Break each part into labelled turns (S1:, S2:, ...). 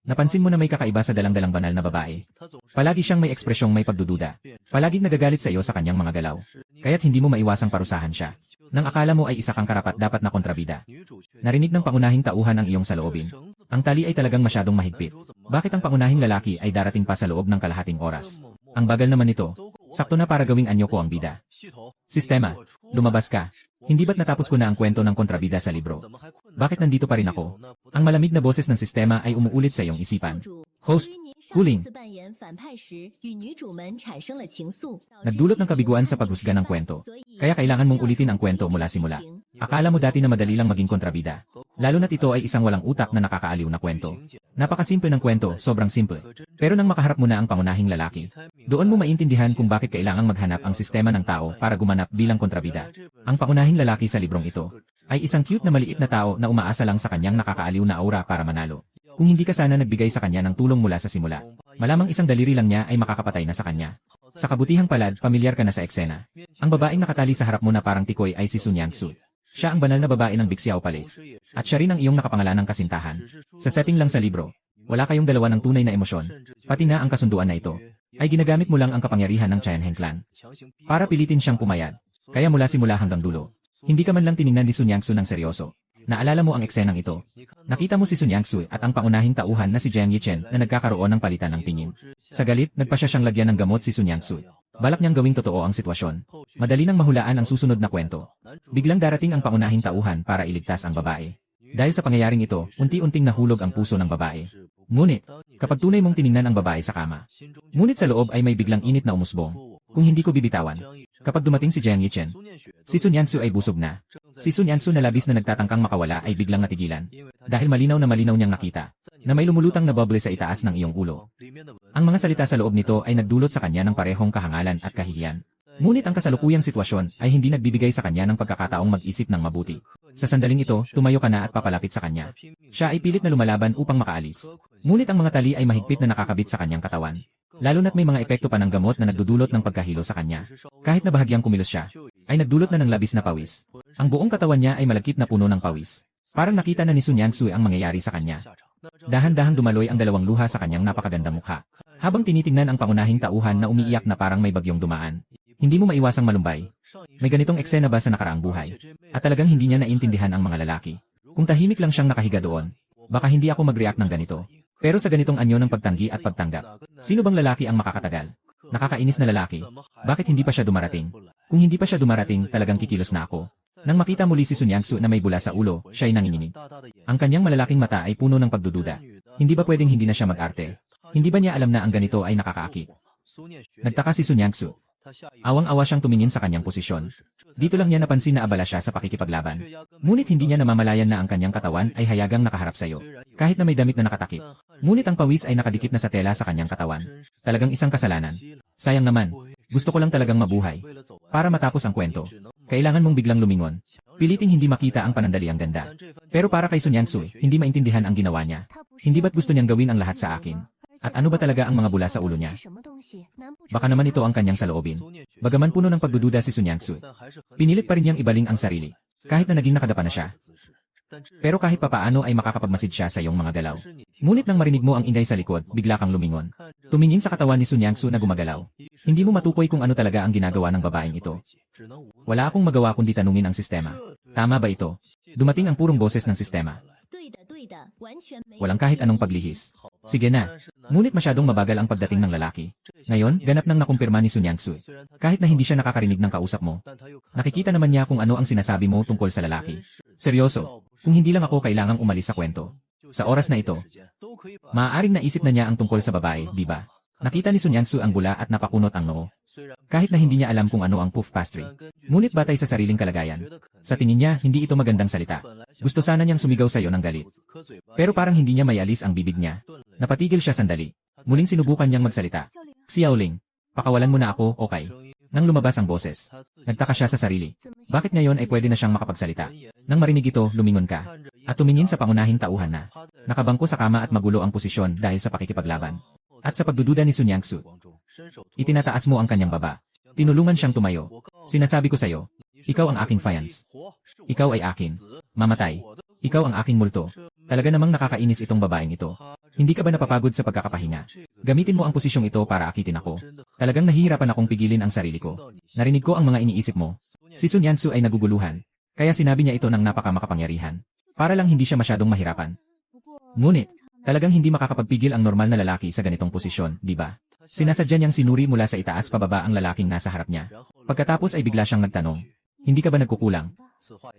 S1: Napansin mo na may kakaiba sa dalang-dalang banal na babae. Palagi siyang may ekspresyong may pagdududa. Palaging nagagalit sa iyo sa kanyang mga galaw. Kaya't hindi mo maiwasang parusahan siya. Nang akala mo ay isa kang karapat-dapat na kontrabida. Narinig ng pangunahing tauhan ang iyong saloobin. Ang tali ay talagang masyadong mahigpit. Bakit ang pangunahing lalaki ay darating pa sa loob ng kalahating oras? Ang bagal naman nito. Sakto na para gawing anyo ko ang bida. Sistema, lumabas ka. Hindi ba't natapos ko na ang kwento ng kontrabida sa libro? Bakit nandito pa rin ako? Ang malamig na boses ng sistema ay umuulit sa iyong isipan. Host, huling. Nagdulot ng kabiguan sa paghusga ng kwento. Kaya kailangan mong ulitin ang kwento mula simula. Akala mo dati na madali lang maging kontrabida. Lalo na't ito ay isang walang utak na nakakaaliw na kwento. Napakasimple ng kwento, sobrang simple. Pero nang makaharap mo na ang pangunahing lalaki, doon mo maintindihan kung bakit kailangang maghanap ang sistema ng tao para gumanap bilang kontrabida. Ang pangunahing lalaki sa librong ito ay isang cute na maliit na tao na umaasa lang sa kanyang nakakaaliw na aura para manalo. Kung hindi ka sana nagbigay sa kanya ng tulong mula sa simula, malamang isang daliri lang niya ay makakapatay na sa kanya. Sa kabutihang palad, pamilyar ka na sa eksena. Ang babaeng nakatali sa harap mo na parang tikoy ay si Sun Yang-su. Siya ang banal na babae ng Bixiao Palace. At siya rin ang iyong nakapangalanang kasintahan. Sa setting lang sa libro, wala kayong dalawa ng tunay na emosyon. Pati na ang kasunduan na ito ay ginagamit mo lang ang kapangyarihan ng Qianheng clan para pilitin siyang pumayag. Kaya mula simula hanggang dulo, hindi ka man lang tiningnan ni Sun Yang-su ng seryoso. Naalala mo ang eksenang ito. Nakita mo si Sun Yang-su at ang pangunahing tauhan na si Jiang Yichen na nagkakaroon ng palitan ng tingin. Sa galit, nagpasya siyang lagyan ng gamot si Sun Yang-su. Balak niyang gawing totoo ang sitwasyon. Madali nang mahulaan ang susunod na kwento. Biglang darating ang pangunahing tauhan para iligtas ang babae. Dahil sa pangyayaring ito, unti-unting nahulog ang puso ng babae. Ngunit, kapag tunay mong tiningnan ang babae sa kama, ngunit sa loob ay may biglang init na umusbong. Kung hindi ko bibitawan, kapag dumating si Jiang Yichen, si Sun Yang-su ay busog na. Si Sun Yang-su na labis na nagtatangkang makawala ay biglang natigilan. Dahil malinaw na malinaw niyang nakita na may lumulutang na bubble sa itaas ng iyong ulo. Ang mga salita sa loob nito ay nagdulot sa kanya ng parehong kahangalan at kahihiyan. Ngunit ang kasalukuyang sitwasyon ay hindi nagbibigay sa kanya ng pagkakataong mag-isip ng mabuti. Sa sandaling ito, tumayo ka na at papalapit sa kanya. Siya ay pilit na lumalaban upang makaalis. Ngunit ang mga tali ay mahigpit na nakakabit sa kanyang katawan. Lalo na't may mga epekto pa ng gamot na nagdudulot ng pagkahilo sa kanya. Kahit na bahagyang kumilos siya, ay nagdulot na ng labis na pawis. Ang buong katawan niya ay malagkit na puno ng pawis. Parang nakita na ni Sun Yang-su ang mangyayari sa kanya. Dahan-dahang dumaloy ang dalawang luha sa kanyang napakagandang mukha. Habang tinitingnan ang pangunahing tauhan na umiiyak na parang may bagyong dumaan. Hindi mo maiwasang malumbay. May ganitong eksena ba sa nakaraang buhay? At talagang hindi niya naintindihan ang mga lalaki. Kung tahimik lang siyang nakahiga doon, baka hindi ako mag-react ng ganito. Pero sa ganitong anyo ng pagtanggi at pagtanggap, sino bang lalaki ang makakatagal? Nakakainis na lalaki. Bakit hindi pa siya dumarating? Kung hindi pa siya dumarating, talagang kikilos na ako. Nang makita muli si Sun Yang-su na may bula sa ulo, siya ay nanginginig. Ang kanyang malalaking mata ay puno ng pagdududa. Hindi ba pwedeng hindi na siya mag-arte? Hindi ba niya alam na ang ganito ay nakakaakit? Nagtaka si Sun Yang-su. Awang-awa siyang tumingin sa kanyang posisyon. Dito lang niya napansin na abala siya sa pakikipaglaban. Ngunit hindi niya namamalayan na ang kanyang katawan ay hayagang nakaharap sa iyo. Kahit na may damit na nakatakip. Ngunit ang pawis ay nakadikit na sa tela sa kanyang katawan. Talagang isang kasalanan. Sayang naman. Gusto ko lang talagang mabuhay. Para matapos ang kwento, kailangan mong biglang lumingon. Piliting hindi makita ang panandaliang ganda. Pero para kay Sun Yang-su, hindi maintindihan ang ginawa niya. Hindi ba't gusto niyang gawin ang lahat sa akin? At ano ba talaga ang mga bula sa ulo niya? Baka naman ito ang kanyang saloobin. Bagaman puno ng pagdududa si Sun Yang-su, pinilit pa rin niyang ibaling ang sarili. Kahit na naging nakadapa na siya. Pero kahit papaano ay makakapagmasid siya sa iyong mga galaw. Ngunit nang marinig mo ang ingay sa likod, bigla kang lumingon. Tumingin sa katawan ni Sun Yang-su na gumagalaw. Hindi mo matukoy kung ano talaga ang ginagawa ng babaeng ito. Wala akong magawa kundi tanungin ang sistema. Tama ba ito? Dumating ang purong boses ng sistema. Walang kahit anong paglihis. Sige na. Ngunit masyadong mabagal ang pagdating ng lalaki. Ngayon, ganap nang nakumpirma ni Sun Yang-su. Kahit na hindi siya nakakarinig ng kausap mo. Nakikita naman niya kung ano ang sinasabi mo tungkol sa lalaki. Seryoso. Kung hindi lang ako kailangang umalis sa kwento. Sa oras na ito, maaaring naisip na niya ang tungkol sa babae, di ba? Nakita ni Sun Yang-su ang bula at napakunot ang noo. Kahit na hindi niya alam kung ano ang poof pastry. Ngunit batay sa sariling kalagayan. Sa tingin niya, hindi ito magandang salita. Gusto sana niyang sumigaw sa iyo ng galit. Pero parang hindi niya mayalis ang bibig niya. Napatigil siya sandali. Muling sinubukan niyang magsalita. Xiaoling, pakawalan mo na ako, okay? Nang lumabas ang boses, nagtaka siya sa sarili. Bakit ngayon ay pwede na siyang makapagsalita? Nang marinig ito, lumingon ka. At tumingin sa pangunahing tauhan na. Nakabangko sa kama at magulo ang posisyon dahil sa pakikipaglaban. At sa pagdududa ni Sun Yang-su, itinataas mo ang kanyang baba. Tinulungan siyang tumayo. Sinasabi ko sa iyo, ikaw ang aking fiance. Ikaw ay akin. Mamatay. Ikaw ang aking multo. Talaga namang nakakainis itong babaeng ito. Hindi ka ba napapagod sa pagkakapahinga? Gamitin mo ang posisyong ito para akitin ako. Talagang nahihirapan akong pigilin ang sarili ko. Narinig ko ang mga iniisip mo. Si Sun Yansu ay naguguluhan. Kaya sinabi niya ito ng napakamakapangyarihan. Para lang hindi siya masyadong mahirapan. Ngunit, talagang hindi makakapagpigil ang normal na lalaki sa ganitong posisyon, di ba? Sinasadya niyang sinuri mula sa itaas pababa ang lalaking nasa harap niya. Pagkatapos ay bigla siyang nagtanong, hindi ka ba nagkukulang?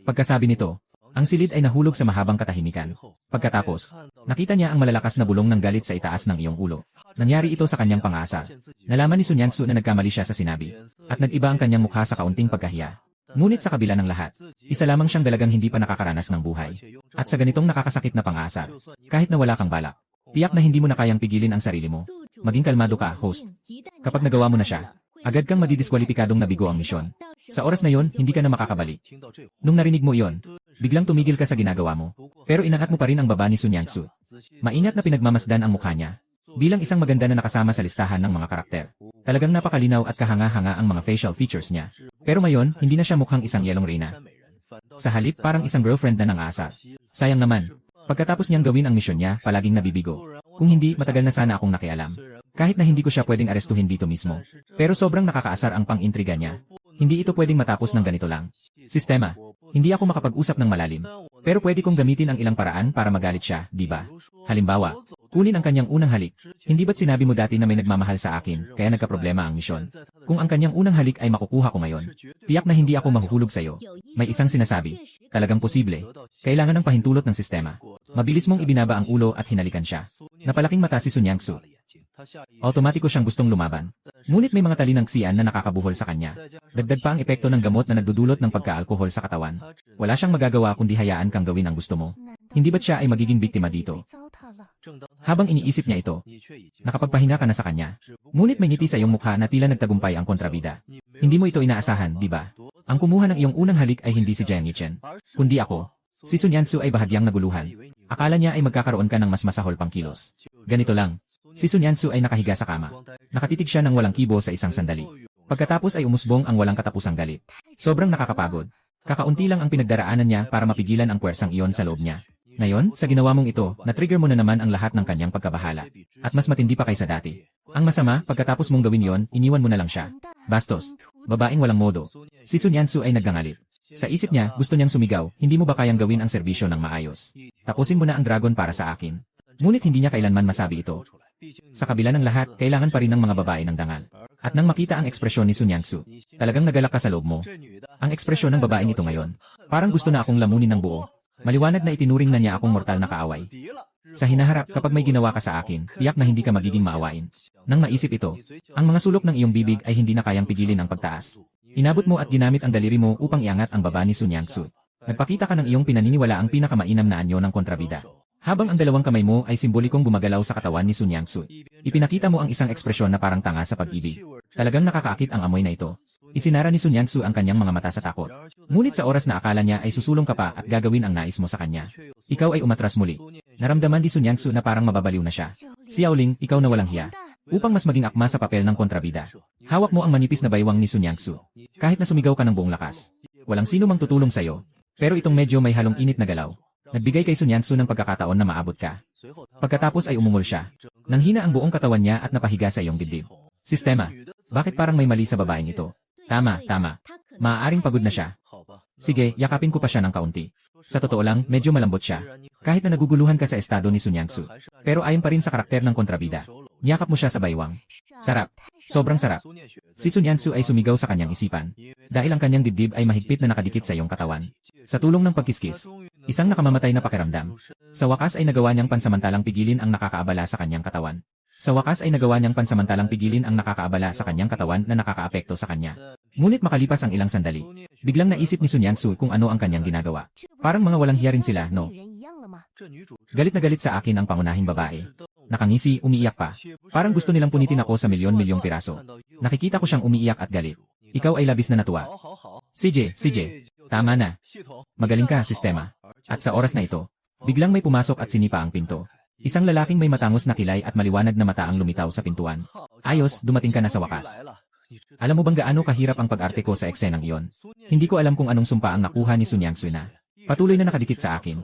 S1: Pagkasabi nito, ang silid ay nahulog sa mahabang katahimikan. Pagkatapos, nakita niya ang malalakas na bulong ng galit sa itaas ng iyong ulo. Nangyari ito sa kanyang pang-aasar. Nalaman ni Sun Yansu na nagkamali siya sa sinabi, at nag-iba ang kanyang mukha sa kaunting pagkahiya. Ngunit sa kabila ng lahat, isa lamang siyang dalagang hindi pa nakakaranas ng buhay. At sa ganitong nakakasakit na pang-aasar, kahit na wala kang balak, tiyak na hindi mo na kayang pigilin ang sarili mo. Maging kalmado ka, host. Kapag nagawa mo na siya, agad kang madidiskwalipikadong nabigo ang misyon. Sa oras na yon, hindi ka na makakabalik. Nung narinig mo iyon, biglang tumigil ka sa ginagawa mo. Pero inangat mo pa rin ang baba ni Sun Yansu. Maingat na pinagmamasdan ang mukha niya. Bilang isang maganda na nakasama sa listahan ng mga karakter. Talagang napakalinaw at kahanga-hanga ang mga facial features niya. Pero ngayon, hindi na siya mukhang isang yelong reyna. Sa halip, parang isang girlfriend na nang-aasa. Sayang naman. Pagkatapos niyang gawin ang misyon niya, palaging nabibigo. Kung hindi, matagal na sana akong nakialam. Kahit na hindi ko siya pwedeng arestuhin dito mismo. Pero sobrang nakakaasar ang pang-intriga niya. Hindi ito pwedeng matapos ng ganito lang. Sistema. Hindi ako makapag-usap ng malalim. Pero pwede kong gamitin ang ilang paraan para magalit siya, di ba? Halimbawa, kunin ang kanyang unang halik. Hindi ba't sinabi mo dati na may nagmamahal sa akin, kaya nagkaproblema ang misyon? Kung ang kanyang unang halik ay makukuha ko ngayon, tiyak na hindi ako mahuhulog sa'yo. May isang sinasabi. Talagang posible. Kailangan ng pahintulot ng sistema. Mabilis mong ibinaba ang ulo at hinalikan siya. Napalaking mata si Sun Yansu. Automatiko siyang gustong lumaban. Ngunit may mga talinang siyan na nakakabuhol sa kanya. Dagdag pa ang epekto ng gamot na nagdudulot ng pagka-alkohol sa katawan. Wala siyang magagawa kundi hayaan kang gawin ang gusto mo. Hindi ba't siya ay magiging biktima dito? Habang iniisip niya ito, nakapagpahinga ka na sa kanya. Ngunit may ngiti sa iyong mukha na tila nagtagumpay ang kontrabida. Hindi mo ito inaasahan, di ba? Ang kumuha ng iyong unang halik ay hindi si Jiang Yichen, kundi ako. Si Sun Yansu ay bahagyang naguluhan. Akala niya ay magkakaroon ka ng mas masahol pang kilos. Ganito lang. Si Sun Yansu ay nakahiga sa kama. Nakatitig siya ng walang kibo sa isang sandali. Pagkatapos ay umusbong ang walang katapusang galit. Sobrang nakakapagod. Kakaunti lang ang pinagdaraanan niya para mapigilan ang puwersang iyon sa loob niya. Ngayon, sa ginawa mong ito, na-trigger mo na naman ang lahat ng kanyang pagkabahala. At mas matindi pa kaysa dati. Ang masama, pagkatapos mong gawin yon, iniwan mo na lang siya. Bastos. Babaeng walang modo. Si Sun Yansu ay naggangalit. Sa isip niya, gusto niyang sumigaw, hindi mo ba kayang gawin ang serbisyo ng maayos? Tapusin mo na ang dragon para sa akin. Ngunit hindi niya kailanman masabi ito. Sa kabila ng lahat, kailangan pa rin ng mga babae ng dangal. At nang makita ang ekspresyon ni Sun Yansu, talagang nagalak ka sa loob mo. Ang ekspresyon ng babaeng ito ngayon, parang gusto na akong lamunin ng buo. Maliwanag na itinuring na niya akong mortal na kaaway. Sa hinaharap, kapag may ginawa ka sa akin, tiyak na hindi ka magiging maawain. Nang maisip ito, ang mga sulok ng iyong bibig ay hindi na kayang pigilin ang pagtaas. Inabot mo at ginamit ang daliri mo upang iangat ang baba ni Sun Yansu. Nagpakita ka ng iyong pinaniniwala ang pinakamainam na anyo ng kontrabida. Habang ang dalawang kamay mo ay simbolikong gumagalaw sa katawan ni Sun Yansu. Ipinakita mo ang isang ekspresyon na parang tanga sa pag-ibig. Talagang nakakaakit ang amoy na ito. Isinara ni Sun Yansu ang kanyang mga mata sa takot. Ngunit sa oras na akala niya ay susulong ka pa at gagawin ang nais mo sa kanya. Ikaw ay umatras muli. Naramdaman ni Sun Yansu na parang mababaliw na siya. Xiaoling, ikaw na walang hiya. Upang mas maging akma sa papel ng kontrabida. Hawak mo ang manipis na baywang ni Sun Yansu. Kahit na sumigaw ka ng buong lakas. Walang sino mang tutulong sa'yo. Pero itong medyo may halong init na galaw. Nagbigay kay Sun Yansu ng pagkakataon na maabot ka. Pagkatapos ay umungol siya. Nanghina ang buong katawan niya at napahiga sa iyong dibdib. Sistema. Bakit parang may mali sa babaeng ito? Tama. Maaaring pagod na siya. Sige, yakapin ko pa siya ng kaunti. Sa totoo lang, medyo malambot siya. Kahit na naguguluhan ka sa estado ni Sun Yansu. Pero ayon pa rin sa karakter ng kontrabida. Niyakap mo siya sa baywang. Sarap. Sobrang sarap. Si Sun Yansu ay sumigaw sa kanyang isipan. Dahil ang kanyang dibdib ay mahigpit na nakadikit sa iyong katawan. Sa tulong ng pagkiskis, isang nakamamatay na pakiramdam. Sa wakas ay nagawa niyang pansamantalang pigilin ang nakakaabala sa kanyang katawan. Sa wakas ay nagawa niyang pansamantalang pigilin ang nakakaabala sa kanyang katawan na nakakaapekto sa kanya. Ngunit makalipas ang ilang sandali, biglang naisip ni Sun Yansu kung ano ang kanyang ginagawa. Parang mga walang hiya rin sila, no? Galit na galit sa akin ang pangunahing babae. Nakangisi, umiiyak pa. Parang gusto nilang punitin ako sa milyon-milyong piraso. Nakikita ko siyang umiiyak at galit. Ikaw ay labis na natuwa. CJ, tama na. Magaling ka, sistema. At sa oras na ito, biglang may pumasok at sinipa ang pinto. Isang lalaking may matangos na kilay at maliwanag na mata ang lumitaw sa pintuan. Ayos, dumating ka na sa wakas. Alam mo bang gaano kahirap ang pag-arte ko sa eksenang iyon? Hindi ko alam kung anong sumpa ang nakuha ni Sun Yansu na. Patuloy na nakadikit sa akin.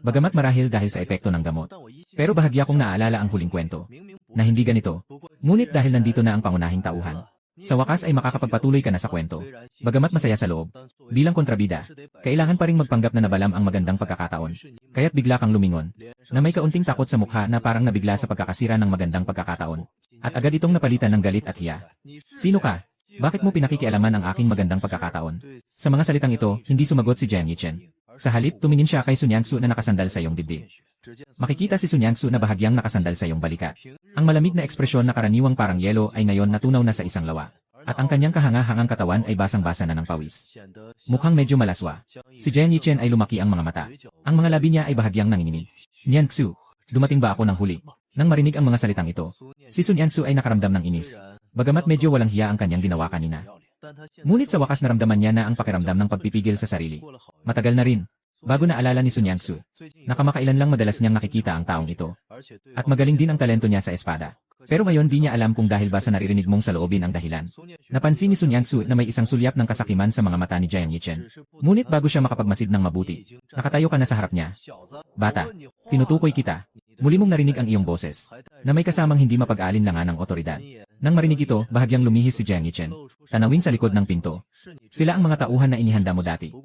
S1: Bagamat marahil dahil sa epekto ng gamot. Pero bahagya kong naalala ang huling kwento. Na hindi ganito. Ngunit dahil nandito na ang pangunahing tauhan. Sa wakas ay makakapagpatuloy ka na sa kwento. Bagamat masaya sa loob, bilang kontrabida, kailangan pa ring magpanggap na nabalam ang magandang pagkakataon. Kaya't bigla kang lumingon, na may kaunting takot sa mukha na parang nabigla sa pagkakasira ng magandang pagkakataon. At agad itong napalitan ng galit at hiya. Sino ka? Bakit mo pinakikialaman ang aking magandang pagkakataon? Sa mga salitang ito, hindi sumagot si Jiang Yichen. Sa halip, tumingin siya kay Sun Yangsu na nakasandal sa iyong dibdib. Makikita si Sun Yangsu na bahagyang nakasandal sa iyong balikat. Ang malamig na ekspresyon na karaniwang parang yelo ay ngayon natunaw na sa isang lawa. At ang kanyang kahanga-hangang katawan ay basang-basa na ng pawis. Mukhang medyo malaswa. Si Jiang Yichen ay lumaki ang mga mata. Ang mga labi niya ay bahagyang nanginginig. Niangsu, dumating ba ako ng huli? Nang marinig ang mga salitang ito, si Sun Yangsu ay nakaramdam ng inis. Bagamat medyo walang hiya ang kanyang ginawa kanina. Ngunit sa wakas naramdaman niya na ang pakiramdam ng pagpipigil sa sarili. Matagal na rin. Bago naalala ni Sun Yangsu, nakamakailan lang madalas niyang nakikita ang taong ito. At magaling din ang talento niya sa espada. Pero ngayon di niya alam kung dahil ba sa naririnig mong saloobin ang dahilan. Napansin ni Sun Yangsu na may isang sulyap ng kasakiman sa mga mata ni Jiang Yichen. Ngunit bago siya makapagmasid ng mabuti, nakatayo ka na sa harap niya. Bata, tinutukoy kita. Muli mong narinig ang iyong boses, na may kasamang hindi mapag-alinlangan ng otoridad. Nang marinig ito, bahagyang lumihis si Jiang Yichen. Tanawin sa likod ng pinto. Sila ang mga tauhan na inihanda mo dati.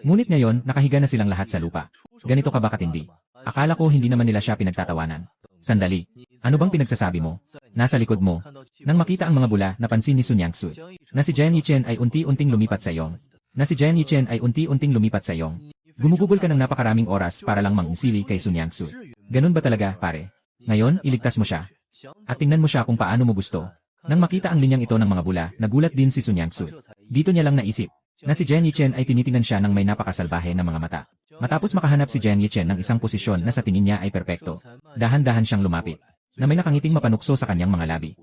S1: Ngunit ngayon, nakahiga na silang lahat sa lupa. Ganito ka ba katindi? Akala ko hindi naman nila siya pinagtatawanan. Sandali. Ano bang pinagsasabi mo? Nasa likod mo. Nang makita ang mga bula, napansin ni Sun Yangsu na si Jiang Yichen ay unti-unting lumipat sa iyong. Gumugugol ka ng napakaraming oras para lang manginsili kay Sun Yangsu. Ganun ba talaga, pare? Ngayon, iligtas mo siya. At tingnan mo siya kung paano mo gusto. Nang makita ang linyang ito ng mga bula, nagulat din si Sun Yangsu. Dito niya lang naisip na si Jiang Yichen ay tinitingnan siya ng may napakasalbahe na mga mata. Matapos makahanap si Jiang Yichen ng isang posisyon na sa tingin niya ay perpekto, dahan-dahan siyang lumapit, na may nakangiting mapanukso sa kanyang mga labi.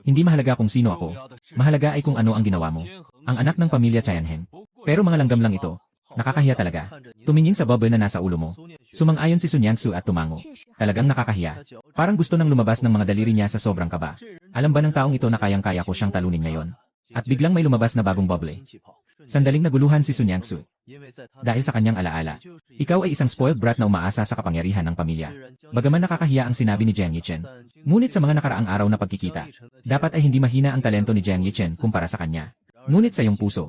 S1: Hindi mahalaga kung sino ako. Mahalaga ay kung ano ang ginawa mo. Ang anak ng pamilya Tianhen. Pero mga langgam lang ito. Nakakahiya talaga. Tumingin sa bubble na nasa ulo mo. Sumang-ayon si Sun Yangsu at tumango. Talagang nakakahiya. Parang gusto nang lumabas ng mga daliri niya sa sobrang kaba. Alam ba ng taong ito na kayang-kaya ko siyang talunin ngayon? At biglang may lumabas na bagong bubble. Sandaling naguluhan si Sun Yangsu. Dahil sa kanyang alaala, ikaw ay isang spoiled brat na umaasa sa kapangyarihan ng pamilya. Bagaman nakakahiya ang sinabi ni Jiang Yichen. Ngunit sa mga nakaraang araw na pagkikita, dapat ay hindi mahina ang talento ni Jiang Yichen kumpara sa kanya. Ngunit sa iyong puso,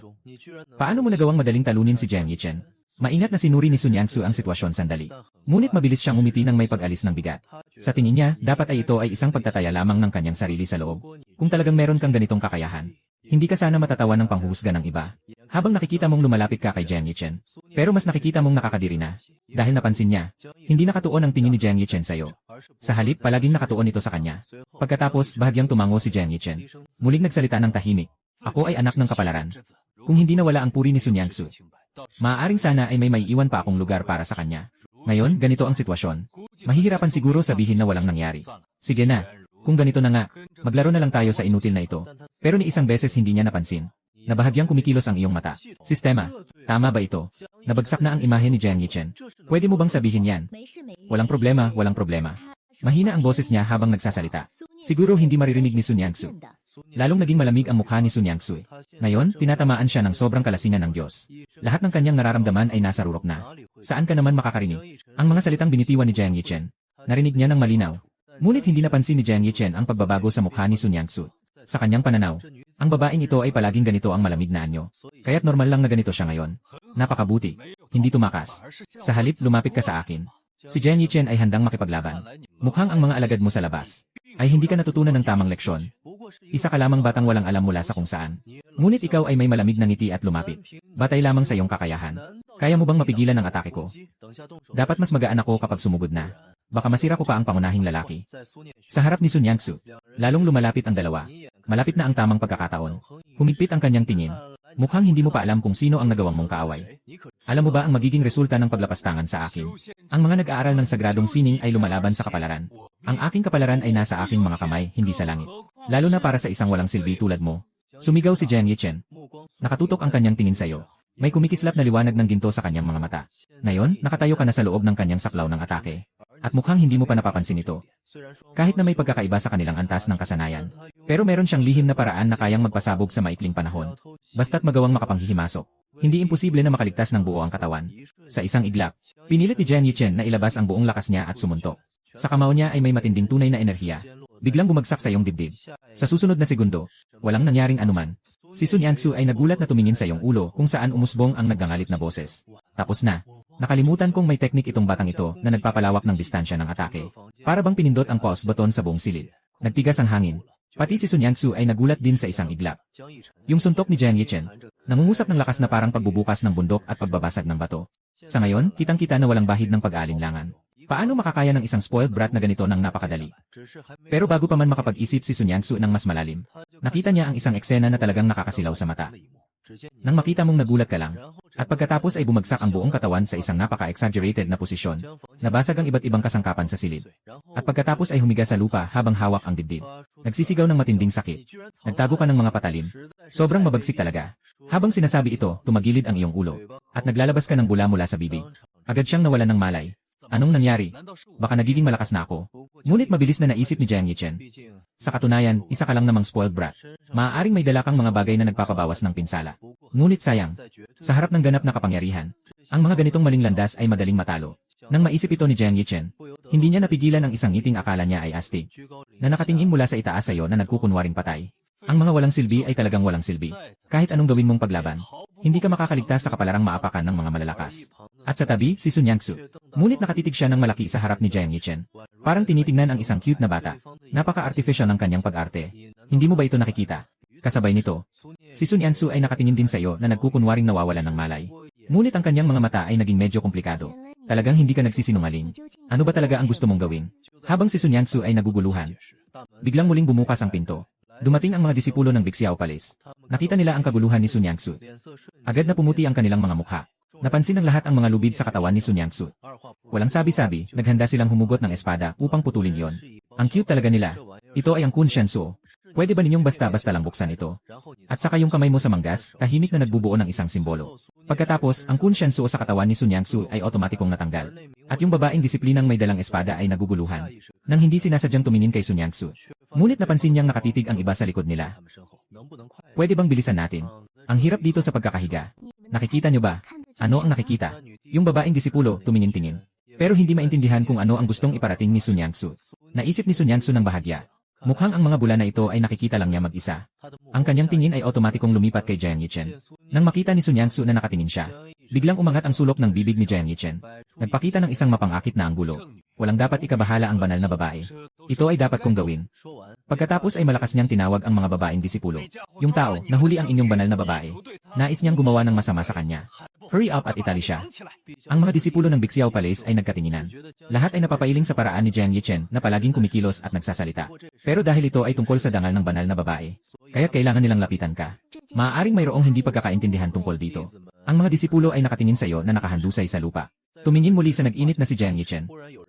S1: paano mo nagawang madaling talunin si Jiang Yichen? Maingat na sinuri ni Sun Yangsu ang sitwasyon sandali. Ngunit mabilis siyang umiti nang may pag-alis ng bigat. Sa tingin niya, dapat ay ito ay isang pagtataya lamang ng kanyang sarili sa loob. Kung talagang meron kang ganitong kakayahan, hindi ka sana matatawa ng panghuhusga ng iba. Habang nakikita mong lumalapit ka kay Jiang Yichen. Pero mas nakikita mong nakakadiri na. Dahil napansin niya, hindi nakatuon ang tingin ni Jiang Yichen sa'yo. Sa halip, palaging nakatuon ito sa kanya. Pagkatapos, bahagyang tumango si Jiang Yichen. Muling nagsalita ng tahimik. Ako ay anak ng kapalaran. Kung hindi nawala ang puri ni Sun Yangsu, maaaring sana ay may maiiwan pa akong lugar para sa kanya. Ngayon, ganito ang sitwasyon. Mahihirapan siguro sabihin na walang nangyari. Sige na. Kung ganito na nga, maglaro na lang tayo sa inutil na ito. Pero ni isang beses hindi niya napansin. Nabahagyang kumikilos ang iyong mata. Sistema. Tama ba ito? Nabagsak na ang imahe ni Jiang Yichen. Pwede mo bang sabihin yan? Walang problema, walang problema. Mahina ang boses niya habang nagsasalita. Siguro hindi maririnig ni Sun Yangsu. Lalong naging malamig ang mukha ni Sun Yangsu. Ngayon, tinatamaan siya ng sobrang kalasingan ng Diyos. Lahat ng kanyang nararamdaman ay nasa rurok na. Saan ka naman makakarinig? Ang mga salitang binitiwan ni Jiang Yichen. Narinig niya ng malinaw. Ngunit hindi napansin ni Jiang Yichen ang pagbabago sa mukha ni Sun Yangsu. Sa kanyang pananaw, ang babaeng ito ay palaging ganito ang malamig na anyo. Kaya't normal lang na ganito siya ngayon. Napakabuti. Hindi tumakas. Sa halip, lumapit ka sa akin. Si Jiang Yichen ay handang makipaglaban. Mukhang ang mga alagad mo sa labas ay hindi ka natutunan ng tamang leksyon. Isa ka lamang batang walang alam mula sa kung saan. Ngunit ikaw ay may malamig na ngiti at lumapit. Batay lamang sa iyong kakayahan. Kaya mo bang mapigilan ang atake ko? Dapat mas magaan ako kapag sumugod na. Baka masira ko pa ang pangunahing lalaki. Sa harap ni Sun Yangsu, lalong lumalapit ang dalawa. Malapit na ang tamang pagkakataon. Humigpit ang kanyang tingin. Mukhang hindi mo pa alam kung sino ang nagawang mong kaaway. Alam mo ba ang magiging resulta ng paglapastangan sa akin? Ang mga nag-aaral ng sagradong sining ay lumalaban sa kapalaran. Ang aking kapalaran ay nasa aking mga kamay, hindi sa langit. Lalo na para sa isang walang silbi tulad mo. Sumigaw si Jiang Yichen. Nakatutok ang kanyang tingin sa'yo. May kumikislap na liwanag ng ginto sa kanyang mga mata. Ngayon, nakatayo ka na sa loob ng kanyang saklaw ng atake. At mukhang hindi mo pa napapansin ito. Kahit na may pagkakaiba sa kanilang antas ng kasanayan, Pero meron siyang lihim na paraan na kayang magpasabog sa maikling panahon. Basta't magawang makapanghihimasok. Hindi imposible na makaligtas ng buo ang katawan. Sa isang iglap, pinilit ni Jiang Yichen na ilabas ang buong lakas niya at sumuntok. Sa kamao niya ay may matinding tunay na enerhiya. Biglang bumagsak sa iyong dibdib. Sa susunod na segundo, walang nangyaring anuman. Si Sun Yansu ay nagulat na tumingin sa iyong ulo kung saan umusbong ang naggangalit na boses. Tapos na. Nakalimutan kong may teknik itong batang ito na nagpapalawak ng distansya ng atake. Para bang pinindot ang pause button sa buong silid. Nagtigas ang hangin. Pati si Sun Yansu ay nagulat din sa isang iglap. Yung suntok ni Jiang Yichen, nangungusap ng lakas na parang pagbubukas ng bundok at pagbabasag ng bato. Sa ngayon, kitang-kita na walang bahid ng pag-aalinlangan. Paano makakaya ng isang spoiled brat na ganito ng napakadali? Pero bago pa man makapag-isip si Sun Yansu ng mas malalim, nakita niya ang isang eksena na talagang nakakasilaw sa mata. Nang makita mong nagulat ka lang, at pagkatapos ay bumagsak ang buong katawan sa isang napaka-exaggerated na posisyon, nabasag ang iba't ibang kasangkapan sa silid. At pagkatapos ay humiga sa lupa habang hawak ang dibdib. Nagsisigaw ng matinding sakit. Nagtago ka ng mga patalim. Sobrang mabagsik talaga. Habang sinasabi ito, tumagilid ang iyong ulo. At naglalabas ka ng bula mula sa bibig. Agad siyang nawalan ng malay. Anong nangyari? Baka nagiging malakas na ako. Ngunit mabilis na naisip ni Jiang Yichen. Sa katunayan, isa ka lang namang spoiled brat. Maaaring may dala kang mga bagay na nagpapabawas ng pinsala. Ngunit sayang, sa harap ng ganap na kapangyarihan, ang mga ganitong maling landas ay madaling matalo. Nang maisip ito ni Jiang Yichen, hindi niya napigilan ang isang ngiting akala niya ay astig, na nakatingin mula sa itaas sa iyo na nagkukunwaring patay. Ang mga walang silbi ay talagang walang silbi. Kahit anong gawin mong paglaban, hindi ka makakaligtas sa kapalarang maapakan ng mga malalakas. At sa tabi, si Sun Yansu. Ngunit nakatitig siya ng malaki sa harap ni Jiang Yichen. Parang tinitingnan ang isang cute na bata. Napaka-artificial ng kanyang pag-arte. Hindi mo ba ito nakikita? Kasabay nito, si Sun Yansu ay nakatingin din sa iyo na nagkukunwaring nawawalan ng malay. Ngunit ang kanyang mga mata ay naging medyo komplikado. Talagang hindi ka nagsisinungaling. Ano ba talaga ang gusto mong gawin? Habang si Sun Yansu ay naguguluhan, biglang muling bumukas ang pinto. Dumating ang mga disipulo ng Bixiao Palace. Nakita nila ang kaguluhan ni Sun Yansu. Agad na pumuti ang kanilang mga mukha. Napansin ng lahat ang mga lubid sa katawan ni Sun Yansu. Walang sabi-sabi, naghanda silang humugot ng espada upang putulin yon. Ang cute talaga nila. Ito ay ang Kun Shensuo. Pwede ba ninyong basta-basta lang buksan ito? At saka yung kamay mo sa manggas, tahimik na nagbubuo ng isang simbolo. Pagkatapos, ang Kun Shensuo sa katawan ni Sun Yansu ay otomatikong natanggal. At yung babaeng disiplinang may dalang espada ay naguguluhan. Nang hindi sinasadyang tumingin kay Sun Yansu. Ngunit napansin niyang nakatitig ang iba sa likod nila. Pwede bang bilisan natin? Ang hirap dito sa pagkakahiga. Nakikita niyo ba? Ano ang nakikita? Yung babaeng disipulo, tumingin-tingin. Pero hindi maintindihan kung ano ang gustong iparating ni Sun Yansu. Naisip ni Sun Yansu ng bahagya. Mukhang ang mga bula na ito ay nakikita lang niya mag-isa. Ang kanyang tingin ay otomatikong lumipat kay Jiang Yichen. Nang makita ni Sun Yansu na nakatingin siya, biglang umangat ang sulok ng bibig ni Jiang Yichen. Nagpakita ng isang mapangakit na anggulo. Walang dapat ikabahala ang banal na babae. Ito ay dapat kong gawin. Pagkatapos ay malakas niyang tinawag ang mga babaeng disipulo. Yung tao, nahuli ang inyong banal na babae. Nais niyang gumawa ng masama sa kanya. Hurry up at itali siya. Ang mga disipulo ng Bixiao Palace ay nagkatinginan. Lahat ay napapailing sa paraan ni Jiang Yichen na palaging kumikilos at nagsasalita. Pero dahil ito ay tungkol sa dangal ng banal na babae, kaya't kailangan nilang lapitan ka. Maaaring mayroong hindi pagkakaintindihan tungkol dito. Ang mga disipulo ay nakatingin sa iyo na nakahandusay sa lupa. Tumingin muli sa nag-init na si Jiang Yichen.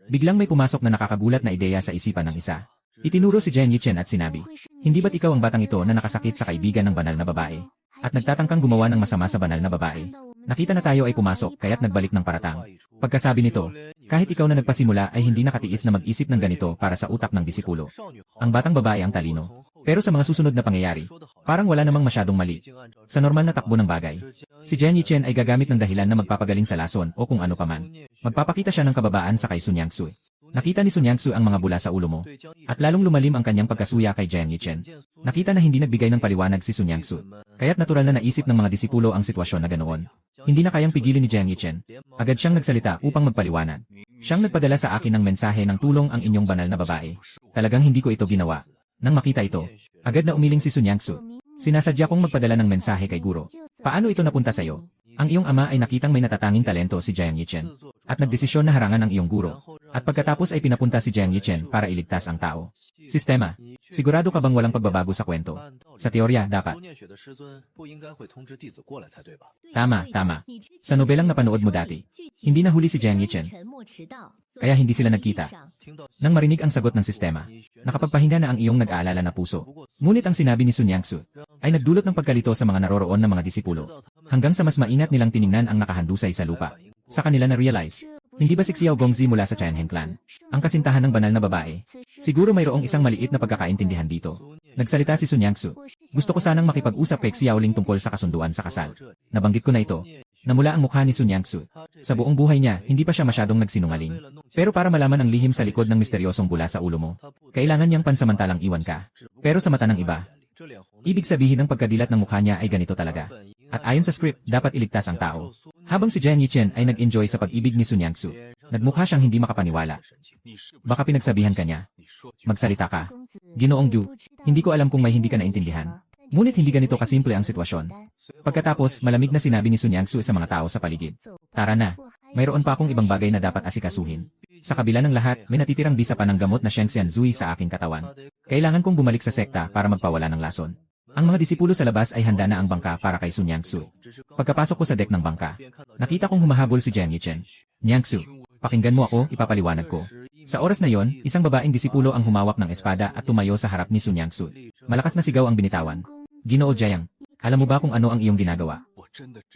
S1: Biglang may pumasok na nakakagulat na ideya sa isipan ng isa. Itinuro si Jiang Yichen at sinabi, "Hindi ba't ikaw ang batang ito na nakasakit sa kaibigan ng banal na babae? At nagtatangkang gumawa ng masama sa banal na babae? Nakita na tayo ay pumasok kaya't nagbalik ng paratang." Pagkasabi nito, kahit ikaw na nagpasimula ay hindi nakatiis na mag-isip ng ganito para sa utak ng disipulo. Ang batang babae ang talino. Pero sa mga susunod na pangyayari, parang wala namang masyadong mali. Sa normal na takbo ng bagay, si Jiang Yichen ay gagamit ng dahilan na magpapagaling sa lason o kung ano paman. Magpapakita siya ng kababaan sa kay Sun Yansu. Nakita ni Sun Yansu ang mga bula sa ulo mo. At lalong lumalim ang kanyang pagkasuya kay Jiang Yichen. Nakita na hindi nagbigay ng paliwanag si Sun Yansu. Kaya't natural na naisip ng mga disipulo ang sitwasyon na ganoon. Hindi na kayang pigilin ni Jiang Yichen. Agad siyang nagsalita upang magpaliwanag. Siyang nagpadala sa akin ng mensahe ng tulong ang inyong banal na babae. Talagang hindi ko ito ginawa. Nang makita ito, agad na umiling si Sun Yansu. Sinasadya kong magpadala ng mensahe kay Guro. Paano ito napunta sa iyo? Ang iyong ama ay nakitang may natatanging talento si Jiang Yichen. At nagdesisyon na harangan ang iyong guro. At pagkatapos ay pinapunta si Jiang Yichen para iligtas ang tao. Sistema. Sigurado ka bang walang pagbabago sa kwento? Sa teorya, dapat. Tama. Sa nobelang napanood mo dati, hindi nahuli si Jiang Yichen. Kaya hindi sila nagkita. Nang marinig ang sagot ng sistema, nakapagpahinga na ang iyong nag-aalala na puso. Ngunit ang sinabi ni Sun Yansu ay nagdulot ng pagkalito sa mga naroroon na mga disipulo. Hanggang sa mas maingat nilang tiningnan ang nakahandusay sa lupa. Sa kanila na-realize, hindi ba si Xiao Gongzi mula sa Tianhe clan? Ang kasintahan ng banal na babae. Siguro mayroong isang maliit na pagkakaintindihan dito. Nagsalita si Sun Yangsu. Gusto ko sanang makipag-usap kay Xiaoling tungkol sa kasunduan sa kasal. Nabanggit ko na ito. Namula ang mukha ni Sun Yangsu. Sa buong buhay niya, hindi pa siya masyadong nagsinungaling. Pero para malaman ang lihim sa likod ng misteryosong bula sa ulo mo, kailangan niyang pansamantalang iwan ka. Pero sa mata ng iba, ibig sabihin ng pagkadilat ng mukha niya ay ganito talaga. At ayon sa script, dapat iligtas ang tao. Habang si Jiang Yichen ay nag-enjoy sa pag-ibig ni Sun Yangsu, nagmukha siyang hindi makapaniwala. Baka pinagsabihan ka niya. Magsalita ka. Ginoong Du, hindi ko alam kung may hindi ka naintindihan. Ngunit hindi ganito kasimple ang sitwasyon. Pagkatapos, malamig na sinabi ni Sun Yangsu sa mga tao sa paligid. Tara na, mayroon pa akong ibang bagay na dapat asikasuhin. Sa kabila ng lahat, may natitirang bisa pa ng gamot na Shengxian Zui sa aking katawan. Kailangan kong bumalik sa sekta para magpawala ng lason. Ang mga disipulo sa labas ay handa na ang bangka para kay Sun Yangsu. Pagkapasok ko sa deck ng bangka, nakita kong humahabol si Jiang Yichen. Nyangsu, pakinggan mo ako, ipapaliwanag ko. Sa oras na yon, isang babaeng disipulo ang humawak ng espada at tumayo sa harap ni Sun Yangsu. Malakas na sigaw ang binitawan. Ginoo Jiang, alam mo ba kung ano ang iyong ginagawa?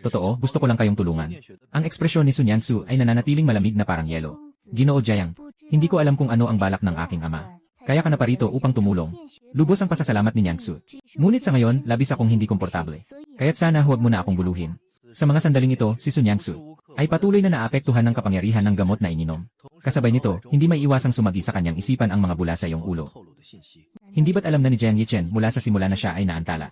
S1: Totoo, gusto ko lang kayong tulungan. Ang ekspresyon ni Sun Yangsu ay nananatiling malamig na parang yelo. Ginoo Jiang, hindi ko alam kung ano ang balak ng aking ama. Kaya ka na parito upang tumulong. Lubos ang pasasalamat ni Nyangsu. Ngunit sa ngayon, labis akong hindi komportable. Kaya't sana huwag mo na akong buluhin. Sa mga sandaling ito, si Sun Yangsu ay patuloy na naapektuhan ng kapangyarihan ng gamot na ininom. Kasabay nito, hindi may iwasang sumagi sa kanyang isipan ang mga bula sa iyong ulo. Hindi ba't alam na ni Jiang Yichen mula sa simula na siya ay naantala?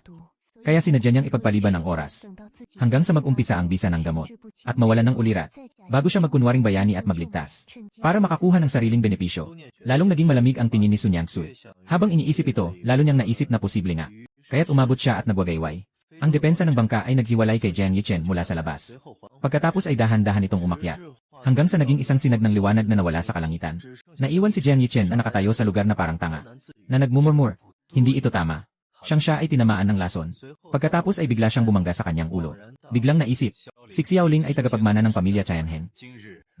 S1: Kaya sinadya niyang ipagpaliban ang oras. Hanggang sa mag-umpisa ang bisa ng gamot. At mawalan ng ulirat. Bago siya magkunwaring bayani at magligtas. Para makakuha ng sariling benepisyo. Lalong naging malamig ang tingin ni Sun Yangsu. Habang iniisip ito, lalo niyang naisip na posible nga. Kaya't umabot siya at nagwagayway. Ang depensa ng bangka ay naghiwalay kay Jiang Yichen mula sa labas. Pagkatapos ay dahan-dahan itong umakyat. Hanggang sa naging isang sinag ng liwanag na nawala sa kalangitan. Naiwan si Jiang Yichen na nakatayo sa lugar na parang tanga. Na nagmumurmur. Hindi ito tama. Siya ay tinamaan ng lason. Pagkatapos ay bigla siyang bumangga sa kanyang ulo. Biglang naisip, si Xiaoling ay tagapagmana ng pamilya Tianhen.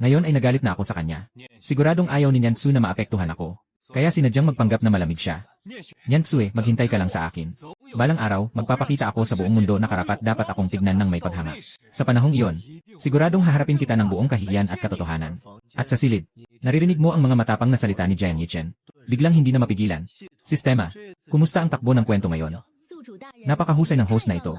S1: Ngayon ay nagalit na ako sa kanya. Siguradong ayaw ni Nyangsu na maapektuhan ako. Kaya sinadyang magpanggap na malamig siya. Nyangsu, maghintay ka lang sa akin. Balang araw, magpapakita ako sa buong mundo na karapat dapat akong tignan ng may paghanga. Sa panahong iyon, siguradong haharapin kita ng buong kahihiyan at katotohanan. At sa silid, naririnig mo ang mga matapang na salita ni Jiang Yichen. Biglang hindi na mapigilan. Sistema, kumusta ang takbo ng kwento ngayon? Napakahusay ng host na ito.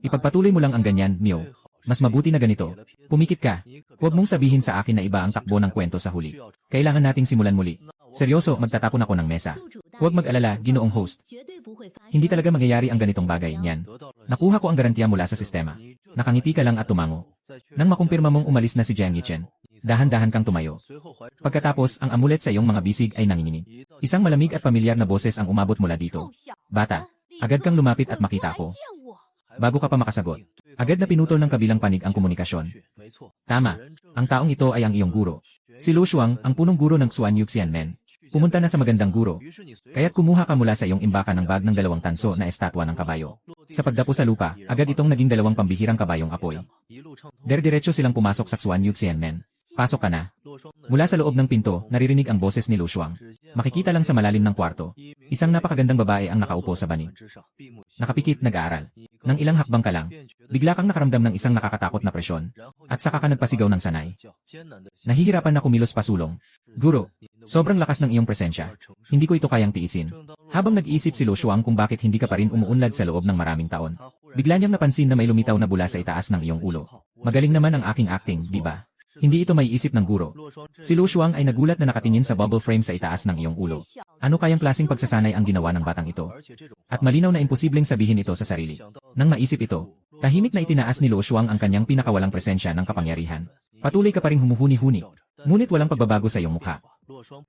S1: Ipagpatuloy mo lang ang ganyan, Mio. Mas mabuti na ganito. Pumikit ka. Huwag mong sabihin sa akin na iba ang takbo ng kwento sa huli. Kailangan nating simulan muli. Seryoso, magtatapon ako ng mesa. Huwag mag-alala, ginoong host. Hindi talaga mangyayari ang ganitong bagay, niyan. Nakuha ko ang garantiya mula sa sistema. Nakangiti ka lang at tumango. Nang makumpirma mong umalis na si Jiang Yichen, dahan-dahan kang tumayo. Pagkatapos, ang amulet sa iyong mga bisig ay nanginginig. Isang malamig at pamilyar na boses ang umabot mula dito. Bata, agad kang lumapit at makita ko. Bago ka pa makasagot, agad na pinutol ng kabilang panig ang komunikasyon. Tama, ang taong ito ay ang iyong guro. Si Lu Shuang, ang punong guro ng Xuan Yuxianmen. Pumunta na sa magandang guro. Kaya't kumuha ka mula sa iyong imbakan ng bag ng 2 tanso na estatwa ng kabayo. Sa pagdapo sa lupa, agad itong naging 2 pambihirang kabayong apoy. Diretso silang pumasok sa Xuan Yuxianmen. Pasok ka na. Mula sa loob ng pinto, naririnig ang boses ni Lu Shuang. Makikita lang sa malalim ng kwarto. Isang napakagandang babae ang nakaupo sa banig. Nakapikit, nag-aaral. Nang ilang hakbang ka lang, bigla kang nakaramdam ng isang nakakatakot na presyon. At saka ka nagpasigaw ng sanay. Nahihirapan na kumilos pasulong. Guro, sobrang lakas ng iyong presensya. Hindi ko ito kayang tiisin. Habang nag-iisip si Lu Shuang kung bakit hindi ka pa rin umuunlad sa loob ng maraming taon, bigla niyang napansin na may lumitaw na bula sa itaas ng iyong ulo. Magaling naman ang aking acting, di ba? Hindi ito may isip ng guro. Si Lu Shuang ay nagulat na nakatingin sa bubble frame sa itaas ng iyong ulo. Ano kayang klaseng pagsasanay ang ginawa ng batang ito? At malinaw na imposibleng sabihin ito sa sarili. Nang maisip ito, tahimik na itinaas ni Lu Shuang ang kanyang pinakawalang presensya ng kapangyarihan. Patuloy ka pa ring humuhuni-huni. Ngunit walang pagbabago sa iyong mukha.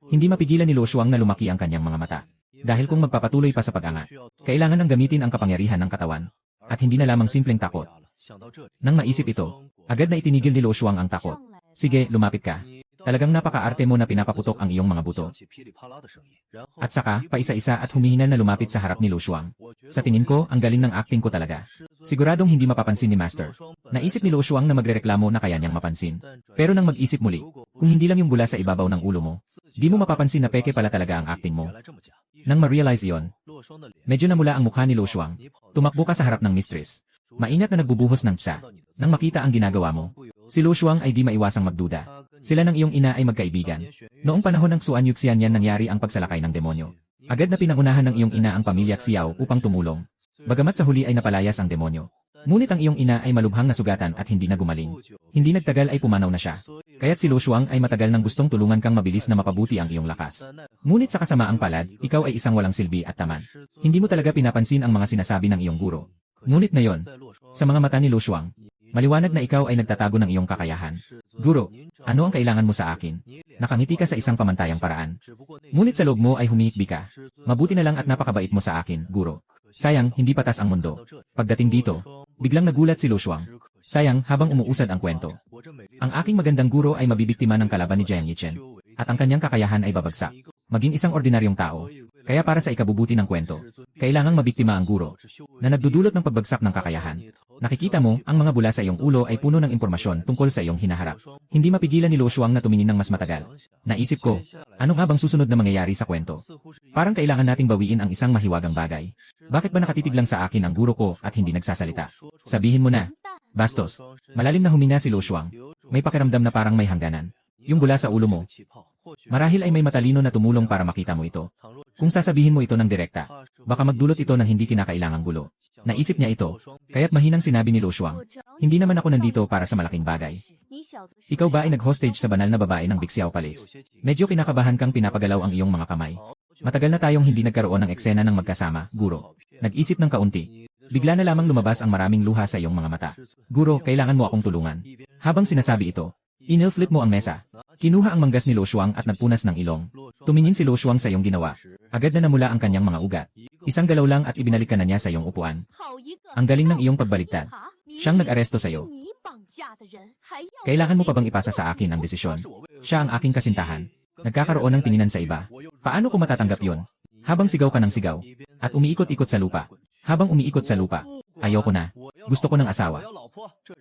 S1: Hindi mapigilan ni Lu Shuang na lumaki ang kanyang mga mata. Dahil kung magpapatuloy pa sa pag-angat, kailangan nang gamitin ang kapangyarihan ng katawan. At hindi na lamang simpleng takot. Nang maisip ito, agad na itinigil ni Lu Shuang ang takot. Sige, lumapit ka. Talagang napaka-arte mo na pinapaputok ang iyong mga buto. At saka, paisa-isa at humihinan na lumapit sa harap ni Lu Shuang. Sa tingin ko, ang galing ng acting ko talaga. Siguradong hindi mapapansin ni Master. Naisip ni Lu Shuang na magrereklamo na kaya niyang mapansin. Pero nang mag-isip muli, kung hindi lang yung bula sa ibabaw ng ulo mo, di mo mapapansin na peke pala talaga ang acting mo. Nang ma-realize iyon, medyo namula ang mukha ni Lu Shuang. Tumakbo ka sa harap ng mistress. Maingat na nagbubuhos ng tsa. Nang makita ang ginagawa mo, si Lu Shuang ay di maiwasang magduda. Sila ng iyong ina ay magkaibigan. Noong panahon ng Xuan Yuxianyan nangyari ang pagsalakay ng demonyo. Agad na pinangunahan ng iyong ina ang pamilya Xiao upang tumulong. Bagamat sa huli ay napalayas ang demonyo. Ngunit ang iyong ina ay malubhang nasugatan at hindi na gumaling. Hindi nagtagal ay pumanaw na siya. Kaya't si Lo Shuang ay matagal nang gustong tulungan kang mabilis na mapabuti ang iyong lakas. Ngunit sa kasamaang palad, ikaw ay isang walang silbi at tamad. Hindi mo talaga pinapansin ang mga sinasabi ng iyong guro. Ngunit ngayon, sa mga mata ni Lo Shuang, maliwanag na ikaw ay nagtatago ng iyong kakayahan. Guro, ano ang kailangan mo sa akin? Nakangiti ka sa isang pamantayang paraan. Ngunit sa loob mo ay humihikbi ka. Mabuti na lang at napakabait mo sa akin, guro. Sayang, hindi patas ang mundo. Pagdating dito, biglang nagulat si Lo Shuang. Sayang, habang umuusad ang kwento. Ang aking magandang guro ay mabibiktima ng kalaban ni Jiang Yichen. At ang kanyang kakayahan ay babagsak. Maging isang ordinaryong tao. Kaya para sa ikabubuti ng kwento, kailangang mabiktima ang guro na nagdudulot ng pagbagsak ng kakayahan. Nakikita mo, ang mga bula sa iyong ulo ay puno ng impormasyon tungkol sa iyong hinaharap. Hindi mapigilan ni Lo Shuang na tumingin ng mas matagal. Naisip ko, ano nga bang susunod na mangyayari sa kwento? Parang kailangan nating bawiin ang isang mahiwagang bagay. Bakit ba nakatitig lang sa akin ang guro ko at hindi nagsasalita? Sabihin mo na. Bastos. Malalim na huminga si Lo Shuang. May pakiramdam na parang may hangganan. Yung bula sa ulo mo. Marahil ay may matalino na tumulong para makita mo ito. Kung sasabihin mo ito ng direkta, baka magdulot ito ng hindi kinakailangang gulo. Naisip niya ito, kaya't mahinang sinabi ni Lo Shuang, hindi naman ako nandito para sa malaking bagay. Ikaw ba ay nag-hostage sa banal na babae ng Bixiao Palace? Medyo kinakabahan kang pinapagalaw ang iyong mga kamay. Matagal na tayong hindi nagkaroon ng eksena ng magkasama, guro. Nag-isip ng kaunti. Bigla na lamang lumabas ang maraming luha sa iyong mga mata. Guro, kailangan mo akong tulungan. Habang sinasabi ito, inilflip mo ang mesa. Kinuha ang manggas ni Lo Shuang at nagpunas ng ilong. Tumingin si Lo Shuang sa iyong ginawa. Agad na namula ang kanyang mga ugat. Isang galaw lang at ibinalik ka na niya sa iyong upuan. Ang galing ng iyong pagbaliktad. Siyang nag-aresto sa iyo. Kailangan mo pa bang ipasa sa akin ang desisyon? Siya ang aking kasintahan. Nagkakaroon ng tinginan sa iba. Paano ko matatanggap yon? Habang sigaw ka ng sigaw. At umiikot-ikot sa lupa. Habang umiikot sa lupa. Ayoko na. Gusto ko ng asawa.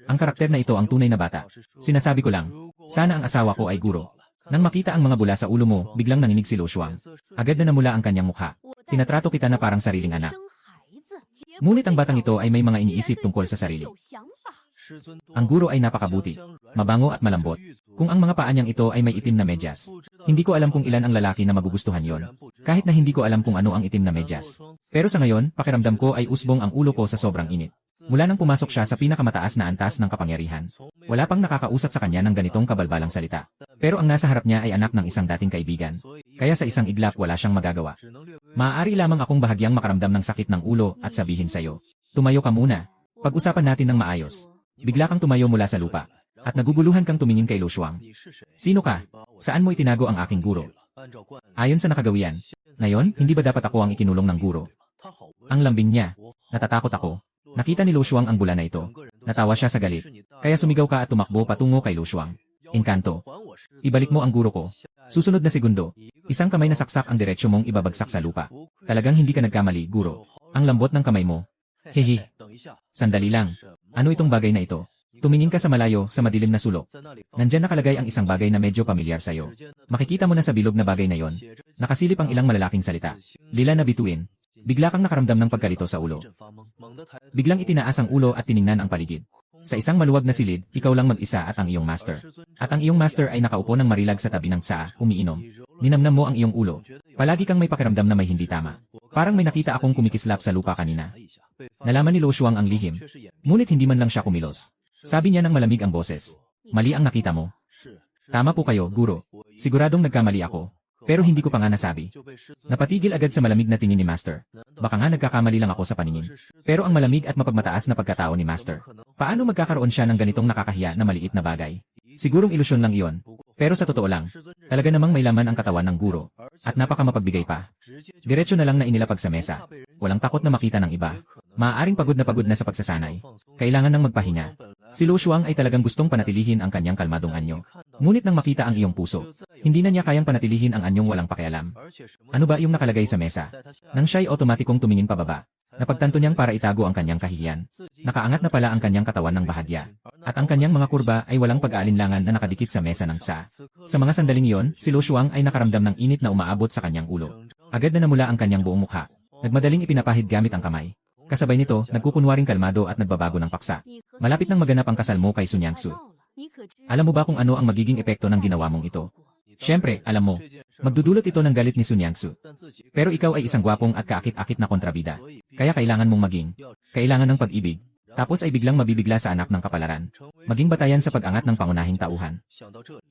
S1: Ang karakter na ito ang tunay na bata. Sinasabi ko lang, sana ang asawa ko ay guro. Nang makita ang mga bula sa ulo mo, biglang nanginig si Lo Shuang. Agad na namula ang kanyang mukha. Tinatrato kita na parang sariling anak. Ngunit ang batang ito ay may mga iniisip tungkol sa sarili. Ang guro ay napakabuti, mabango at malambot. Kung ang mga paa niyang ito ay may itim na medyas. Hindi ko alam kung ilan ang lalaki na magugustuhan yon. Kahit na hindi ko alam kung ano ang itim na medyas. Pero sa ngayon, pakiramdam ko ay usbong ang ulo ko sa sobrang init. Mula nang pumasok siya sa pinakamataas na antas ng kapangyarihan, wala pang nakakausap sa kanya ng ganitong kabalbalang salita. Pero ang nasa harap niya ay anak ng isang dating kaibigan. Kaya sa isang iglap wala siyang magagawa. Maaari lamang akong bahagyang makaramdam ng sakit ng ulo at sabihin sa'yo, tumayo ka muna. Pag-usapan natin ng maayos. Bigla kang tumayo mula sa lupa. At naguguluhan kang tumingin kay Lo Shuang. Sino ka? Saan mo itinago ang aking guro? Ayon sa nakagawian. Ngayon, hindi ba dapat ako ang ikinulong ng guro? Ang lambing niya. Natatakot ako. Nakita ni Lo Shuang ang bula na ito. Natawa siya sa galit. Kaya sumigaw ka at tumakbo patungo kay Lo Shuang. Engkanto. Ibalik mo ang guro ko. Susunod na segundo. Isang kamay na saksak ang diretsyo mong ibabagsak sa lupa. Talagang hindi ka nagkamali, guro. Ang lambot ng kamay mo. Hehe. Sandali lang. Ano itong bagay na ito? Tumingin ka sa malayo, sa madilim na sulok. Nandyan nakalagay ang isang bagay na medyo pamilyar sa'yo. Makikita mo na sa bilog na bagay na yon. Nakasilip ang ilang malalaking salita. Lila na bituin. Bigla kang nakaramdam ng pagkalito sa ulo. Biglang itinaas ang ulo at tiningnan ang paligid. Sa isang maluwag na silid, ikaw lang mag-isa at ang iyong master. At ang iyong master ay nakaupo ng marilag sa tabi ng tsaa, umiinom. Ninamnam mo ang iyong ulo. Palagi kang may pakiramdam na may hindi tama. Parang may nakita akong kumikislap sa lupa kanina. Nalaman ni Lo Shuang ang lihim. Ngunit hindi man lang siya kumilos. Sabi niya ng malamig ang boses. Mali ang nakita mo. Tama po kayo, guro. Siguradong nagkamali ako. Pero hindi ko pa nga nasabi. Napatigil agad sa malamig na tingin ni Master. Baka nga nagkakamali lang ako sa paningin. Pero ang malamig at mapagmataas na pagkatao ni Master. Paano magkakaroon siya ng ganitong nakakahiya na maliit na bagay? Sigurong ilusyon lang iyon. Pero sa totoo lang, talaga namang may laman ang katawan ng guro. At napakamapagbigay pa. Diretso na lang na inilapag sa mesa. Walang takot na makita ng iba. Maaaring pagod na sa pagsasanay. Kailangan nang magpahinga. Si Lo Shuang ay talagang gustong panatilihin ang kanyang kalmadong anyo. Ngunit nang makita ang iyong puso, hindi na niya kayang panatilihin ang anyong walang pakialam. Ano ba yung nakalagay sa mesa? Nang siya'y otomatikong tumingin pababa, napagtanto niyang para itago ang kanyang kahihiyan. Nakaangat na pala ang kanyang katawan ng bahagya. At ang kanyang mga kurba ay walang pag-aalinlangan na nakadikit sa mesa ng tsaa. Sa mga sandaling iyon, si Lo Shuang ay nakaramdam ng init na umaabot sa kanyang ulo. Agad na namula ang kanyang buong mukha. Nagmadaling ipinapahid gamit ang kamay. Kasabay nito, nagkukunwaring kalmado at nagbabago ng paksa. Malapit nang maganap ang kasal mo kay Sun Yangsu. Alam mo ba kung ano ang magiging epekto ng ginawa mong ito? Siyempre, alam mo, magdudulot ito ng galit ni Sun Yangsu. Pero ikaw ay isang gwapong at kaakit-akit na kontrabida. Kaya kailangan mong kailangan ng pag-ibig. Tapos ay biglang mabibigla sa anak ng kapalaran. Maging batayan sa pag-angat ng pangunahing tauhan.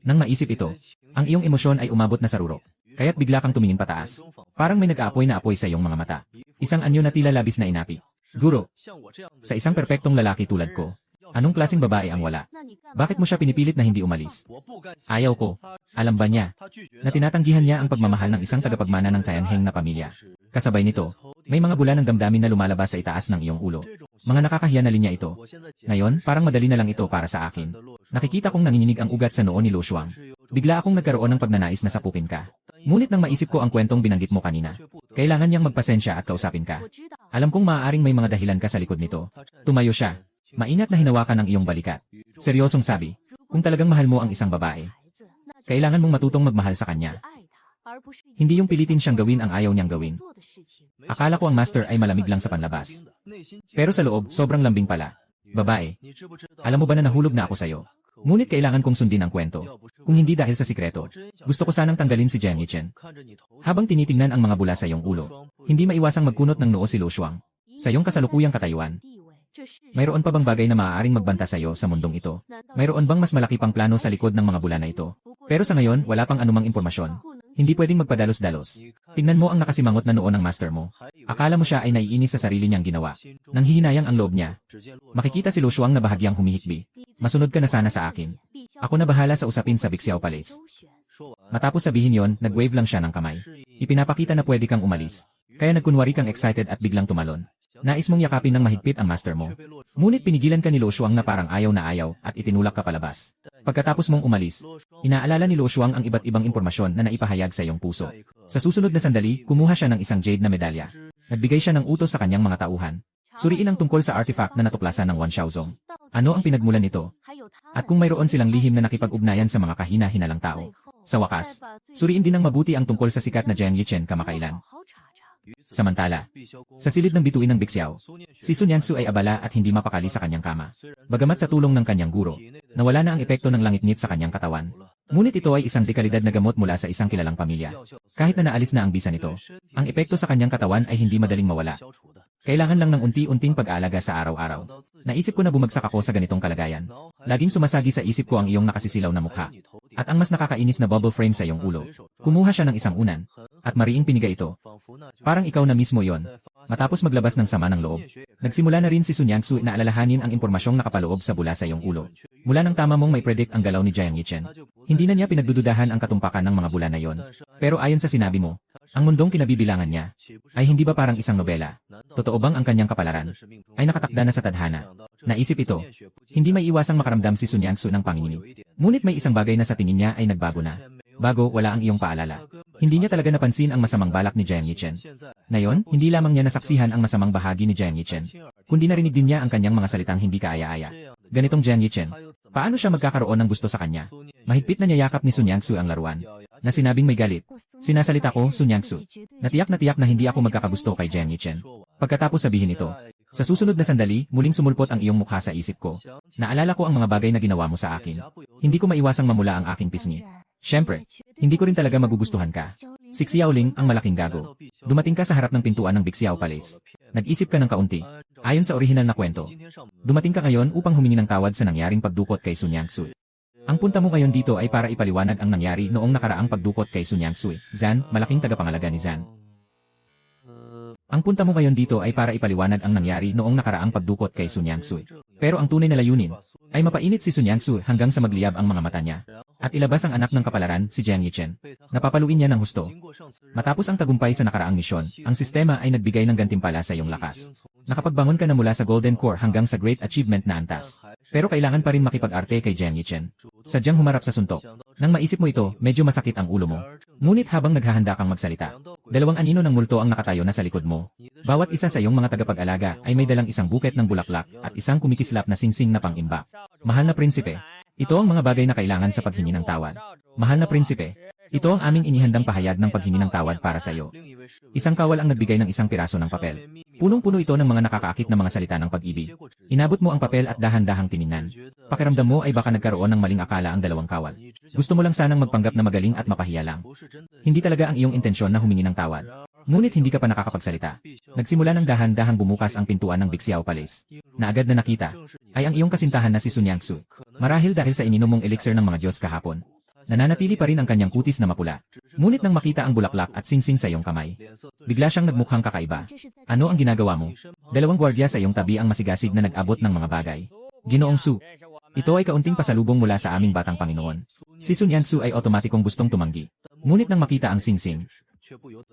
S1: Nang maisip ito, ang iyong emosyon ay umabot na sa rurok. Kaya't bigla kang tumingin pataas. Parang may nag-aapoy na apoy sa iyong mga mata. Isang anyo na tila labis na inapi. Guro, sa isang perpektong lalaki tulad ko, anong klaseng babae ang wala? Bakit mo siya pinipilit na hindi umalis? Ayaw ko. Alam ba niya na tinatanggihan niya ang pagmamahal ng isang tagapagmana ng Tianheng na pamilya? Kasabay nito, may mga bula ng damdamin na lumalabas sa itaas ng iyong ulo. Mga nakakahiya na linya ito. Ngayon, parang madali na lang ito para sa akin. Nakikita kong nanginginig ang ugat sa noo ni Lo Shuang. Bigla akong nagkaroon ng pagnanais na sapukin ka. Ngunit nang maisip ko ang kwentong binanggit mo kanina, kailangan niyang magpasensya at kausapin ka. Alam kong maaaring may mga dahilan ka sa likod nito. Tumayo siya. Maingat na hinawakan ang iyong balikat. Seryosong sabi, kung talagang mahal mo ang isang babae, kailangan mong matutong magmahal sa kanya. Hindi yung pilitin siyang gawin ang ayaw niyang gawin. Akala ko ang master ay malamig lang sa panlabas. Pero sa loob, sobrang lambing pala. Babae, alam mo ba na nahulog na ako sa'yo? Ngunit kailangan kong sundin ang kwento. Kung hindi dahil sa sikreto, gusto ko sanang tanggalin si Jiang Yichen. Habang tinitingnan ang mga bula sa iyong ulo, hindi maiwasang magkunot ng noo si Lo Shuang. Sa iyong kasalukuyang katayuan, mayroon pa bang bagay na maaaring magbanta sa iyo sa mundong ito? Mayroon bang mas malaki pang plano sa likod ng mga bula na ito? Pero sa ngayon, wala pang anumang impormasyon. Hindi pwedeng magpadalos-dalos. Tingnan mo ang nakasimangot na noo ng master mo. Akala mo siya ay naiinis sa sarili niyang ginawa. Nanghihinayang ang loob niya. Makikita si Lo Shuang na bahagyang humihikbi. Masunod ka na sana sa akin. Ako na bahala sa usapin sa Bixiao Palace. Matapos sabihin yon, nag-wave lang siya ng kamay. Ipinapakita na pwede kang umalis. Kaya nagkunwari kang excited at biglang tumalon. Nais mong yakapin ng mahigpit ang master mo. Ngunit pinigilan ka ni Lo Shuang na parang ayaw na ayaw at itinulak ka palabas. Pagkatapos mong umalis, inaalala ni Lo Shuang ang iba't ibang impormasyon na naipahayag sa iyong puso. Sa susunod na sandali, kumuha siya ng isang jade na medalya. Nagbigay siya ng utos sa kanyang mga tauhan. Suriin ang tungkol sa artifact na natuklasan ng Wan Xiaozong. Ano ang pinagmulan nito? At kung mayroon silang lihim na nakipag-ugnayan sa mga kahina-hinalang tao. Sa wakas, suriin din ng mabuti ang tungkol sa sikat na Jiang Yichen kamakailan. Samantala, sa silid ng bituin ng Bixiao, si Sun Yangsu ay abala at hindi mapakali sa kanyang kama. Bagamat sa tulong ng kanyang guro, nawala na ang epekto ng langit-ngit sa kanyang katawan. Ngunit ito ay isang dekalidad na gamot mula sa isang kilalang pamilya. Kahit na naalis na ang bisa nito, ang epekto sa kanyang katawan ay hindi madaling mawala. Kailangan lang ng unti-unting pag-aalaga sa araw-araw. Naisip ko na bumagsak ako sa ganitong kalagayan. Laging sumasagi sa isip ko ang iyong nakasisilaw na mukha. At ang mas nakakainis na bubble frame sa iyong ulo. Kumuha siya ng isang unan, at mariing piniga ito. Parang ikaw na mismo yon. Matapos maglabas ng sama ng loob, nagsimula na rin si Sun Yangsu na alalahanin ang impormasyong nakapaloob sa bula sa iyong ulo. Mula nang tama mong may predict ang galaw ni Jiang Yichen, hindi na niya pinagdududahan ang katumpakan ng mga bula na yon. Pero ayon sa sinabi mo, ang mundong kinabibilangan niya, ay hindi ba parang isang nobela? Totoo bang ang kanyang kapalaran ay nakatakda na sa tadhana? Naisip ito, hindi may iwasang makaramdam si Sun Yangsu ng panginginig. Ngunit may isang bagay na sa tingin niya ay nagbago na. Bago, wala ang iyong paalala. Hindi niya talaga napansin ang masamang balak ni Jiang Yichen. Ngayon, hindi lamang niya nasaksihan ang masamang bahagi ni Jiang Yichen, kundi narinig din niya ang kanyang mga salitang hindi kaaya-aya. Ganitong Jiang Yichen, paano siya magkakaroon ng gusto sa kanya? Mahigpit na niyayakap ni Sun Yangsu ang laruan, na sinabing may galit. Sinasalita ko, Sun Yangsu. Natiyak na hindi ako magkakagusto kay Jiang Yichen. Pagkatapos sabihin ito, sa susunod na sandali, muling sumulpot ang iyong mukha sa isip ko. Naalala ko ang mga bagay na ginawa mo sa akin. Hindi ko maiwasang mamula ang aking pisngi. Siyempre, hindi ko rin talaga magugustuhan ka. Si Xiaoling, ang malaking gago. Dumating ka sa harap ng pintuan ng Bixiao Palace. Nag-isip ka ng kaunti. Ayon sa orihinal na kwento, dumating ka ngayon upang humingi ng tawad sa nangyaring pagdukot kay Sun Yangsu. Ang punta mo ngayon dito ay para ipaliwanag ang nangyari noong nakaraang pagdukot kay Sun Yangsu. Zan, malaking tagapangalaga ni Zan. Ang punta mo ngayon dito ay para ipaliwanag ang nangyari noong nakaraang pagdukot kay Sun Yangsu. Pero ang tunay na layunin ay mapainit si Sun Yangsu hanggang sa magliyab ang mga mata niya. At ilabas ang anak ng kapalaran, si Jiang Yichen. Napapaluin niya ng husto. Matapos ang tagumpay sa nakaraang misyon, ang sistema ay nagbigay ng gantimpala sa iyong lakas. Nakapagbangon ka na mula sa Golden Core hanggang sa Great Achievement na antas. Pero kailangan pa rin makipag-arte kay Jiang Yichen. Sadyang humarap sa suntok. Nang maisip mo ito, medyo masakit ang ulo mo. Ngunit habang naghahanda kang magsalita, dalawang anino ng multo ang nakatayo na sa likod mo. Bawat isa sa iyong mga tagapag-alaga ay may dalang isang buket ng bulaklak at isang kumikislap na singsing na pang-imbak. Mahal na prinsipe, ito ang mga bagay na kailangan sa paghingi ng tawad. Mahal na prinsipe, ito ang aming inihandang pahayag ng paghingi ng tawad para sa iyo. Isang kawal ang nagbigay ng isang piraso ng papel. Punong-puno ito ng mga nakakaakit na mga salita ng pag-ibig. Inabot mo ang papel at dahan-dahang tiningnan. Pakiramdam mo ay baka nagkaroon ng maling akala ang dalawang kawal. Gusto mo lang sanang magpanggap na magaling at mapahiya lang. Hindi talaga ang iyong intensyon na humingi ng tawad. Ngunit hindi ka pa nakakapagsalita. Nagsimula ng dahan-dahang bumukas ang pintuan ng Bixiao Palace. Na agad na nakita ay ang iyong kasintahan na si Sun Yangsu. Marahil dahil sa ininom mong elixir ng mga Diyos kahapon. Nananatili pa rin ang kanyang kutis na mapula. Ngunit nang makita ang bulaklak at singsing sa iyong kamay, bigla siyang nagmukhang kakaiba. Ano ang ginagawa mo? Dalawang gwardiya sa iyong tabi ang masigasig na nag-abot ng mga bagay. Ginoong Su, ito ay kaunting pasalubong mula sa aming batang Panginoon. Si Sun Yangsu ay otomatikong gustong tumanggi. Ngunit nang makita ang singsing,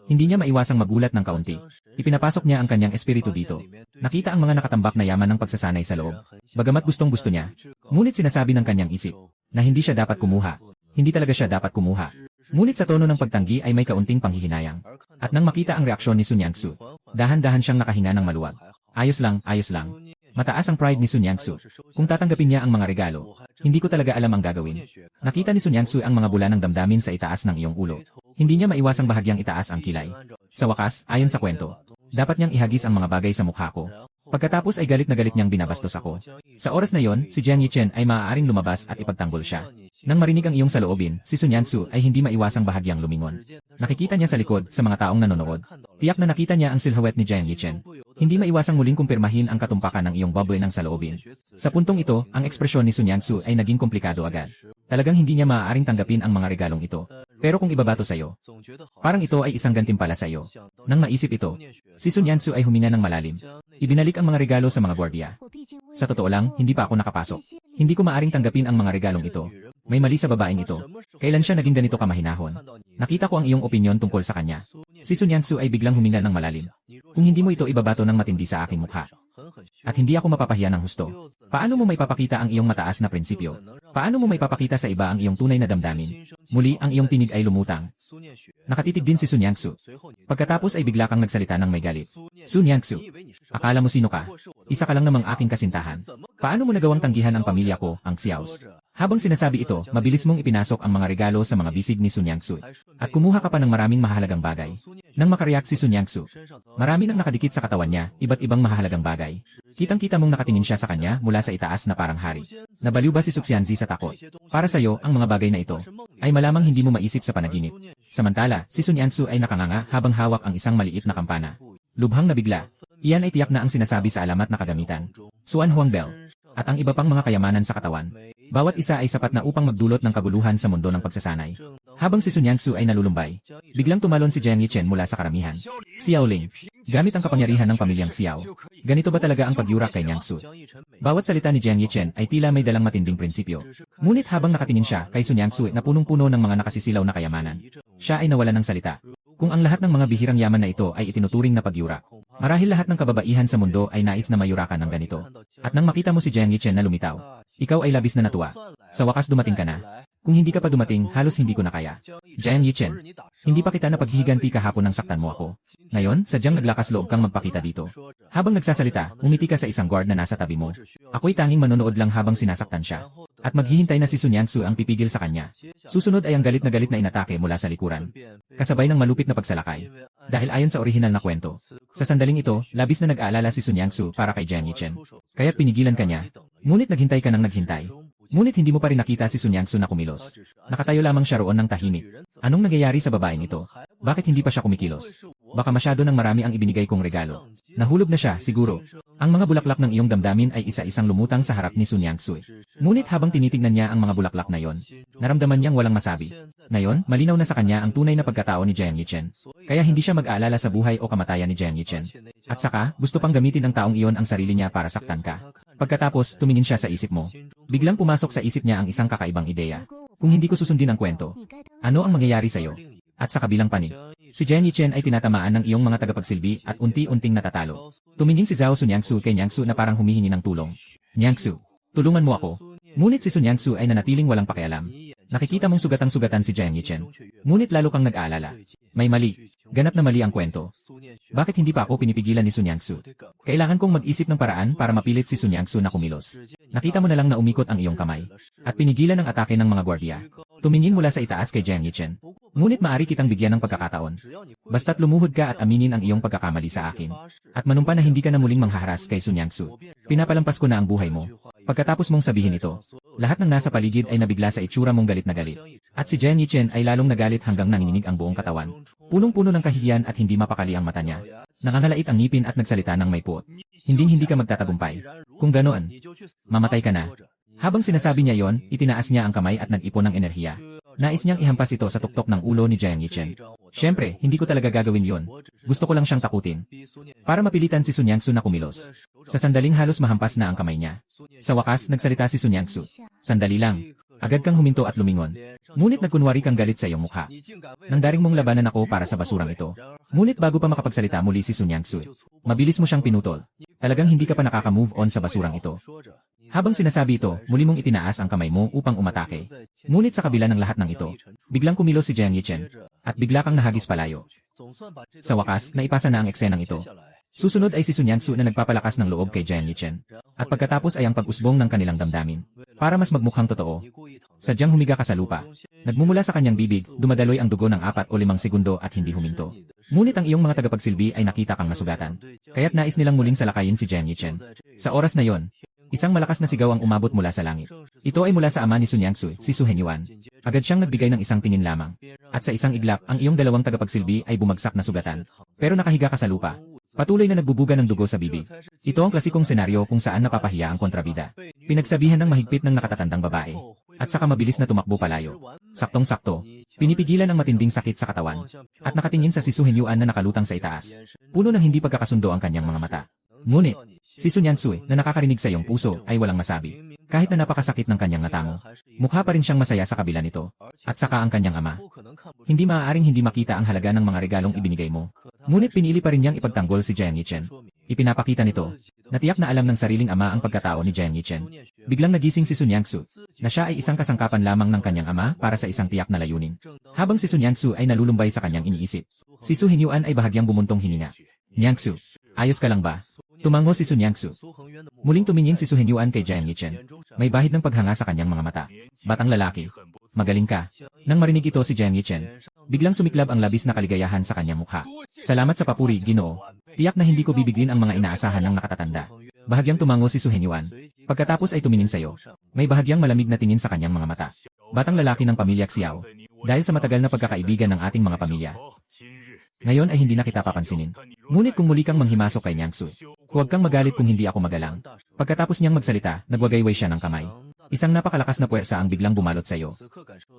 S1: hindi niya maiwasang magulat ng kaunti. Ipinapasok niya ang kanyang espiritu dito. Nakita ang mga nakatambak na yaman ng pagsasanay sa loob. Bagamat gustong-gusto niya, ngunit sinasabi ng kanyang isip na hindi siya dapat kumuha. Hindi talaga siya dapat kumuha. Ngunit sa tono ng pagtanggi ay may kaunting panghihinayang. At nang makita ang reaksyon ni Sun Yangsu, dahan-dahan siyang nakahinga ng maluwag. Ayos lang, ayos lang. Mataas ang pride ni Sun Yangsu. Kung tatanggapin niya ang mga regalo, hindi ko talaga alam ang gagawin. Nakita ni Sun Yangsu ang mga bula ng damdamin sa itaas ng iyong ulo. Hindi niya maiwasang bahagyang itaas ang kilay. Sa wakas, ayon sa kwento, dapat niyang ihagis ang mga bagay sa mukha ko. Pagkatapos ay galit na galit niyang binabastos ako. Sa oras na yon, si Jiang Yichen ay maaaring lumabas at ipagtanggol siya. Nang marinig ang iyong saloobin, si Sun Yangsu ay hindi maiwasang bahagyang lumingon. Nakikita niya sa likod sa mga taong nanonood. Tiyak na nakita niya ang silhouette ni Jiang Yichen. Hindi maiwasang muling kumpirmahin ang katumpakan ng iyong baboy ng saloobin. Sa puntong ito, ang ekspresyon ni Sun Yangsu ay naging komplikado agad. Talagang hindi niya maaaring tanggapin ang mga regalong ito. Pero kung ibabato sa iyo, parang ito ay isang gantimpala sa iyo. Nang maisip ito, si Sun Yangsu ay huminga ng malalim. Ibinalik ang mga regalo sa mga gwardiya. Sa totoo lang, hindi pa ako nakapasok. Hindi ko maaring tanggapin ang mga regalong ito. May mali sa babaeng ito. Kailan siya naging ganito kamahinahon? Nakita ko ang iyong opinyon tungkol sa kanya. Si Sun Yangsu ay biglang huminga ng malalim. Kung hindi mo ito ibabato ng matindi sa aking mukha, at hindi ako mapapahiya ng husto, paano mo maipapakita ang iyong mataas na prinsipyo? Paano mo maipapakita sa iba ang iyong tunay na damdamin? Muli ang iyong tinig ay lumutang. Nakatitig din si Sun Yangsu. Pagkatapos ay bigla kang nagsalita ng may galit. Sun Yangsu, akala mo sino ka? Isa ka lang namang aking kasintahan. Paano mo nagawang tanggihan ang pamilya ko, ang Xiaos? Habang sinasabi ito, mabilis mong ipinasok ang mga regalo sa mga bisig ni Sun Yangsu. At kumuha ka pa ng maraming mahalagang bagay. Nang makareact si Sun Yangsu, marami nang nakadikit sa katawan niya, iba't ibang mahalagang bagay. Kitang-kita mong nakatingin siya sa kanya mula sa itaas na parang hari. Nabaliw ba si Suxianzi sa takot? Para sa iyo, ang mga bagay na ito ay malamang hindi mo maisip sa panaginip. Samantala, si Sun Yangsu ay nakanganga habang hawak ang isang maliit na kampana. Lubhang nabigla. Iyan ay tiyak na ang sinasabi sa alamat na kagamitan. Suan Huang Bell. At ang iba pang mga kayamanan sa katawan. Bawat isa ay sapat na upang magdulot ng kaguluhan sa mundo ng pagsasanay. Habang si Sun Yangsu ay nalulumbay, biglang tumalon si Jiang Yichen mula sa karamihan. Xiao Ling, gamit ang kapangyarihan ng pamilyang Xiao. Ganito ba talaga ang pagyurak kay Yangsu? Bawat salita ni Jiang Yichen ay tila may dalang matinding prinsipyo. Ngunit habang nakatingin siya kay Sun Yangsu na punong-puno ng mga nakasisilaw na kayamanan, siya ay nawalan ng salita. Kung ang lahat ng mga bihirang yaman na ito ay itinuturing na pagyurak, marahil lahat ng kababaihan sa mundo ay nais na mayurakan ng ganito. At nang makita mo si Jiang Yichen na lumitaw, ikaw ay labis na natuwa. Sa wakas dumating ka na. Kung hindi ka pa dumating, halos hindi ko na kaya. Jiang Yichen, hindi pa kita napaghihiganti kahapon ng saktan mo ako. Ngayon, sadyang naglakas loob kang magpakita dito. Habang nagsasalita, umiti ka sa isang guard na nasa tabi mo. Ako'y tanging manonood lang habang sinasaktan siya. At maghihintay na si Sun Yangsu ang pipigil sa kanya. Susunod ay ang galit na inatake mula sa likuran. Kasabay ng malupit na pagsalakay. Dahil ayon sa orihinal na kwento, sa sandaling ito, labis na nag-aalala si Sun Yangsu para kay Jiang Yichen. Kaya't pinigilan ka niya. Ngunit naghintay ka nang naghintay. Ngunit hindi mo pa rin nakita si Sun Yangsu na kumilos. Nakatayo lamang siya roon ng tahimik. Anong nangyayari sa babaeng ito? Bakit hindi pa siya kumikilos? Baka masyado ng marami ang ibinigay kong regalo. Nahulog na siya, siguro. Ang mga bulaklak ng iyong damdamin ay isa-isang lumutang sa harap ni Sun Yangsu. Ngunit habang tinitingnan niya ang mga bulaklak na yon, naramdaman niyang walang masabi. Ngayon, malinaw na sa kanya ang tunay na pagkatao ni Jiang Yichen. Kaya hindi siya mag-aalala sa buhay o kamatayan ni Jiang Yichen. At saka, gusto pang gamitin ng taong iyon ang sarili niya para saktan ka. Pagkatapos, tumingin siya sa isip mo. Biglang pumasok sa isip niya ang isang kakaibang ideya. Kung hindi ko susundin ang kwento, ano ang mangyayari sa iyo? At sa kabilang panig, si Jiang Yichen ay tinatamaan ng iyong mga tagapagsilbi at unti-unting natatalo. Tumingin si Zhao Sun Yangsu kay Yangsu na parang humihingi ng tulong. Yangsu, tulungan mo ako. Ngunit si Sun Yangsu ay nanatiling walang pakialam. Nakikita mong sugatang-sugatan si Jiang Yichen. Ngunit lalo kang nag-aalala. May mali. Ganap na mali ang kwento. Bakit hindi pa ako pinipigilan ni Sun Yangsu? Kailangan kong mag-isip ng paraan para mapilit si Sun Yangsu na kumilos. Nakita mo na lang na umikot ang iyong kamay. At pinigilan ang atake ng mga gwardiya. Tumingin mula sa itaas kay Jiang Yichen. Ngunit maaari kitang bigyan ng pagkakataon. Basta't lumuhod ka at aminin ang iyong pagkakamali sa akin. At manumpa na hindi ka na muling manghaharas kay Sun Yangsu. Pinapalampas ko na ang buhay mo. Pagkatapos mong sabihin ito, lahat ng nasa paligid ay nabigla sa itsura mong galit na galit. At si Jiang Yichen ay lalong nagalit hanggang nanginginig ang buong katawan. Punong-puno ng kahihiyan at hindi mapakali ang mata niya. Nangangalait ang ngipin at nagsalita ng may puot. Hindi ka magtatagumpay. Kung ganoon, mamatay ka na. Habang sinasabi niya yon, itinaas niya ang kamay at nag-ipon ng enerhiya. Nais niyang ihampas ito sa tuktok ng ulo ni Jiang Yichen. Siyempre, hindi ko talaga gagawin yon. Gusto ko lang siyang takutin. Para mapilitan si Sun Yangsu na kumilos. Sa sandaling halos mahampas na ang kamay niya. Sa wakas, nagsalita si Sun Yangsu. Sandali lang. Agad kang huminto at lumingon. Ngunit nagkunwari kang galit sa iyong mukha. Nangdaring mong labanan ako para sa basurang ito. Ngunit bago pa makapagsalita muli si Sun Yangsu, mabilis mo siyang pinutol. Talagang hindi ka pa nakaka-move on sa basurang ito. Habang sinasabi ito, muli mong itinaas ang kamay mo upang umatake. Ngunit sa kabila ng lahat ng ito, biglang kumilos si Jiang Yichen, at bigla kang nahagis palayo. Sa wakas, naipasa na ang eksenang ito. Susunod ay si Sun Yangsu na nagpapalakas ng loob kay Jiang Yichen. At pagkatapos ay ang pag-usbong ng kanilang damdamin. Para mas magmukhang totoo. Sadyang humiga ka sa lupa. Nagmumula sa kanyang bibig, dumadaloy ang dugo ng 4 o 5 segundo at hindi huminto. Ngunit ang iyong mga tagapagsilbi ay nakita kang nasugatan. Kaya't nais nilang muling salakayin si Jiang Yichen. Sa oras na yon, isang malakas na sigaw ang umabot mula sa langit. Ito ay mula sa ama ni Sun Yangsu, si Su Henyuan. Agad siyang nagbigay ng isang tingin lamang. At sa isang iglap, ang iyong dalawang tagapagsilbi ay bumagsak na sugatan. Pero nakahiga ka sa lupa. Patuloy na nagbubuga ng dugo sa bibig. Ito ang klasikong senaryo kung saan napapahiya ang kontrabida. Pinagsabihan ng mahigpit ng nakatatandang babae. At saka mabilis na tumakbo palayo. Saktong-sakto. Pinipigilan ang matinding sakit sa katawan. At nakatingin sa si Su Henyuan na nakalutang sa itaas. Puno ng hindi pagkakasundo ang kanyang mga mata. Ngunit, si Sun Yangsu na nakakarinig sa iyong puso ay walang masabi. Kahit na napakasakit ng kanyang natango. Mukha pa rin siyang masaya sa kabila nito. At saka ang kanyang ama. Hindi maaaring hindi makita ang halaga ng mga regalong ibinigay mo. Ngunit pinili pa rin niyang ipagtanggol si Jiang Yichen. Ipinapakita nito. Natiyak na alam ng sariling ama ang pagkatao ni Jiang Yichen. Biglang nagising si Sun Yangsu. Na siya ay isang kasangkapan lamang ng kanyang ama para sa isang tiyak na layunin. Habang si Sun Yangsu ay nalulumbay sa kanyang iniisip. Si Su Henyuan ay bahagyang bumuntong hininga. Yangsu, ayos ka lang ba? Tumango si Sun Yangsu. Muling tumingin si Su Henyuan kay Jiang Yichen. May bahid ng paghanga sa kanyang mga mata. Batang lalaki. Magaling ka. Nang marinig ito si Jiang Yichen, biglang sumiklab ang labis na kaligayahan sa kanyang mukha. Salamat sa papuri, Ginoo. Tiyak na hindi ko bibigin ang mga inaasahan ng nakatatanda. Bahagyang tumango si Su Henyuan. Pagkatapos ay tumingin sa iyo. May bahagyang malamig na tingin sa kanyang mga mata. Batang lalaki ng pamilya Xiao. Dahil sa matagal na pagkakaibigan ng ating mga pamilya. Ngayon ay hindi na kita papansinin. Ngunit kung muli kang manghimasok kay Yangsu, huwag kang magalit kung hindi ako magalang. Pagkatapos niyang magsalita, nagwagayway siya ng kamay. Isang napakalakas na puwersa ang biglang bumalot sa iyo.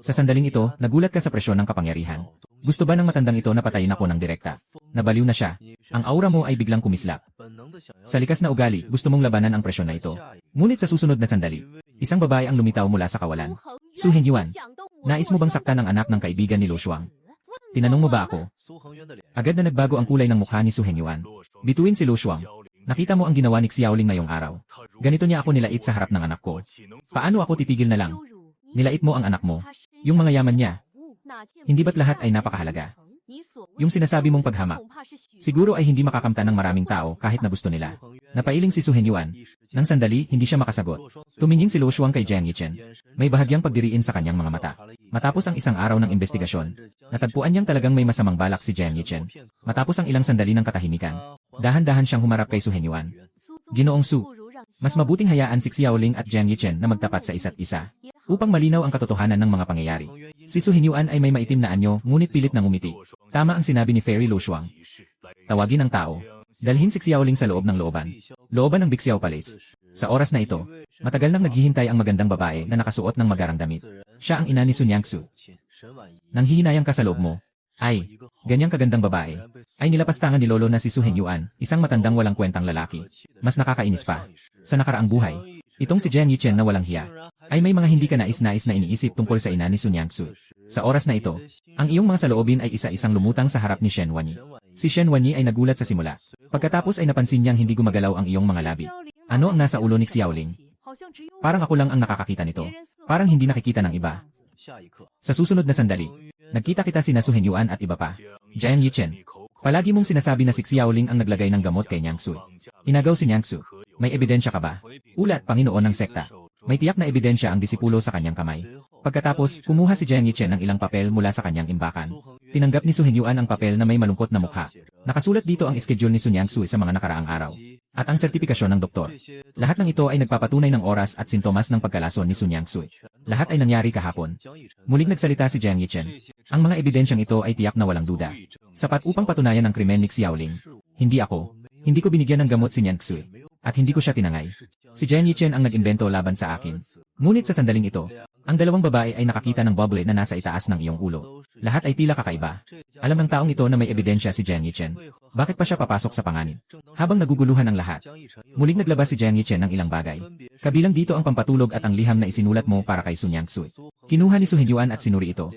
S1: Sa sandaling ito, nagulat ka sa presyon ng kapangyarihan. Gusto ba ng matandang ito na patayin ako ng direkta? Nabaliw na siya. Ang aura mo ay biglang kumislap. Sa likas na ugali, gusto mong labanan ang presyon na ito. Ngunit sa susunod na sandali, isang babae ang lumitaw mula sa kawalan. Su Henyuan, nais mo bang saktan ang anak ng kaibigan ni Lu Shuang? Tinanong mo ba ako? Agad na nagbago ang kulay ng mukha ni Su Henyuan. Bituin si Lu Shuang. Nakita mo ang ginawa ni Xiaoling ngayong araw. Ganito niya ako nilait sa harap ng anak ko. Paano ako titigil na lang? Nilait mo ang anak mo. Yung mga yaman niya. Hindi ba't lahat ay napakahalaga? Yung sinasabi mong paghamak. Siguro ay hindi makakamtan ng maraming tao kahit na gusto nila. Napailing si Su Henyuan. Nang sandali, hindi siya makasagot. Tumingin si Lu Shuang kay Jiang Yichen. May bahagyang pagdiriin sa kanyang mga mata. Matapos ang isang araw ng investigasyon, natagpuan niyang talagang may masamang balak si Jiang Yichen. Matapos ang ilang sandali ng katahimikan, dahan-dahan siyang humarap kay Su Henyuan. Ginoong Su, mas mabuting hayaan si Xiaoling at Jiang Yichen na magtapat sa isa't isa. Upang malinaw ang katotohanan ng mga pangyayari. Si Su Henyuan ay may maitim na anyo ngunit pilit na ngumiti. Tama ang sinabi ni Fairy Lu Shuang. Tawagin ang tao. Dalhin si Xiaoling sa loob ng looban. Looban ng Bixiao Palace. Sa oras na ito, matagal nang naghihintay ang magandang babae na nakasuot ng magarang damit. Siya ang ina ni Sun Yangsu. Nang hihinayang ka sa loob mo, ay, ganyang kagandang babae, ay nilapastangan ni Lolo na si Su Henyuan, isang matandang walang kwentang lalaki. Mas nakakainis pa. Sa nakaraang buhay, itong si Jiang Yichen na walang hiya, ay may mga hindi ka nais-nais na iniisip tungkol sa ina ni Sun Yangsu. Sa oras na ito, ang iyong mga saloobin ay isa-isang lumutang sa harap ni Shen Wanyi. Si Shen Wanyi ay nagulat sa simula. Pagkatapos ay napansin niyang hindi gumagalaw ang iyong mga labi. Ano ang nasa ulo ni Xiaoling? Parang ako lang ang nakakakita nito. Parang hindi nakikita ng iba. Sa susunod na sandali, nagkita kita sina Su Henyuan at iba pa. Jiang Yichen, palagi mong sinasabi na si Xiaoling ang naglagay ng gamot kay Nyangsu. Inagaw si Nyangsu. May ebidensya ka ba? Ulat, Panginoon ng sekta. May tiyak na ebidensya ang disipulo sa kanyang kamay. Pagkatapos, kumuha si Jiang Yichen ng ilang papel mula sa kanyang imbakan. Tinanggap ni Su Henyuan ang papel na may malungkot na mukha. Nakasulat dito ang schedule ni Sun Yangsu sa mga nakaraang araw. At ang sertipikasyon ng doktor. Lahat ng ito ay nagpapatunay ng oras at sintomas ng pagkalason ni Sun Yangsu. Lahat ay nangyari kahapon. Muling nagsalita si Jiang Yichen. Ang mga ebidensyang ito ay tiyak na walang duda. Sapat upang patunayan ang krimen ni Xiaoling. Hindi ako. Hindi ko binigyan ng gamot si Nyangsu. At hindi ko siya tinangay. Si Jiang Yichen ang nag-imbento laban sa akin. Ngunit sa sandaling ito, ang dalawang babae ay nakakita ng bubble na nasa itaas ng iyong ulo. Lahat ay tila kakaiba. Alam ng taong ito na may ebidensya si Jiang Yichen. Bakit pa siya papasok sa panganib? Habang naguguluhan ang lahat, muling naglabas si Jiang Yichen ng ilang bagay. Kabilang dito ang pampatulog at ang liham na isinulat mo para kay Sun Yangsu. Kinuha ni Su Henyuan at sinuri ito.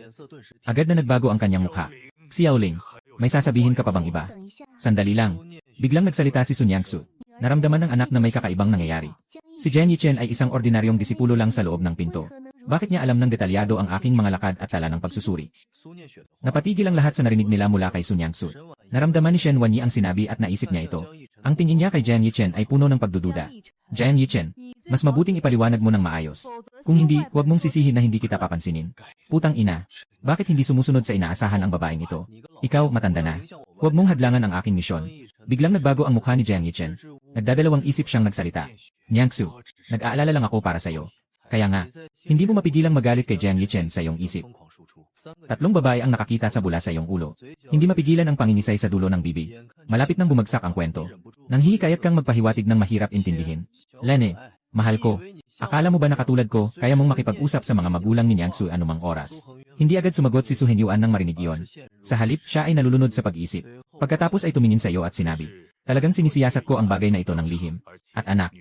S1: Agad na nagbago ang kanyang mukha. Xiaoling, may sasabihin ka pa bang iba? Sandali lang. Biglang nagsalita si Sun Yangsu. Naramdaman ng anak na may kakaibang nangyayari. Si Jiang Yichen ay isang ordinaryong disipulo lang sa loob ng pinto. Bakit niya alam ng detalyado ang aking mga lakad at tala ng pagsusuri? Napatigil ang lahat sa narinig nila mula kay Sun Yangsu. Naramdaman ni Shen Wanyi ang sinabi at naisip niya ito. Ang tingin niya kay Jiang Yichen ay puno ng pagdududa. Jiang Yichen, mas mabuting ipaliwanag mo ng maayos. Kung hindi, huwag mong sisihin na hindi kita papansinin. Putang ina, bakit hindi sumusunod sa inaasahan ang babaeng ito? Ikaw, matanda na. Huwag mong hadlangan ang aking misyon. Biglang nagbago ang mukha ni Jiang Yichen. Nagdadalawang isip siyang nagsalita. Nyangsu, nag-aalala lang ako para sa'yo. Kaya nga, hindi mo mapigilang magalit kay Jiang Yichen sa iyong isip. Tatlong babae ang nakakita sa bula sa iyong ulo. Hindi mapigilan ang panginisay sa dulo ng bibig. Malapit nang bumagsak ang kwento. Nanghihikayat kang magpahiwatig ng mahirap intindihin. Lene, mahal ko. Akala mo ba na katulad ko, kaya mong makipag-usap sa mga magulang ni Nyangsu anumang oras? Hindi agad sumagot si Su Henyuan nang marinig iyon. Sa halip, siya ay nalulunod sa pag-isip. Pagkatapos ay tumingin sa iyo at sinabi, talagang sinisiyasat ko ang bagay na ito ng lihim. At anak,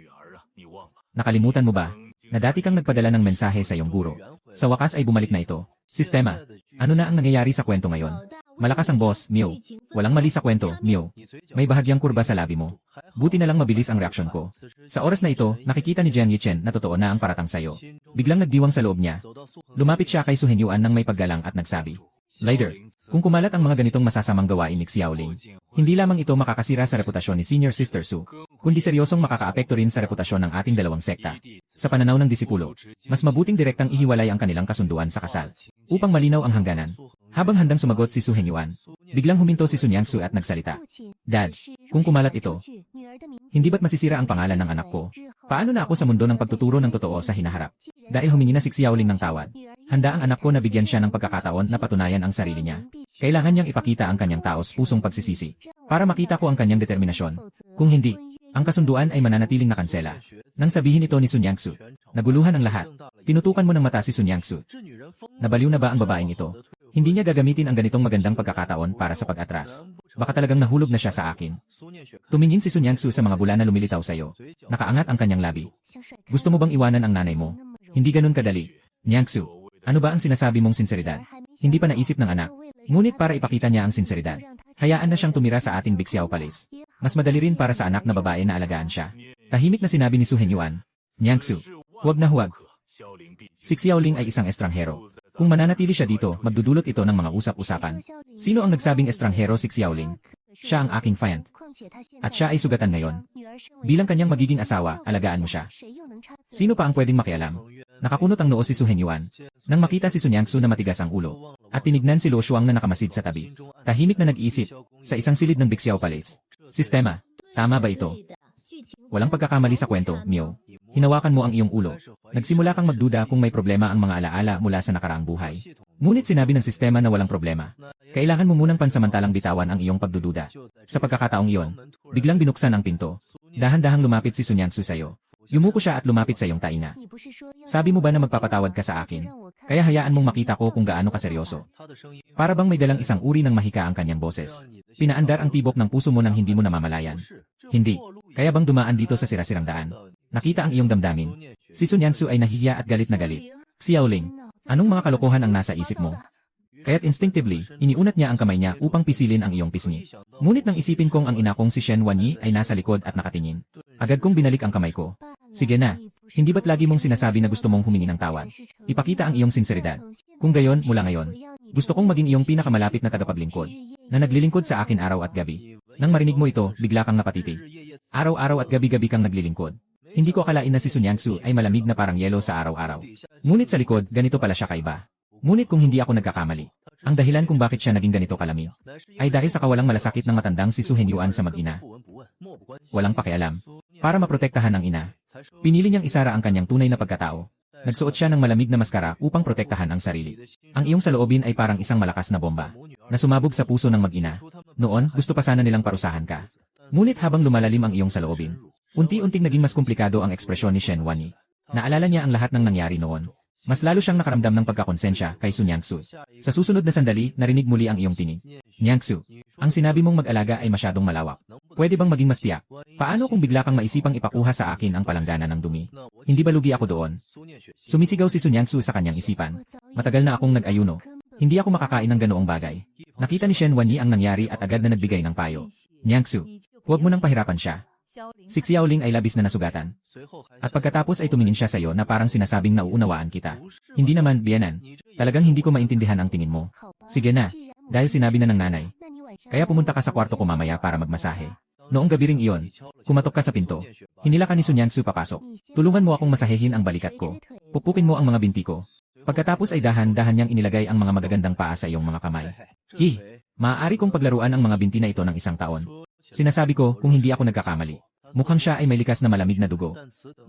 S1: nakalimutan mo ba na dati kang nagpadala ng mensahe sa iyong guro? Sa wakas ay bumalik na ito. Sistema, ano na ang nangyayari sa kwento ngayon? Malakas ang boss, Mio. Walang mali sa kwento, Mio. May bahagyang kurba sa labi mo. Buti na lang mabilis ang reaksyon ko. Sa oras na ito, nakikita ni Jiang Yichen na totoo na ang paratang sayo. Biglang nagdiwang sa loob niya. Lumapit siya kay Su Henyuan nang may paggalang at nagsabi, Later, kung kumalat ang mga ganitong masasamang gawain ni Xiaoling, hindi lamang ito makakasira sa reputasyon ni Senior Sister Su, kundi seryosong makakaapekto rin sa reputasyon ng ating dalawang sekta. Sa pananaw ng disipulo, mas mabuting direktang ihiwalay ang kanilang kasunduan sa kasal, upang malinaw ang hangganan. Habang handang sumagot si Su Henyuan, biglang huminto si Sun Yangsu at nagsalita. Dad, kung kumalat ito, hindi ba't masisira ang pangalan ng anak ko? Paano na ako sa mundo ng pagtuturo ng totoo sa hinaharap? Dahil humingi na si Xiaoling ng tawad, handa ang anak ko na bigyan siya ng pagkakataon na patunayan ang sarili niya. Kailangan niyang ipakita ang kanyang taos-pusong pagsisisi, para makita ko ang kanyang determinasyon. Kung hindi, ang kasunduan ay mananatiling nakansela. Nang sabihin ito ni Sun Yangsu, naguluhan ang lahat. Pinutukan mo ng mata si Sun Yangsu. Nabaliw na ba ang babaeng ito? Hindi niya gagamitin ang ganitong magandang pagkakataon para sa pag-atras. Baka talagang nahulog na siya sa akin. Tumingin si Sun Yangsu sa mga bula na lumilitaw sa iyo. Nakaangat ang kanyang labi. Gusto mo bang iwanan ang nanay mo? Hindi ganun kadali. Nyangsu, ano ba ang sinasabi mong sinseridad? Hindi pa naisip ng anak. Ngunit para ipakita niya ang sinseridad, hayaan na siyang tumira sa ating Bixiao Palace. Mas madali rin para sa anak na babae na alagaan siya. Tahimik na sinabi ni Su Henyuan, Nyangsu, huwag na huwag. Si Xiaoling ay isang estranghero. Kung mananatili siya dito, magdudulot ito ng mga usap-usapan. Sino ang nagsabing estranghero si Xiaoling? Siya ang aking fiant. At siya ay sugatan ngayon. Bilang kanyang magiging asawa, alagaan mo siya. Sino pa ang pwedeng makialam? Nakakunot ang noo si Su Henyuan. Nang makita si Sun Yangsu na matigas ang ulo, at tinignan si Lo Shuang na nakamasid sa tabi. Tahimik na nag-iisip, sa isang silid ng Bixiao Palace. Sistema, tama ba ito? Walang pagkakamali sa kwento, Mio. Hinawakan mo ang iyong ulo. Nagsimula kang magduda kung may problema ang mga alaala mula sa nakaraang buhay. Ngunit sinabi ng sistema na walang problema. Kailangan mo munang pansamantalang bitawan ang iyong pagdududa. Sa pagkakataong iyon, biglang binuksan ang pinto. Dahan-dahang lumapit si Sun Yangsu sa'yo. Yumuko siya at lumapit sa iyong taina. Sabi mo ba na magpapatawad ka sa akin? Kaya hayaan mong makita ko kung gaano ka seryoso. Para bang may dalang isang uri ng mahika ang kanyang boses. Pinaandar ang tibok ng puso mo nang hindi mo namamalayan. Hindi. Kaya bang dumaan dito sa sirasirang daan? Nakita ang iyong damdamin. Si Sun Yangsu ay nahihiya at galit na galit. Xiaoling, anong mga kalokohan ang nasa isip mo? Kaya't instinctively, iniunat niya ang kamay niya upang pisilin ang iyong pisngi. Ngunit nang isipin kong ang ina kong si Shen Wanyi ay nasa likod at nakatingin, agad kong binalik ang kamay ko. Sige na, hindi ba't lagi mong sinasabi na gusto mong humingi ng tawad? Ipakita ang iyong sinseridad. Kung gayon, mula ngayon, gusto kong maging iyong pinakamalapit na tagapaglingkod, na naglilingkod sa akin araw at gabi. Nang marinig mo ito, bigla kang napatitig. Araw-araw at gabi-gabi kang naglilingkod. Hindi ko akalain na si Sun Yangsu ay malamig na parang yelo sa araw-araw. Ngunit sa likod, ganito pala siya kaiba. Ngunit kung hindi ako nagkakamali, Ang dahilan kung bakit siya naging ganito kalamig ay dahil sa kawalang malasakit ng matandang si Su Henyuan sa mag-ina. Walang pakialam. Para maprotektahan ang ina, pinili niyang isara ang kanyang tunay na pagkatao. Nagsuot siya ng malamig na maskara upang protektahan ang sarili. Ang iyong saloobin ay parang isang malakas na bomba na sumabog sa puso ng mag-ina. Noon, gusto pa sana nilang parusahan ka. Ngunit habang lumalalim ang iyong saloobin, unti-unting naging mas komplikado ang ekspresyon ni Shen Wanyi. Naalala niya ang lahat ng nangyari noon. Mas lalo siyang nakaramdam ng pagkakonsensya kay Su Nyangsu. Sa susunod na sandali, narinig muli ang iyong tinig. Nyangsu, ang sinabi mong mag-alaga ay masyadong malawak. Pwede bang maging mas tiyak? Paano kung bigla kang maisipang ipakuha sa akin ang palanggana ng dumi? Hindi ba lugi ako doon? Sumisigaw si Su Nyangsu sa kanyang isipan. Matagal na akong nag-ayuno. Hindi ako makakain ng ganoong bagay. Nakita ni Shen Wanyi ang nangyari at agad na nagbigay ng payo. Nyangsu, huwag mo nang pahirapan siya. Si Xiaoling ay labis na nasugatan. At pagkatapos ay tumingin siya sa iyo na parang sinasabing nauunawaan kita. Hindi naman, biyanan. Talagang hindi ko maintindihan ang tingin mo. Sige na, dahil sinabi na ng nanay. Kaya pumunta ka sa kwarto ko mamaya para magmasahe. Noong gabi ring iyon, kumatok ka sa pinto. Hinila ka ni Su Nyangsu papasok. Tulungan mo akong masahehin ang balikat ko. Pupukin mo ang mga binti ko. Pagkatapos ay dahan-dahan niyang inilagay ang mga magagandang paa sa iyong mga kamay. Maaari kong paglaruan ang mga binti na ito ng 1 taon. Sinasabi ko kung hindi ako nagkakamali. Mukhang siya ay may likas na malamig na dugo.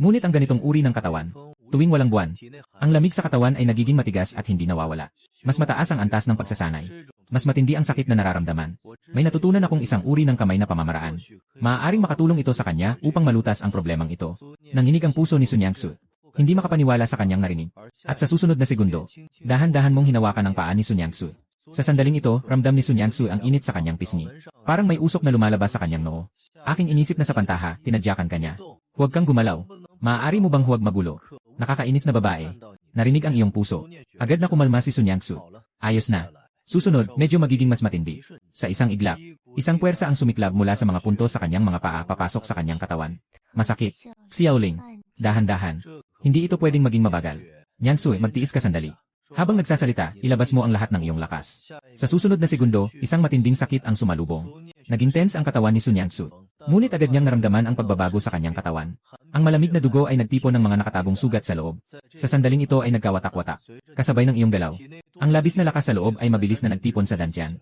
S1: Ngunit ang ganitong uri ng katawan, tuwing walang buwan, ang lamig sa katawan ay nagiging matigas at hindi nawawala. Mas mataas ang antas ng pagsasanay. Mas matindi ang sakit na nararamdaman. May natutunan akong isang uri ng kamay na pamamaraan. Maaaring makatulong ito sa kanya upang malutas ang problemang ito. Nanginig ang puso ni Su Nyangsu. Hindi makapaniwala sa kanyang narinig. At sa susunod na segundo, dahan-dahan mong hinawakan ang paa ni Su Nyangsu. Sa sandaling ito, ramdam ni Su Nyangsu ang init sa kanyang pisngi. Parang may usok na lumalabas sa kanyang noo. Aking inisip na sa pantaha, tinadyakan kanya. Huwag kang gumalaw. Maaari mo bang huwag magulo? Nakakainis na babae. Narinig ang iyong puso. Agad na kumalma si Su Nyangsu. Ayos na. Susunod, medyo magiging mas matindi. Sa isang iglap, isang puwersa ang sumiklab mula sa mga punto sa kanyang mga paa papasok sa kanyang katawan. Masakit. Xiaoling. Dahan-dahan. Hindi ito pwedeng maging mabagal. Nyangsu, magtiis ka sandali. Habang nagsasalita, ilabas mo ang lahat ng iyong lakas. Sa susunod na segundo, isang matinding sakit ang sumalubong. Naging tense ang katawan ni Su Nyangsu. Ngunit agad niyang naramdaman ang pagbabago sa kanyang katawan. Ang malamig na dugo ay nagtipon ng mga nakatagong sugat sa loob. Sa sandaling ito ay nagkawatak-watak. Kasabay ng iyong galaw. Ang labis na lakas sa loob ay mabilis na nagtipon sa dantian.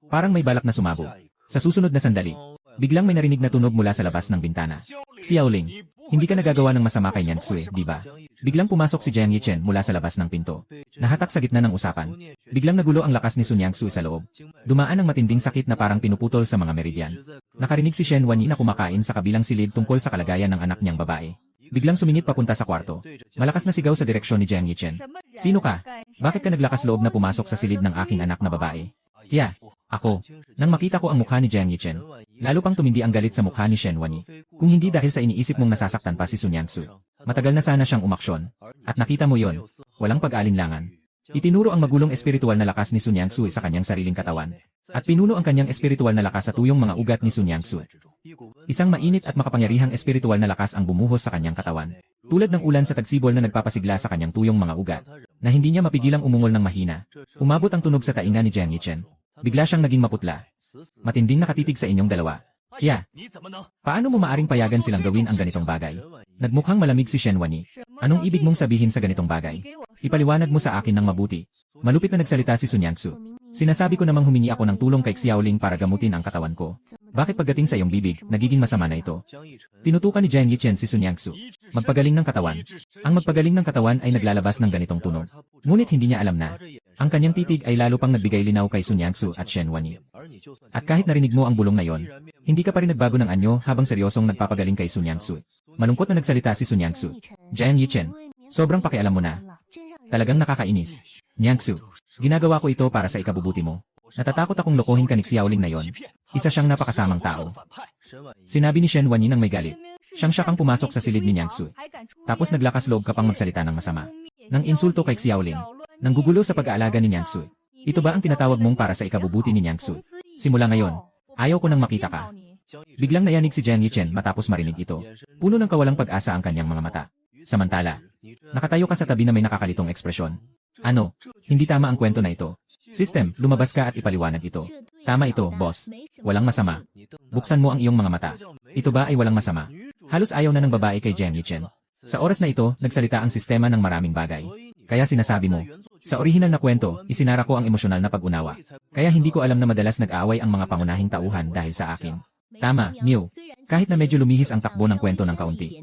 S1: Parang may balak na sumabog. Sa susunod na sandali, biglang may narinig na tunog mula sa labas ng bintana. Xiaoling, hindi ka nagagawa ng masama kay Nyangsu, di ba? Biglang pumasok si Jiang Yichen mula sa labas ng pinto. Nahatak sa gitna ng usapan. Biglang nagulo ang lakas ni Su Nyangsu sa loob. Dumaan ang matinding sakit na parang pinuputol sa mga meridian. Nakarinig si Shen Wanyi na kumakain sa kabilang silid tungkol sa kalagayan ng anak niyang babae. Biglang sumingit papunta sa kwarto. Malakas na sigaw sa direksyon ni Jiang Yichen. Sino ka? Bakit ka naglakas loob na pumasok sa silid ng aking anak na babae? Kaya, ako. Nang makita ko ang mukha ni Jiang Yichen, lalo pang tumindi ang galit sa mukha ni Shen Wanyi. Kung hindi dahil sa iniisip mong nasasaktan pa si Su Nyangsu. Matagal na sana siyang umaksyon. At nakita mo yon, walang pag-alinlangan. Itinuro ang magulong espiritual na lakas ni Su Nyangsu sa kanyang sariling katawan. At pinuno ang kanyang espiritual na lakas sa tuyong mga ugat ni Su Nyangsu. Isang mainit at makapangyarihang espiritual na lakas ang bumuhos sa kanyang katawan. Tulad ng ulan sa tagsibol na nagpapasigla sa kanyang tuyong mga ugat, na hindi niya mapigilang umungol ng mahina. Umabot ang tunog sa tainga ni Jiang Yichen. Bigla siyang naging maputla. Matinding nakatitig sa inyong dalawa. Kaya, paano mo maaring payagan silang gawin ang ganitong bagay? Nagmukhang malamig si Shen Wanyi. Anong ibig mong sabihin sa ganitong bagay? Ipaliwanag mo sa akin ng mabuti. Malupit na nagsalita si Su Nyangsu. Sinasabi ko namang humingi ako ng tulong kay Xiaoling para gamutin ang katawan ko. Bakit pagdating sa iyong bibig, nagiging masama na ito? Tinutukan ni Jiang Yichen si Su Nyangsu. Magpagaling ng katawan. Ang magpagaling ng katawan ay naglalabas ng ganitong tunog. Ngunit hindi niya alam na, ang kanyang titig ay lalo pang nagbigay linaw kay Su Nyangsu at Shen Wanyi. At kahit narinig mo ang bulong na yon, hindi ka pa rin nagbago ng anyo habang seryosong nagpapagaling kay Su Nyangsu. Malungkot na nagsalita si Su Nyangsu. Jiang Yichen, sobrang pakialam mo na. Talagang nakakainis. Nyangsu, ginagawa ko ito para sa ikabubuti mo. Natatakot akong lokohin ka ni Xiaoling na yon. Isa siyang napakasamang tao. Sinabi ni Shen Wanyi nang may galit. Siya kang pumasok sa silid ni Nyangsu. Tapos naglakas loob ka pang magsalita ng masama. Nang insulto kay Xiaoling. Nang gugulo sa pag-aalaga ni Nyangsu. Ito ba ang tinatawag mong para sa ikabubuti ni Nyangsu? Simula ngayon, ayaw ko nang makita ka. Biglang nayanig si Jiang Yichen matapos marinig ito. Puno ng kawalang pag-asa ang kanyang mga mata. Samantala, nakatayo ka sa tabi na may nakakalitong ekspresyon. Ano? Hindi tama ang kwento na ito. System, lumabas ka at ipaliwanag ito. Tama ito, boss. Walang masama. Buksan mo ang iyong mga mata. Ito ba ay walang masama? Halos ayaw na ng babae kay Jiang Yichen. Sa oras na ito, nagsalita ang sistema ng maraming bagay. Kaya sinasabi mo, Sa orihinal na kwento, isinara ko ang emosyonal na pag-unawa. Kaya hindi ko alam na madalas nag-aaway ang mga pangunahing tauhan dahil sa akin. Tama, Mew. Kahit na medyo lumihis ang takbo ng kwento ng kaunti.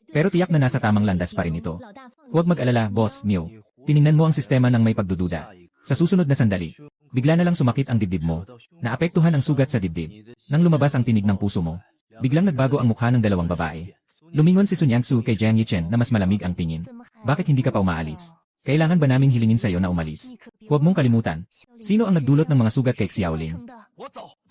S1: Pero tiyak na nasa tamang landas pa rin ito. Huwag mag-alala, Boss Mew. Tiningnan mo ang sistema ng may pagdududa. Sa susunod na sandali, bigla na lang sumakit ang dibdib mo. Naapektuhan ang sugat sa dibdib. Nang lumabas ang tinig ng puso mo, biglang nagbago ang mukha ng dalawang babae. Lumingon si Sun Yangsu kay Jiang Yichen na mas malamig ang tingin. Bakit hindi ka pa umaalis? Kailangan ba naming hilingin sa'yo na umalis? Huwag mong kalimutan. Sino ang nagdulot ng mga sugat kay Xiaoling?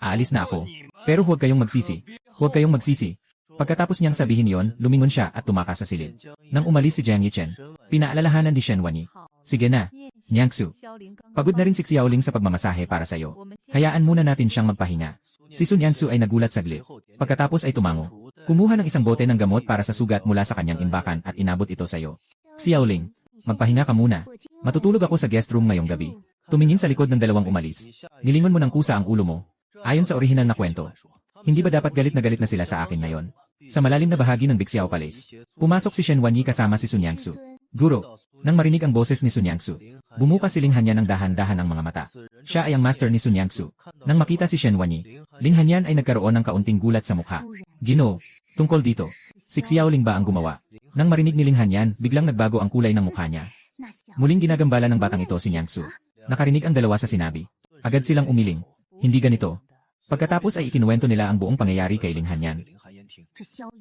S1: Aalis na ako. Pero huwag kayong magsisi. Huwag kayong magsisi. Pagkatapos niyang sabihin yon, lumingon siya at tumakas sa silid. Nang umalis si Jiang Yichen, pinaalalahanan ni Shen Wanyi. Sige na, Nyangsu. Pagod na rin si Xiaoling sa pagmamasahe para sa'yo. Hayaan muna natin siyang magpahinga. Si Sun Yangsu ay nagulat saglit. Pagkatapos ay tumango. Kumuha ng isang bote ng gamot para sa sugat mula sa kanyang imbakan at inabot ito sa'yo. Xiaoling, magpahinga ka muna. Matutulog ako sa guest room ngayong gabi. Tumingin sa likod ng dalawang umalis. Nilingon mo ng kusa ang ulo mo. Ayon sa orihinal na kwento. Hindi ba dapat galit na sila sa akin ngayon? Sa malalim na bahagi ng Bixiao Palace, pumasok si Shen Wanyi kasama si Sun Yangsu. Guro, nang marinig ang boses ni Sun Yangsu, bumukas si Ling Hanyan ng dahan-dahan ang mga mata. Siya ay ang master ni Sun Yangsu. Nang makita si Shen Wanyi, Ling Hanyan ay nagkaroon ng kaunting gulat sa mukha. Ginoo, tungkol dito, si Xiaoling ba ang gumawa? Nang marinig ni Ling Hanyan, biglang nagbago ang kulay ng mukha niya. Muling ginagambala ng batang ito si Nyangsu. Nakarinig ang dalawa sa sinabi. Agad silang umiling. Hindi ganito. Pagkatapos ay ikinuwento nila ang buong pangyayari kay Ling Hanyan.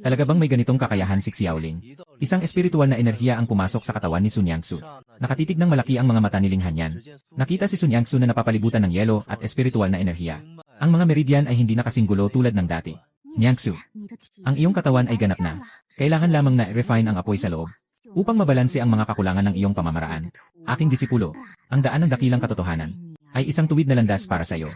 S1: Talaga bang may ganitong kakayahan si Xiaoling? Isang espiritual na enerhiya ang pumasok sa katawan ni Sun Yangsu. Nakatitig ng malaki ang mga mata ni Ling Hanyan. Nakita si Sun Yangsu na napapalibutan ng yelo at espiritual na enerhiya. Ang mga meridian ay hindi nakasinggulo tulad ng dati. Nyangsu, ang iyong katawan ay ganap na. Kailangan lamang na refine ang apoy sa loob upang mabalanse ang mga kakulangan ng iyong pamamaraan. Aking disipulo, ang daan ng dakilang katotohanan ay isang tuwid na landas para sa iyo.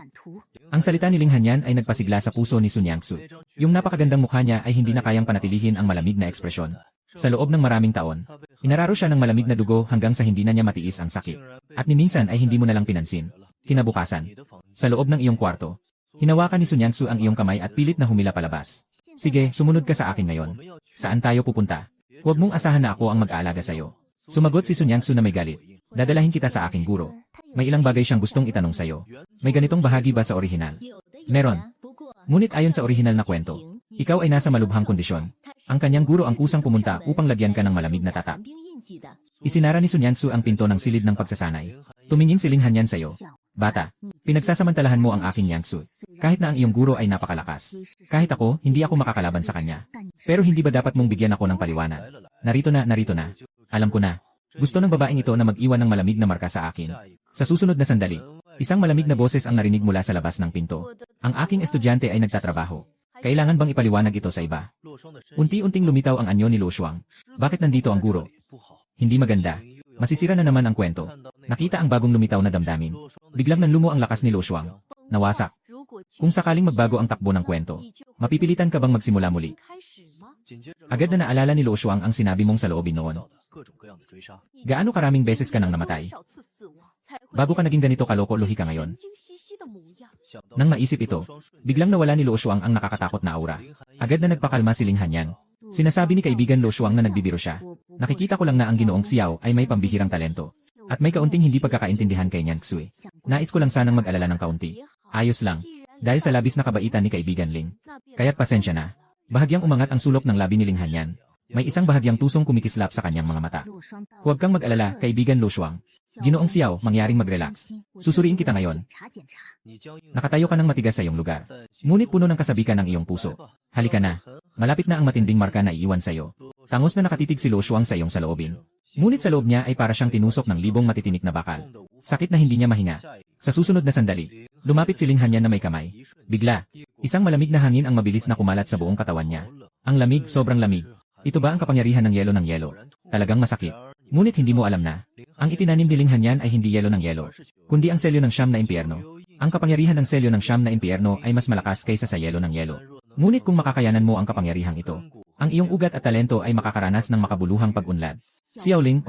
S1: Ang salita ni Ling Hanyan ay nagpasigla sa puso ni Sun Yangsu. Yung napakagandang mukha niya ay hindi na kayang panatilihin ang malamig na ekspresyon. Sa loob ng maraming taon, inararo siya ng malamig na dugo hanggang sa hindi na niya matiis ang sakit. At minsan ay hindi mo na lang pinansin. Kinabukasan, sa loob ng iyong kwarto, hinawakan ni Sun Yangsu ang iyong kamay at pilit na humila palabas. Sige, sumunod ka sa akin ngayon. Saan tayo pupunta? Huwag mong asahan na ako ang mag-aalaga sa iyo. Sumagot si Sun Yangsu na may galit. Dadalahin kita sa aking guro. May ilang bagay siyang gustong itanong sa iyo. May ganitong bahagi ba sa orihinal? Meron. Ngunit ayon sa orihinal na kwento, ikaw ay nasa malubhang kondisyon. Ang kanyang guro ang kusang pumunta upang lagyan ka ng malamig na tatak. Isinara ni Sun Yangsu ang pinto ng silid ng pagsasanay. Tumingin si Ling Hanyan sa iyo. Bata, pinagsasamantalahan mo ang aking Yangsu. Kahit na ang iyong guro ay napakalakas. Kahit ako, hindi ako makakalaban sa kanya. Pero hindi ba dapat mong bigyan ako ng paliwanag? Narito na. Alam ko na. Gusto ng babaeng ito na mag-iwan ng malamig na marka sa akin. Sa susunod na sandali, isang malamig na boses ang narinig mula sa labas ng pinto. Ang aking estudyante ay nagtatrabaho. Kailangan bang ipaliwanag ito sa iba? Unti-unting lumitaw ang anyo ni Lo Shuang. Bakit nandito ang guro? Hindi maganda. Masisira na naman ang kwento. Nakita ang bagong lumitaw na damdamin. Biglang nanlumo ang lakas ni Lo Shuang. Nawasak. Kung sakaling magbago ang takbo ng kwento, mapipilitan ka bang magsimula muli? Agad na naalala ni Lo Shuang ang sinabi mong saloobin noon. Gaano karaming beses ka nang namatay? Bago ka naging ganito kaloko-luhi ka ngayon? Nang maisip ito, biglang nawala ni Lo Shuang ang nakakatakot na aura. Agad na nagpakalma si Ling Hanyan. Sinasabi ni kaibigan Lo Shuang na nagbibiro siya. Nakikita ko lang na ang Ginoong Xiao ay may pambihirang talento. At may kaunting hindi pagkakaintindihan kay Nyangsu. Nais ko lang sanang mag-alala ng kaunti. Ayos lang. Dahil sa labis na kabaitan ni kaibigan Ling. Kaya't pasensya na. Bahagyang umangat ang sulok ng labi ni Ling Hanyan. May isang bahagyang tusong kumikislap sa kanyang mga mata. Huwag kang mag-alala, kaibigan Lo Shuang. Ginoong Xiao, mangyaring mag-relax. Susuriin kita ngayon. Nakatayo ka ng matigas sa iyong lugar. Ngunit puno ng kasabikan ng iyong puso. Halika na. Malapit na ang matinding marka na iiwan sa iyo. Tangos na nakatitig si Lo Shuang sa iyong saloobin. Ngunit sa loob niya ay para siyang tinusok ng libong matitinik na bakal. Sakit na hindi niya mahinga. Sa susunod na sandali, lumapit si Ling Hanyan na may kamay. Bigla, isang malamig na hangin ang mabilis na kumalat sa buong katawan niya. Ang lamig, sobrang lamig. Ito ba ang kapangyarihan ng yelo? Talagang masakit. Ngunit hindi mo alam na, ang itinanim ni Ling Hanyan ay hindi yelo ng yelo, kundi ang selyo ng siyam na impyerno. Ang kapangyarihan ng selyo ng siyam na impyerno ay mas malakas kaysa sa yelo ng yelo. Ngunit kung makakayanan mo ang kapangyarihang ito, ang iyong ugat at talento ay makakaranas ng makabuluhang pag-unlad. Xiaoling,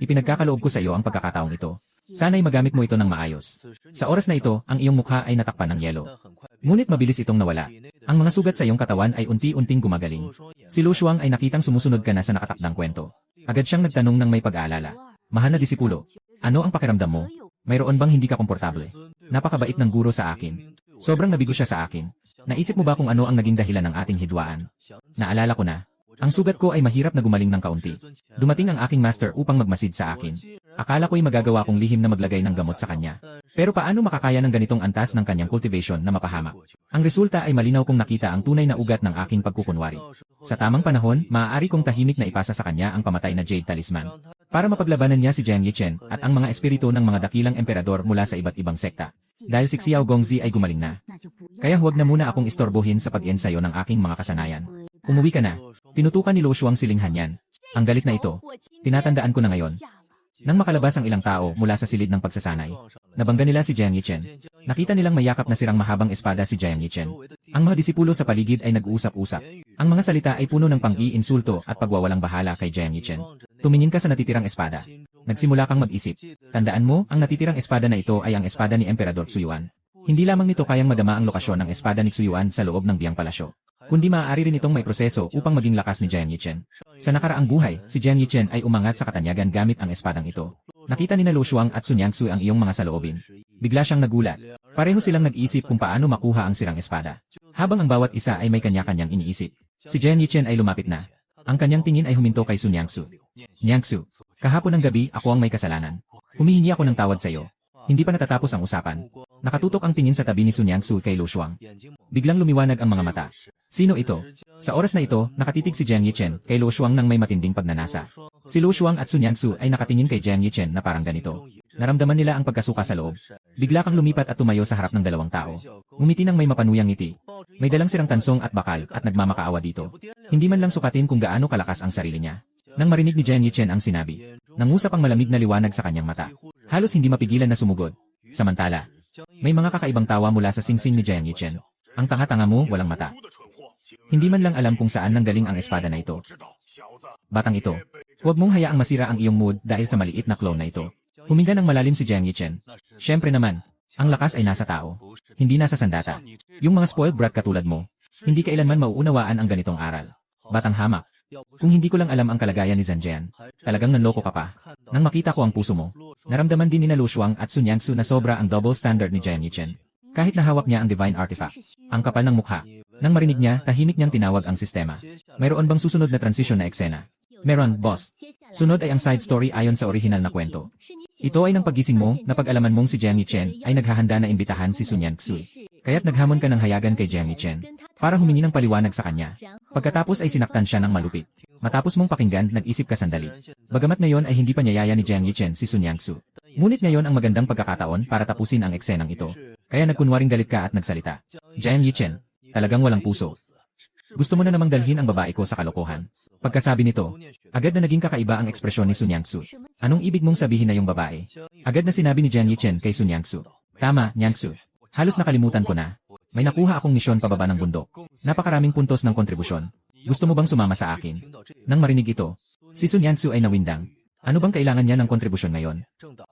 S1: ipinagkakaloob ko sa iyo ang pagkakataong ito. Sana'y magamit mo ito ng maayos. Sa oras na ito, ang iyong mukha ay natakpan ng yelo. Ngunit mabilis itong nawala. Ang mga sugat sa iyong katawan ay unti-unting gumagaling. Si Lo Shuang ay nakitang sumusunod ka na sa nakatakdang kwento. Agad siyang nagtanong ng may pag-aalala. Mahal na disipulo, ano ang pakiramdam mo? Mayroon bang hindi ka komportable? Napakabait ng guro sa akin. Sobrang nabigo siya sa akin. Naisip mo ba kung ano ang naging dahilan ng ating hidwaan? Naalala ko na. Ang sugat ko ay mahirap na gumaling ng kaunti. Dumating ang aking master upang magmasid sa akin. Akala ko'y magagawa kong lihim na maglagay ng gamot sa kanya. Pero paano makakaya ng ganitong antas ng kanyang cultivation na mapahamak? Ang resulta ay malinaw kong nakita ang tunay na ugat ng aking pagkukunwari. Sa tamang panahon, maaari kong tahimik na ipasa sa kanya ang pamatay na Jade Talisman. Para mapaglabanan niya si Jiang Yichen at ang mga espiritu ng mga dakilang emperador mula sa iba't ibang sekta. Dahil si Xiao Gongzi ay gumaling na. Kaya huwag na muna akong istorbohin sa pag-ensayo ng aking mga kasanayan. Umuwi ka na. Tinutukan ni Lo Shuang si Ling Hanyan. Ang galit na ito. Tinatandaan ko na ngayon. Nang makalabas ang ilang tao mula sa silid ng pagsasanay, nabangga nila si Jiang Yichen. Nakita nilang mayakap na sirang mahabang espada si Jiang Yichen. Ang mga disipulo sa paligid ay nag-uusap-usap. Ang mga salita ay puno ng pang-iinsulto at pagwawalang bahala kay Jiang Yichen. Tumingin ka sa natitirang espada. Nagsimula kang mag-isip. Tandaan mo, ang natitirang espada na ito ay ang espada ni Emperador Xuyuan. Hindi lamang nito kayang madama ang lokasyon ng espada ni Xuyuan sa loob ng Biang Palasyo, kundi maaari rin itong may proseso upang maging lakas ni Jiang Yichen. Sa nakaraang buhay, si Jiang Yichen ay umangat sa katanyagan gamit ang espadang ito. Nakita ni Lo Shuang at Sun Yangsu ang iyong mga saloobin. Bigla siyang nagulat. Pareho silang nag-isip kung paano makuha ang sirang espada. Habang ang bawat isa ay may kanya-kanyang iniisip. Si Jiang Yichen ay lumapit na. Ang kanyang tingin ay huminto kay Sun Yangsu. Yangsu, kahapon ng gabi ako ang may kasalanan. Humihingi ako ng tawad sa iyo. Hindi pa natatapos ang usapan. Nakatutok ang tingin sa tabi ni Sun Yangsu kay Lo Shuang. Biglang lumiwanag ang mga mata. Sino ito? Sa oras na ito, nakatitig si Jiang Yichen kay Lo Shuang ng may matinding pagnanasa. Si Lo Shuang at Sun Yangsu ay nakatingin kay Jiang Yichen na parang ganito. Naramdaman nila ang pagkasuka sa loob. Bigla kang lumipat at tumayo sa harap ng dalawang tao. Ngumiti ng may mapanuyang ngiti. May dalang sirang tansong at bakal at nagmamakaawa dito. Hindi man lang sukatin kung gaano kalakas ang sarili niya. Nang marinig ni Jiang Yichen ang sinabi, nangusap ang malamig na liwanag sa kanyang mata. Halos hindi mapigilan na sumugod. Samantala, may mga kakaibang tawa mula sa singsing ni Jiang Yichen. Ang tanga-tanga mo, walang mata. Hindi man lang alam kung saan nanggaling ang espada na ito. Batang ito, huwag mong hayaang masira ang iyong mood dahil sa maliit na clone na ito. Huminga ng malalim si Jiang Yichen. Siyempre naman, ang lakas ay nasa tao, hindi nasa sandata. Yung mga spoiled brat katulad mo, hindi kailanman mauunawaan ang ganitong aral. Batang hamak. Kung hindi ko lang alam ang kalagayan ni Zanjian, talagang nanloko ka pa. Nang makita ko ang puso mo, naramdaman din ni Lo Shuang at Sun Yangsu na sobra ang double standard ni Jiang Yichen. Kahit nahawak niya ang divine artifact, ang kapal ng mukha. Nang marinig niya, tahimik niyang tinawag ang sistema. Mayroon bang susunod na transition na eksena? Meron, boss. Sunod ay ang side story ayon sa orihinal na kwento. Ito ay nang pagising mo, na pag-alaman mong si Jiang Yichen ay naghahanda na imbitahan si Sun Yangsu. Kaya't naghamon ka ng hayagan kay Jiang Yichen para humingi ng paliwanag sa kanya. Pagkatapos ay sinaktan siya ng malupit. Matapos mong pakinggan, nag-isip ka sandali. Bagamat ngayon ay hindi pa niyayaya ni Jiang Yichen si Sun Yangsu. Ngunit ngayon ang magandang pagkakataon para tapusin ang eksenang ito. Kaya nagkunwaring galit ka at nagsalita. Jiang Yichen, talagang walang puso. Gusto mo na namang dalhin ang babae ko sa kalokohan. Pagkasabi nito, agad na naging kakaiba ang ekspresyon ni Sun Yangsu. Anong ibig mong sabihin na yung babae? Agad na sinabi ni Jiang Yichen kay Sun Yangsu. Tama, Yangsu. Halos nakalimutan ko na. May nakuha akong misyon pababa ng bundok. Napakaraming puntos ng kontribusyon. Gusto mo bang sumama sa akin? Nang marinig ito, si Sun Yangsu ay nawindang. Ano bang kailangan niya ng kontribusyon ngayon?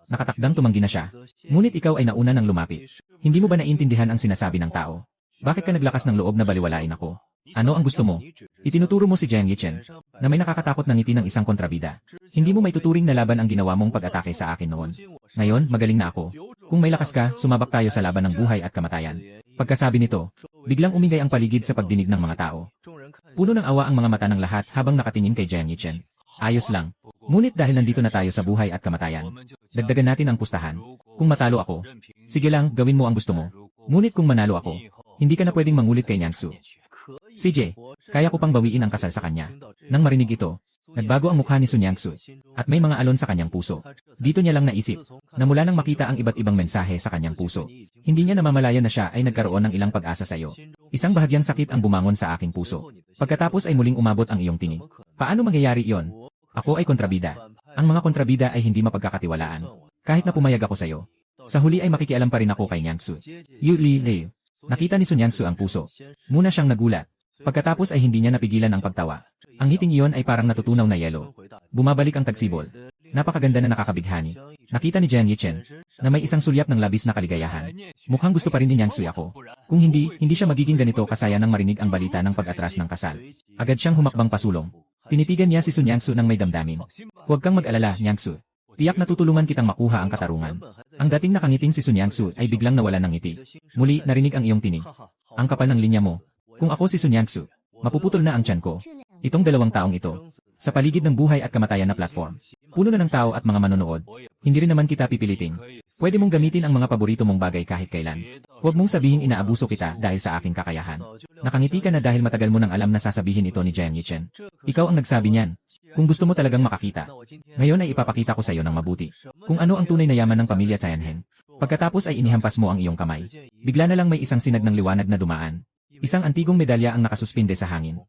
S1: Nakatakdang tumanggi na siya. Ngunit ikaw ay nauna ng lumapit. Hindi mo ba naiintindihan ang sinasabi ng tao? Bakit ka naglakas ng loob na baliwalain ako? Ano ang gusto mo? Itinuturo mo si Jiang Yichen na may nakakatakot na ngiti ng isang kontrabida. Hindi mo maituturing na laban ang ginawa mong pag-atake sa akin noon. Ngayon, magaling na ako. Kung may lakas ka, sumabak tayo sa laban ng buhay at kamatayan. Pagkasabi nito, biglang umingay ang paligid sa pagdinig ng mga tao. Puno ng awa ang mga mata ng lahat habang nakatingin kay Jiang Yichen. Ayos lang. Ngunit dahil nandito na tayo sa buhay at kamatayan, dagdagan natin ang pustahan. Kung matalo ako, sige lang, gawin mo ang gusto mo. Ngunit kung manalo ako, hindi ka na pwedeng mangulit kay Yangsu. CJ, kaya ko pang bawiin ang kasal sa kanya. Nang marinig ito, nagbago ang mukha ni Sun Yangsu, at may mga alon sa kanyang puso. Dito niya lang naisip, na mula nang makita ang iba't ibang mensahe sa kanyang puso, hindi niya namamalayan na siya ay nagkaroon ng ilang pag-asa sa iyo. Isang bahagyang sakit ang bumangon sa aking puso. Pagkatapos ay muling umabot ang iyong tingin. Paano mangyayari iyon? Ako ay kontrabida. Ang mga kontrabida ay hindi mapagkakatiwalaan. Kahit na pumayag ako sa iyo, sa huli ay makikialam pa rin ako kay Yangsu. Yu Li Lei. Nakita ni Sun Yangsu ang puso. Muna siyang nagulat. Pagkatapos ay hindi niya napigilan ang pagtawa. Ang ngiting iyon ay parang natutunaw na yelo. Bumabalik ang tagsibol. Napakaganda na nakakabighani. Nakita ni Jiang Yichen na may isang sulyap ng labis na kaligayahan. Mukhang gusto pa rin ni Yangsu ako. Kung hindi siya magiging ganito kasaya nang marinig ang balita ng pag-atras ng kasal. Agad siyang humakbang pasulong. Tinitigan niya si Sun Yangsu ng may damdamin. Huwag kang mag-alala, Yangsu. Tiyak na tutulungan kitang makuha ang katarungan. Ang dating nakangiting si Sun Yangsu ay biglang nawalan ng ngiti. Muli, narinig ang iyong tinig. Ang kapal ng linya mo. Kung ako si Sun Yangsu, mapuputol na ang tiyan ko. Itong 2 taong ito. Sa paligid ng buhay at kamatayan na platform. Puno na ng tao at mga manonood. Hindi rin naman kita pipilitin. Pwede mong gamitin ang mga paborito mong bagay kahit kailan. Huwag mong sabihin inaabuso kita dahil sa aking kakayahan. Nakangiti ka na dahil matagal mo nang alam na sasabihin ito ni Jiang Yichen. Ikaw ang nagsabi niyan. Kung gusto mo talagang makakita. Ngayon ay ipapakita ko sa iyo ng mabuti. Kung ano ang tunay na yaman ng pamilya Tianhen. Pagkatapos ay inihampas mo ang iyong kamay. Bigla na lang may isang sinag ng liwanag na dumaan. Isang antigong medalya ang nakasuspinde sa hangin.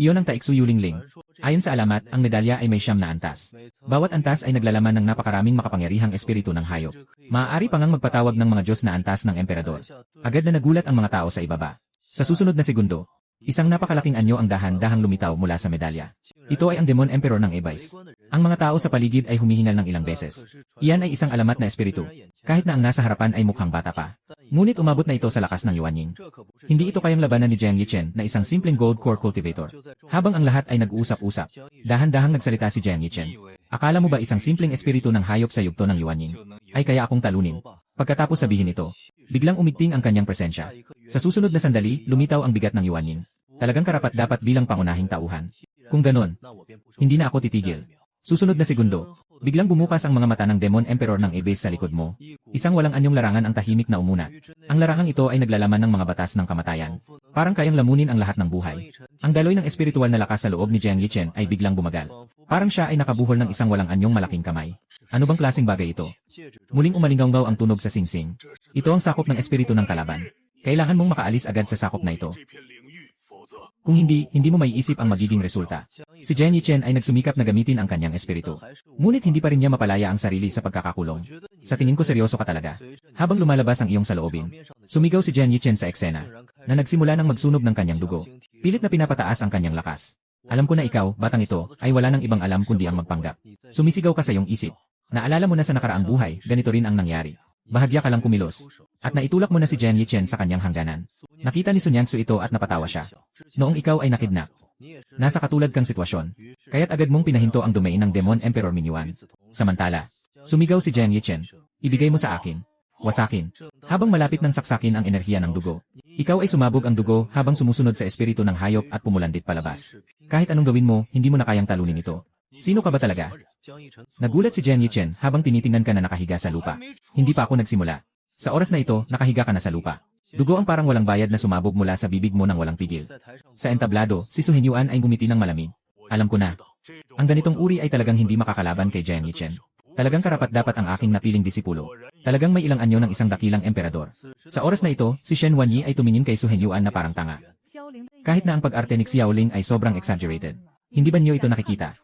S1: Iyon ang Taiksu Yulingling. Ayon sa alamat, ang medalya ay may 9 na antas. Bawat antas ay naglalaman ng napakaraming makapangyarihang espiritu ng hayop. Maaari pa ngang magpatawag ng mga Diyos na antas ng emperador. Agad na nagulat ang mga tao sa ibaba. Sa susunod na segundo, isang napakalaking anyo ang dahan-dahang lumitaw mula sa medalya. Ito ay ang Demon Emperor ng Ebais. Ang mga tao sa paligid ay humihingal ng ilang beses. Iyan ay isang alamat na espiritu, kahit na ang nasa harapan ay mukhang bata pa. Ngunit umabot na ito sa lakas ng Yuanying. Hindi ito kayang labanan ni Jiang Yichen na isang simpleng gold core cultivator. Habang ang lahat ay nag-uusap-usap, dahan-dahang nagsalita si Jiang Yichen. Akala mo ba isang simpleng espiritu ng hayop sa yugto ng Yuanying? Ay kaya akong talunin. Pagkatapos sabihin ito, biglang umigting ang kanyang presensya. Sa susunod na sandali, lumitaw ang bigat ng Yuanying. Talagang karapat-dapat bilang pangunahing tauhan. Kung ganon, hindi na ako titigil. Susunod na segundo, biglang bumukas ang mga mata ng Demon Emperor ng Ebais sa likod mo. Isang walang anyong larangan ang tahimik na umunat. Ang larangang ito ay naglalaman ng mga batas ng kamatayan. Parang kayang lamunin ang lahat ng buhay. Ang daloy ng espiritual na lakas sa loob ni Jiang Yichen ay biglang bumagal. Parang siya ay nakabuhol ng isang walang anyong malaking kamay. Ano bang klaseng bagay ito? Muling umalinggaw ang tunog sa singsing. Ito ang sakop ng espiritu ng kalaban. Kailangan mong makaalis agad sa sakop na ito. Kung hindi mo maiisip ang magiging resulta. Si Jiang Yichen ay nagsumikap na gamitin ang kanyang espiritu. Ngunit hindi pa rin niya mapalaya ang sarili sa pagkakakulong. Sa tingin ko seryoso ka talaga. Habang lumalabas ang iyong saloobin, sumigaw si Jiang Yichen sa eksena, na nagsimula ng magsunog ng kanyang dugo. Pilit na pinapataas ang kanyang lakas. Alam ko na ikaw, batang ito, ay wala nang ibang alam kundi ang magpanggap. Sumisigaw ka sa iyong isip. Naalala mo na sa nakaraang buhay, ganito rin ang nangyari. Bahagya ka lang kumilos. At naitulak mo na si Jiang Yichen sa kanyang hangganan. Nakita ni Sun Yangsu ito at napatawa siya. Noong ikaw ay nakidnap. Nasa katulad kang sitwasyon. Kaya't agad mong pinahinto ang domain ng Demon Emperor Minyuan. Samantala, sumigaw si Jiang Yichen. Ibigay mo sa akin. Wasakin. Habang malapit ng saksakin ang enerhiya ng dugo. Ikaw ay sumabog ang dugo habang sumusunod sa espiritu ng hayop at pumulandit palabas. Kahit anong gawin mo, hindi mo na kayang talunin ito. Sino ka ba talaga? Nagulat si Jiang Yichen habang tinitingnan ka na nakahiga sa lupa. Hindi pa ako nagsimula. Sa oras na ito, nakahiga ka na sa lupa. Dugo ang parang walang bayad na sumabog mula sa bibig mo nang walang pigil. Sa entablado, si Su Henyuan ay gumiti ng malamig. Alam ko na. Ang ganitong uri ay talagang hindi makakalaban kay Jiang Yichen. Talagang karapat-dapat ang aking napiling disipulo. Talagang may ilang anyo ng isang dakilang emperador. Sa oras na ito, si Shen Wanyi ay tumingin kay Su Henyuan na parang tanga. Kahit na ang pag-arte ni Xiaoling ay sobrang exaggerated. Hindi ba niyo ito nakikita?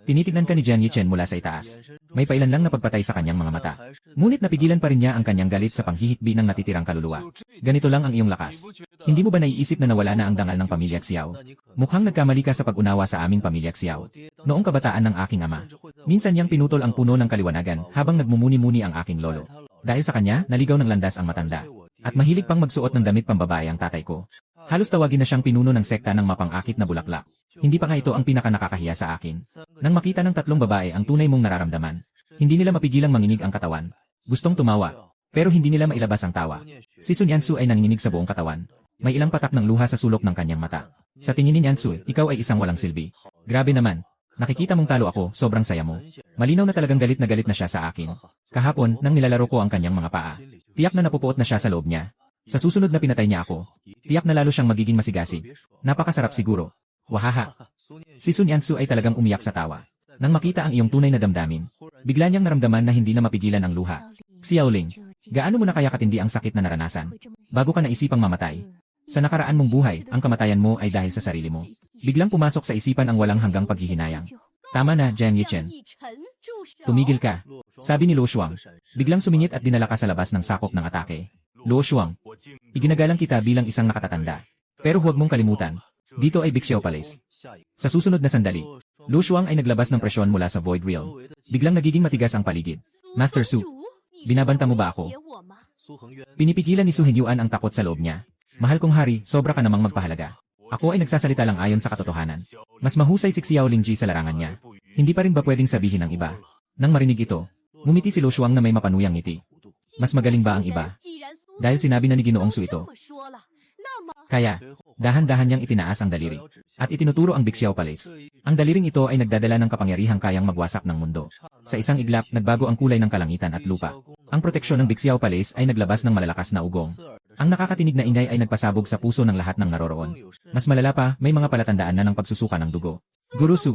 S1: Tinitignan ka ni Jiang Yichen mula sa itaas. May pailan lang na pagpatay sa kanyang mga mata. Ngunit napigilan pa rin niya ang kanyang galit sa panghihikbi ng natitirang kaluluwa. Ganito lang ang iyong lakas. Hindi mo ba naiisip na nawala na ang dangal ng pamilya Xiao? Mukhang nagkamali ka sa pag-unawa sa aming pamilya Xiao. Noong kabataan ng aking ama, minsan niyang pinutol ang puno ng kaliwanagan habang nagmumuni-muni ang aking lolo. Dahil sa kanya, naligaw ng landas ang matanda. At mahilig pang magsuot ng damit pambabae ang tatay ko. Halos tawagin na siyang pinuno ng sekta ng mapang-akit na bulaklak. Hindi pa nga ito ang pinaka-nakakahiya sa akin. Nang makita ng 3 babae ang tunay mong nararamdaman, hindi nila mapigilang manginig ang katawan. Gustong tumawa, pero hindi nila mailabas ang tawa. Si Sun Yansu ay nanginginig sa buong katawan. May ilang patak ng luha sa sulok ng kanyang mata. Sa tingin ni Yansu, ikaw ay isang walang silbi. Grabe naman. Nakikita mong talo ako, sobrang saya mo. Malinaw na talagang galit na siya sa akin. Kahapon, nang nilalaro ko ang kanyang mga paa, tiyak na napupuot na siya sa loob niya. Sa susunod na pinatay niya ako, tiyak na lalo siyang magiging masigasig. Napakasarap siguro. Wahaha. Si Sun Yansu ay talagang umiyak sa tawa. Nang makita ang iyong tunay na damdamin, bigla niyang naramdaman na hindi na mapigilan ang luha. Xiaoling, gaano mo na kaya katindi ang sakit na naranasan? Bago ka naisipang mamatay. Sa nakaraan mong buhay, ang kamatayan mo ay dahil sa sarili mo. Biglang pumasok sa isipan ang walang hanggang paghihinayang. Tama na, Jiang Yichen. Tumigil ka. Sabi ni Luo Shuang. Biglang sumingit at dinala ka sa labas ng sakop ng atake. Luo Shuang, iginagalang kita bilang isang nakatatanda. Pero huwag mong kalimutan. Dito ay Bixiao Palace. Sa susunod na sandali, Luo Shuang ay naglabas ng presyon mula sa Void Realm. Biglang nagiging matigas ang paligid. Master Su, binabanta mo ba ako? Pinipigilan ni Su Henyuan ang takot sa loob niya. Mahal kong hari, sobra ka namang magpahalaga. Ako ay nagsasalita lang ayon sa katotohanan. Mas mahusay si Xiao Lingji sa larangan niya. Hindi pa rin ba pwedeng sabihin ng iba? Nang marinig ito, ngumiti si Lo Shuang na may mapanuyang ngiti. Mas magaling ba ang iba? Dahil sinabi na ni Ginoong Su ito. Kaya, dahan-dahan niyang itinaas ang daliri. At itinuturo ang Bixiao Palace. Ang daliring ito ay nagdadala ng kapangyarihang kayang magwasak ng mundo. Sa isang iglap, nagbago ang kulay ng kalangitan at lupa. Ang proteksyon ng Bixiao Palace ay naglabas ng malalakas na ugong. Ang nakakatinig na ingay ay nagpasabog sa puso ng lahat ng naroroon. Mas malala pa, may mga palatandaan na ng pagsusuka ng dugo. Guru Su,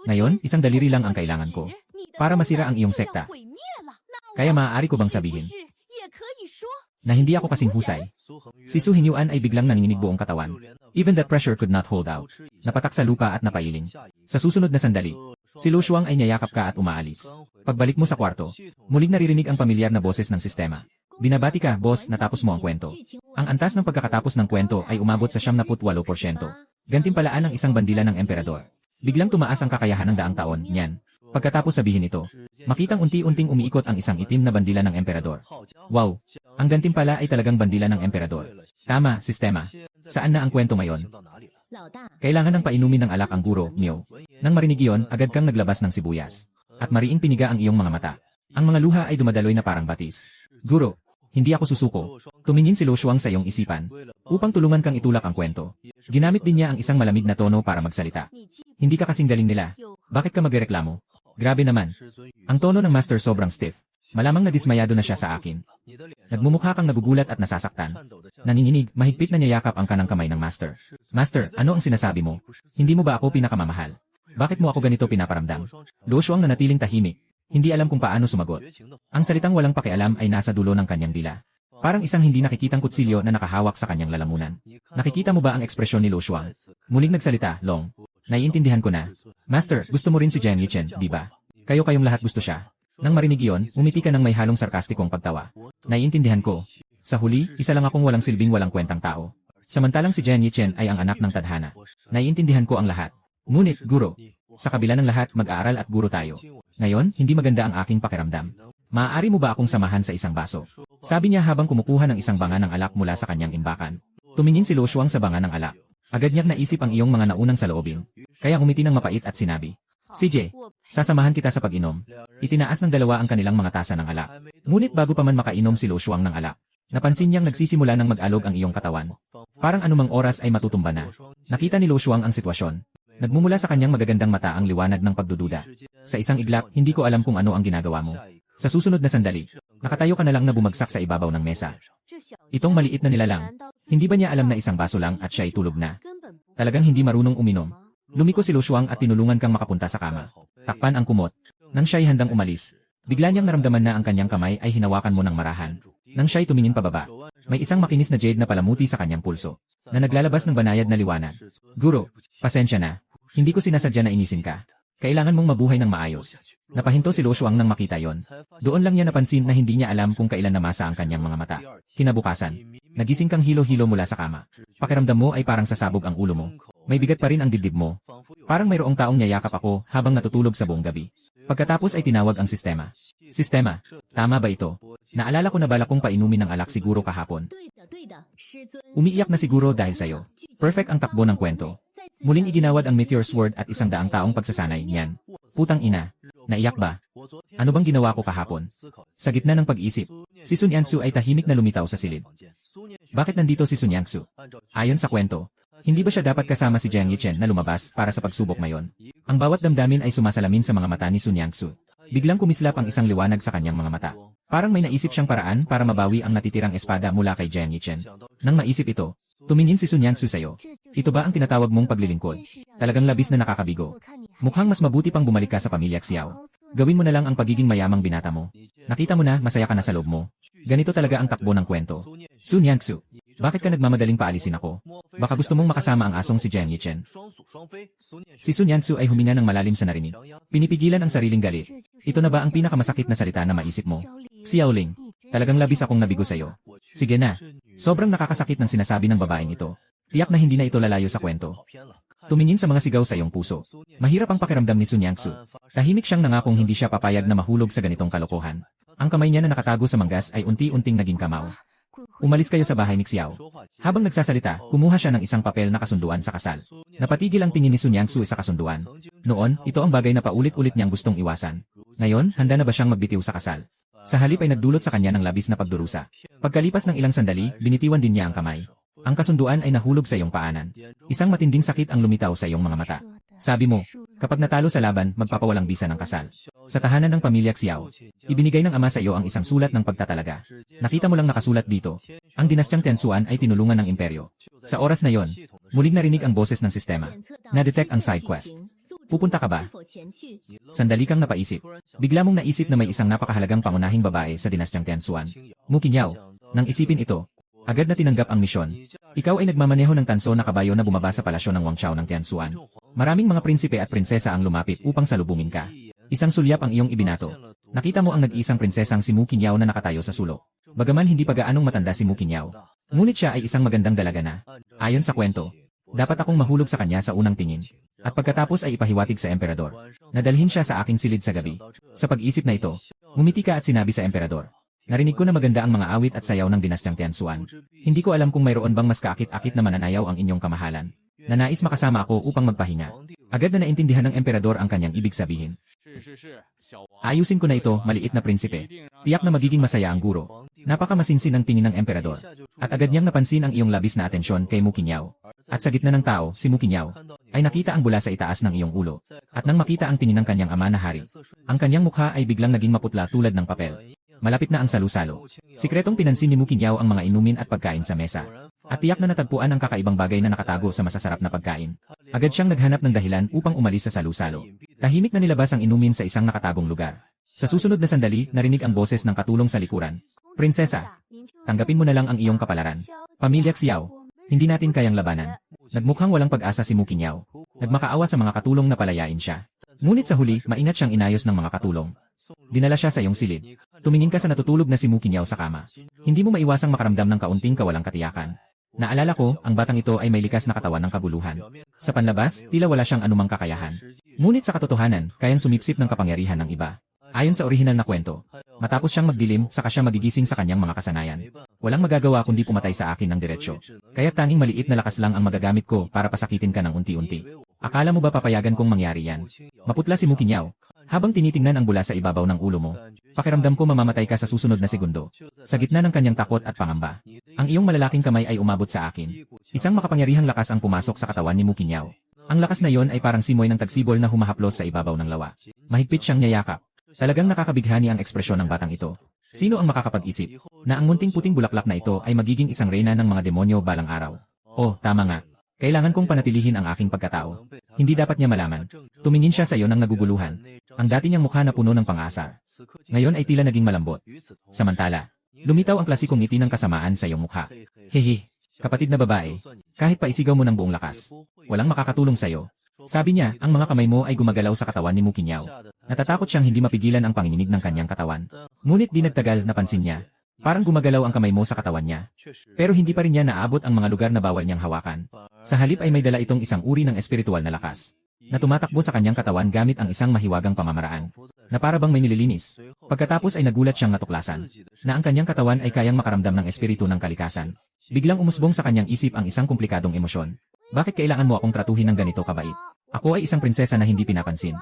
S1: ngayon, isang daliri lang ang kailangan ko para masira ang iyong sekta. Kaya maaari ko bang sabihin na hindi ako kasing husay? Si Su Hingyuan ay biglang nanginginig buong katawan. Even that pressure could not hold out. Napatak sa lupa at napailing. Sa susunod na sandali, si Lo Shuang ay niyayakap ka at umaalis. Pagbalik mo sa kwarto, muling naririnig ang pamilyar na boses ng sistema. Binabati ka, boss, natapos mo ang kwento. Ang antas ng pagkakatapos ng kwento ay umabot sa 78%. Gantimpalaan ng isang bandila ng emperador. Biglang tumaas ang kakayahan ng daang taon, niyan. Pagkatapos sabihin ito, makitang unti-unting umiikot ang isang itim na bandila ng emperador. Wow! Ang gantimpala ay talagang bandila ng emperador. Tama, sistema. Saan na ang kwento ngayon? Kailangan ng painumin ng alak ang guro, Mio. Nang marinig iyon, agad kang naglabas ng sibuyas. At mariing piniga ang iyong mga mata. Ang mga luha ay dumadaloy na parang batis. Guro, hindi ako susuko. Tumingin si Lo Shuang sa iyong isipan. Upang tulungan kang itulak ang kwento. Ginamit din niya ang isang malamig na tono para magsalita. Hindi ka kasing galing nila. Bakit ka magreklamo? Grabe naman. Ang tono ng master sobrang stiff. Malamang nadismayado na siya sa akin. Nagmumukha kang nagugulat at nasasaktan. Nanginginig, mahigpit na niyayakap ang kanang kamay ng master. Master, ano ang sinasabi mo? Hindi mo ba ako pinakamamahal? Bakit mo ako ganito pinaparamdam? Lo Shuang nanatiling tahimik. Hindi alam kung paano sumagot. Ang salitang walang pakialam ay nasa dulo ng kanyang dila. Parang isang hindi nakikitang kutsilyo na nakahawak sa kanyang lalamunan. Nakikita mo ba ang ekspresyon ni Lo Shuang? Muling nagsalita, Long. Naiintindihan ko na. Master, gusto mo rin si Jiang Yichen, di ba? Kayong lahat gusto siya. Nang marinig iyon, umiti ka ng may halong sarkastikong pagtawa. Naiintindihan ko. Sa huli, isa lang akong walang silbing walang kwentang tao. Samantalang si Jiang Yichen ay ang anak ng tadhana. Naiintindihan ko ang lahat. Ngunit, guro, sa kabila ng lahat, mag-aaral at guro tayo. Ngayon, hindi maganda ang aking pakiramdam. Maaari mo ba akong samahan sa isang baso? Sabi niya habang kumukuha ng isang banga ng alak mula sa kanyang imbakan. Tumingin si Lo Shuang sa banga ng alak. Agad niyang naisip ang iyong mga naunang saloobin. Kaya umiti ng mapait at sinabi, CJ, sasamahan kita sa pag-inom. Itinaas ng dalawa ang kanilang mga tasa ng alak. Ngunit bago pa man makainom si Lo Shuang ng alak, napansin niyang nagsisimula ng mag-alog ang iyong katawan. Parang anumang oras ay matutumba na. Nakita ni Lo Shuang ang sitwasyon. Nagmumula sa kanyang magagandang mata ang liwanag ng pagdududa. Sa isang iglap, hindi ko alam kung ano ang ginagawa mo. Sa susunod na sandali, nakatayo ka na lang na bumagsak sa ibabaw ng mesa. Itong maliit na nilalang, hindi ba niya alam na isang baso lang at siya ay tulog na? Talagang hindi marunong uminom. Lumiko si Lo Shuang at tinulungan kang makapunta sa kama. Takpan ang kumot. Nang siya'y handang umalis, bigla niyang naramdaman na ang kanyang kamay ay hinawakan mo ng marahan. Nang siya'y tumingin pababa, may isang makinis na jade na palamuti sa kanyang pulso, na naglalabas ng banayad na liwanag. Guro, pasensya na. Hindi ko sinasadya na inisin ka. Kailangan mong mabuhay ng maayos. Napahinto si Lo Shuang nang makita yon. Doon lang niya napansin na hindi niya alam kung kailan namasa ang kanyang mga mata. Kinabukasan, nagising kang hilo-hilo mula sa kama. Pakiramdam mo ay parang sasabog ang ulo mo. May bigat pa rin ang dibdib mo. Parang mayroong taong niyayakap ako habang natutulog sa buong gabi. Pagkatapos ay tinawag ang sistema. Sistema, tama ba ito? Naalala ko na balak kong painumin ng alak siguro kahapon. Umiiyak na siguro dahil sayo. Perfect ang takbo ng kwento. Muling iginawad ang Meteor Sword at 100 taong pagsasanay niyan. Putang ina, naiyak ba? Ano bang ginawa ko kahapon? Sa gitna ng pag-isip, si Sun Yangsu ay tahimik na lumitaw sa silid. Bakit nandito si Sun Yangsu? Ayon sa kwento, hindi ba siya dapat kasama si Jiang Yichen na lumabas para sa pagsubok ngayon? Ang bawat damdamin ay sumasalamin sa mga mata ni Sun Yangsu. Biglang kumislap ang isang liwanag sa kanyang mga mata. Parang may naisip siyang paraan para mabawi ang natitirang espada mula kay Jiang Yichen. Nang maisip ito, tumingin si Sun Yangsu sa'yo. Ito ba ang tinatawag mong paglilingkod? Talagang labis na nakakabigo. Mukhang mas mabuti pang bumalik ka sa pamilya Xiao. Gawin mo na lang ang pagiging mayamang binata mo. Nakita mo na, masaya ka na sa loob mo. Ganito talaga ang takbo ng kwento. Sun Yangsu, bakit ka nagmamadaling paalisin ako? Baka gusto mong makasama ang asong si Jiang Yichen. Si Sun Yangsu ay huminga ng malalim sa narinig. Pinipigilan ang sariling galit. Ito na ba ang pinakamasakit na salita na maisip mo? Xiaoling, talagang labis akong nabigo sa'yo. Sige na. Sobrang nakakasakit ng sinasabi ng babaeng ito. Tiyak na hindi na ito lalayo sa kwento. Tumingin sa mga sigaw sa iyong puso. Mahirap ang pakiramdam ni Sun Yangsu. Tahimik siyang nangakong hindi siya papayag na mahulog sa ganitong kalokohan. Ang kamay niya na nakatago sa manggas ay unti-unting naging kamao. Umalis kayo sa bahay ni Xiao. Habang nagsasalita, kumuha siya ng isang papel na kasunduan sa kasal. Napatigil ang tingin ni Sun Yangsu sa kasunduan. Noon, ito ang bagay na paulit-ulit niyang gustong iwasan. Ngayon, handa na ba siyang magbitiw sa kasal? Sa halip ay nagdulot sa kanya ng labis na pagdurusa. Pagkalipas ng ilang sandali, binitiwan din niya ang kamay. Ang kasunduan ay nahulog sa iyong paanan. Isang matinding sakit ang lumitaw sa iyong mga mata. Sabi mo, kapag natalo sa laban, magpapawalang bisa ng kasal. Sa tahanan ng pamilya Xiao, ibinigay ng ama sa iyo ang isang sulat ng pagtatalaga. Nakita mo lang nakasulat dito. Ang dinastyang Tianxuan ay tinulungan ng imperyo. Sa oras na yon, muling narinig ang boses ng sistema. Na-detect ang side quest. Pupunta ka ba? Sandali kang napaisip. Bigla mong naisip na may isang napakahalagang pangunahing babae sa dinastyang Tianxuan. Mu Qingyao. Nang isipin ito, agad na tinanggap ang misyon. Ikaw ay nagmamaneho ng tanso na kabayo na bumaba sa palasyo ng Wangchao ng Tianxuan. Maraming mga prinsipe at prinsesa ang lumapit upang salubungin ka. Isang sulyap ang iyong ibinato. Nakita mo ang nag-iisang prinsesang si Mu Qingyao na nakatayo sa sulok. Bagaman hindi pa gaanong matanda si Mu Qingyao, ngunit siya ay isang magandang dalaga na. Ayon sa kwento, dapat akong mahulog sa kanya sa unang tingin. At pagkatapos ay ipahiwatig sa emperador. Nadalhin siya sa aking silid sa gabi. Sa pag-isip na ito, ngumiti ka at sinabi sa emperador. Narinig ko na maganda ang mga awit at sayaw ng dinastyang Tianxuan. Hindi ko alam kung mayroon bang mas kaakit-akit na mananayaw ang inyong kamahalan. Nanais makasama ako upang magpahinga. Agad na naintindihan ng emperador ang kanyang ibig sabihin. Ayusin ko na ito, maliit na prinsipe. Tiyak na magiging masaya ang guro. Napakamasinsin ang tingin ng emperador. At agad niyang napansin ang iyong labis na atensyon kay Mu Qingyao. At sa gitna ng tao, si Mu Qingyao ay nakita ang bula sa itaas ng iyong ulo. At nang makita ang tingin ng kanyang ama na hari, ang kanyang mukha ay biglang naging maputla tulad ng papel. Malapit na ang salu-salo. Sikretong pinansin ni Mu Qingyao ang mga inumin at pagkain sa mesa. At tiyak na natagpuan ang kakaibang bagay na nakatago sa masasarap na pagkain. Agad siyang naghanap ng dahilan upang umalis sa salu-salo. Tahimik na nilabas ang inumin sa isang nakatagong lugar. Sa susunod na sandali, narinig ang boses ng katulong sa likuran. Prinsesa, tanggapin mo na lang ang iyong kapalaran. Pamilya Xiao, hindi natin kayang labanan. Nagmukhang walang pag-asa si Mu Qingyao. Nagmakaawa sa mga katulong na palayain siya. Ngunit sa huli, maingat siyang inayos ng mga katulong. Dinala siya sa iyong silid. Tumingin ka sa natutulog na si Mu Qingyao sa kama. Hindi mo maiwasang makaramdam ng kaunting kawalang katiyakan. Naalala ko, ang batang ito ay may likas na katawan ng kaguluhan. Sa panlabas, tila wala siyang anumang kakayahan. Ngunit sa katotohanan, kayang sumipsip ng kapangyarihan ng iba. Ayon sa orihinal na kwento, matapos siyang magdilim, saka siya magigising sa kanyang mga kasanayan. Walang magagawa kundi pumatay sa akin ng diretsyo. Kaya tanging maliit na lakas lang ang magagamit ko para pasakitin ka ng unti-unti. Akala mo ba papayagan kong mangyari yan? Maputla si Mu Qingyao. Habang tinitingnan ang bula sa ibabaw ng ulo mo, pakiramdam ko mamamatay ka sa susunod na segundo. Sa gitna ng kanyang takot at pangamba, ang iyong malalaking kamay ay umabot sa akin. Isang makapangyarihang lakas ang pumasok sa katawan ni Mu Qingyao. Ang lakas na yon ay parang simoy ng tagsibol na humahaplos sa ibabaw ng lawa. Mahigpit siyang niyayakap. Talagang nakakabighani ang ekspresyon ng batang ito. Sino ang makakapag-isip na ang munting puting bulaklak na ito ay magiging isang reyna ng mga demonyo balang araw? Oh, tama nga. Kailangan kong panatilihin ang aking pagkatao. Hindi dapat niya malaman. Tumingin siya sa iyo ng naguguluhan. Ang dati niyang mukha na puno ng pang-asa. Ngayon ay tila naging malambot. Samantala, lumitaw ang klasikong ngiti ng kasamaan sa iyong mukha. Hehe, kapatid na babae, kahit paisigaw mo ng buong lakas, walang makakatulong sa iyo. Sabi niya, ang mga kamay mo ay gumagalaw sa katawan ni Mu Qingyao. Natatakot siyang hindi mapigilan ang panginginig ng kanyang katawan. Ngunit di nagtagal napansin niya. Parang gumagalaw ang kamay mo sa katawan niya. Pero hindi pa rin niya naabot ang mga lugar na bawal niyang hawakan. Sa halip ay may dala itong isang uri ng espiritual na lakas na tumatakbo sa kanyang katawan gamit ang isang mahiwagang pamamaraan na para bang may nililinis. Pagkatapos ay nagulat siyang natuklasan na ang kanyang katawan ay kayang makaramdam ng espiritu ng kalikasan. Biglang umusbong sa kanyang isip ang isang komplikadong emosyon. Bakit kailangan mo akong tratuhin ng ganito kabait? Ako ay isang prinsesa na hindi pinapansin.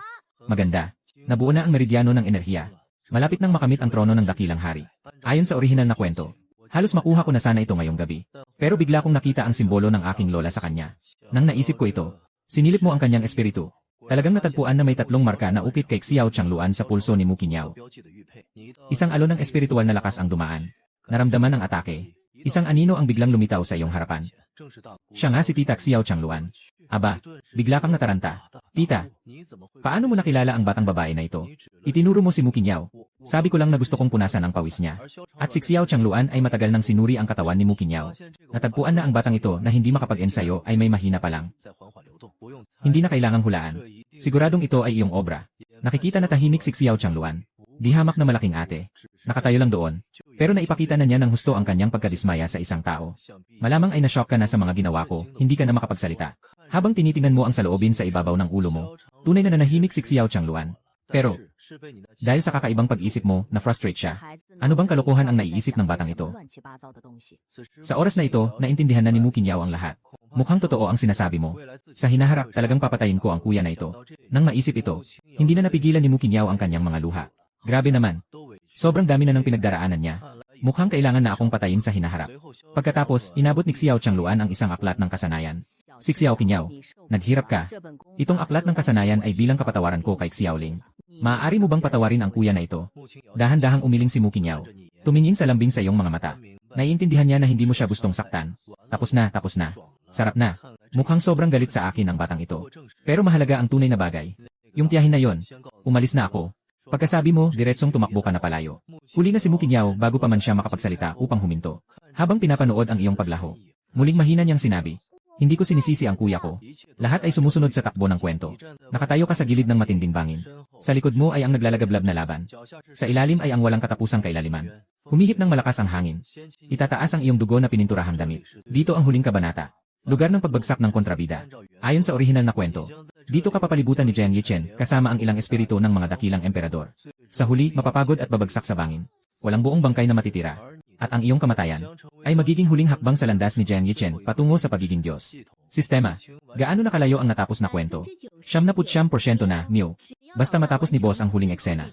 S1: Maganda. Nabuo na ang meridyano ng enerhiya. Malapit nang makamit ang trono ng dakilang hari. Ayon sa orihinal na kwento, halos makuha ko na sana ito ngayong gabi. Pero bigla kong nakita ang simbolo ng aking lola sa kanya. Nang naisip ko ito, sinilip mo ang kanyang espiritu. Talagang natagpuan na may 3 marka na ukit kay Xiao Changluan sa pulso ni Mu Qingyao. Isang alon ng espiritual na lakas ang dumaan. Naramdaman ang atake. Isang anino ang biglang lumitaw sa iyong harapan. Siya nga si Tita Xiao Changluan. Aba, bigla kang nataranta. Tita, paano mo nakilala ang batang babae na ito? Itinuro mo si Mu Qingyao. Sabi ko lang na gusto kong punasan ang pawis niya. At si Xiao Changluan ay matagal nang sinuri ang katawan ni Mu Qingyao. Natagpuan na ang batang ito na hindi makapag-ensayo ay may mahina pa lang. Hindi na kailangang hulaan. Siguradong ito ay iyong obra. Nakikita na tahimik si Xiao Changluan. Di hamak na malaking ate. Nakatayo lang doon. Pero naipakita na niya ng husto ang kanyang pagkadismaya sa isang tao. Malamang ay na-shock ka na sa mga ginawa ko, hindi ka na makapagsalita. Habang tinitingnan mo ang saloobin sa ibabaw ng ulo mo, tunay na nanahimik si Xiao Changluan. Pero, dahil sa kakaibang pag-isip mo, na-frustrate siya. Ano bang kalokohan ang naiisip ng batang ito? Sa oras na ito, naintindihan na ni Mu Qingyao ang lahat. Mukhang totoo ang sinasabi mo. Sa hinaharap talagang papatayin ko ang kuya na ito. Nang maisip ito, hindi na napigilan ni Mu Qingyao ang kanyang mga luha. Grabe naman. Sobrang dami na ng pinagdaraanan niya. Mukhang kailangan na akong patayin sa hinaharap. Pagkatapos, inabot ni Xiao Changluan ang isang aklat ng kasanayan. Si Xiao Qingyao, naghirap ka. Itong aklat ng kasanayan ay bilang kapatawaran ko kay Xiao Ling. Maaari mo bang patawarin ang kuya na ito? Dahan-dahang umiling si Mu Qingyao. Tumingin sa lambing sa iyong mga mata. Naiintindihan niya na hindi mo siya gustong saktan. Tapos na, tapos na. Sarap na. Mukhang sobrang galit sa akin ang batang ito. Pero mahalaga ang tunay na bagay. Yung tiyahin na yon. Umalis na ako. Pagkasabi mo, diretsong tumakbo ka na palayo. Huli na si Mu Qingyao bago pa man siya makapagsalita upang huminto. Habang pinapanood ang iyong paglaho. Muling mahina niyang sinabi. Hindi ko sinisisi ang kuya ko. Lahat ay sumusunod sa takbo ng kwento. Nakatayo ka sa gilid ng matinding bangin. Sa likod mo ay ang naglalagablab na laban. Sa ilalim ay ang walang katapusang kailaliman. Humihip ng malakas ang hangin. Itataas ang iyong dugo na pininturahang damit. Dito ang huling kabanata. Lugar ng pagbagsak ng kontrabida. Ayon sa orihinal na kwento, dito ka papalibutan ni Jiang Yichen kasama ang ilang espiritu ng mga dakilang emperador. Sa huli, mapapagod at babagsak sa bangin. Walang buong bangkay na matitira. At ang iyong kamatayan ay magiging huling hakbang sa landas ni Jiang Yichen patungo sa pagiging Diyos. Sistema. Gaano na kalayo ang natapos na kwento? 79% na, Mew. Basta matapos ni Boss ang huling eksena.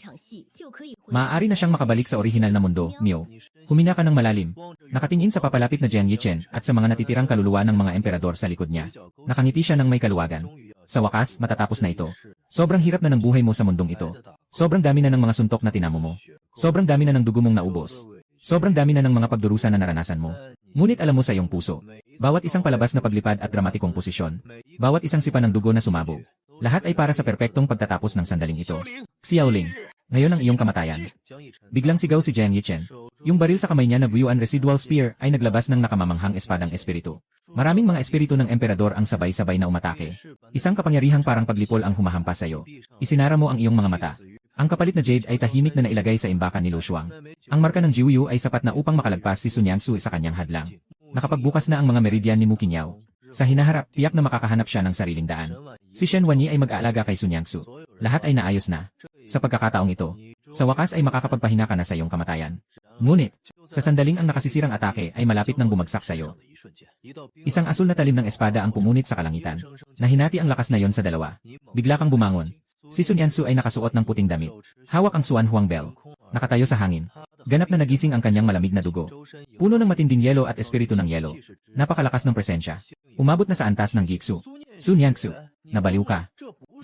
S1: Maaari na siyang makabalik sa orihinal na mundo, Mew. Humina ka ng malalim. Nakatingin sa papalapit na Jiang Yichen at sa mga natitirang kaluluwa ng mga emperador sa likod niya. Nakangiti siya ng may kaluwagan. Sa wakas, matatapos na ito. Sobrang hirap na ng buhay mo sa mundong ito. Sobrang dami na ng mga suntok na tinamo mo. Sobrang dami na ng dugo mong naubos. Sobrang dami na ng mga pagdurusa na naranasan mo. Ngunit alam mo sa iyong puso. Bawat isang palabas na paglipad at dramatikong posisyon. Bawat isang sipa ng dugo na sumabog. Lahat ay para sa perpektong pagtatapos ng sandaling ito. Xiao Ling. Ngayon ang iyong kamatayan. Biglang sigaw si Jiang Yichen. Yung baril sa kamay niya na Guiyuan Residual Spear ay naglabas ng nakamamanghang espadang espiritu. Maraming mga espiritu ng emperador ang sabay-sabay na umatake. Isang kapangyarihang parang paglipol ang humahampas sa iyo. Isinara mo ang iyong mga mata. Ang kapalit na jade ay tahimik na nailagay sa imbakan ni Lu Shuang. Ang marka ng Jiuyu ay sapat na upang makalagpas si Sun Yangsu sa kanyang hadlang. Nakapagbukas na ang mga meridian ni Mu Qingyao. Sa hinaharap, tiyak na makakahanap siya ng sariling daan. Si Shen Wanyi ay mag-aalaga kay Sun Yangsu. Lahat ay naayos na. Sa pagkakataong ito, sa wakas ay makakapagpahinga ka na sa iyong kamatayan. Ngunit, sa sandaling ang nakasisirang atake ay malapit nang bumagsak sa iyo. Isang asul na talim ng espada ang pumunit sa kalangitan. Nahinati ang lakas na yon sa dalawa. Bigla kang bumangon. Si Sun Yansu ay nakasuot ng puting damit. Hawak ang Suan Huang Bell. Nakatayo sa hangin. Ganap na nagising ang kanyang malamig na dugo. Puno ng matinding yelo at espiritu ng yelo. Napakalakas ng presensya. Umabot na sa antas ng Giksu. Sun Yangsu, nabaliw ka.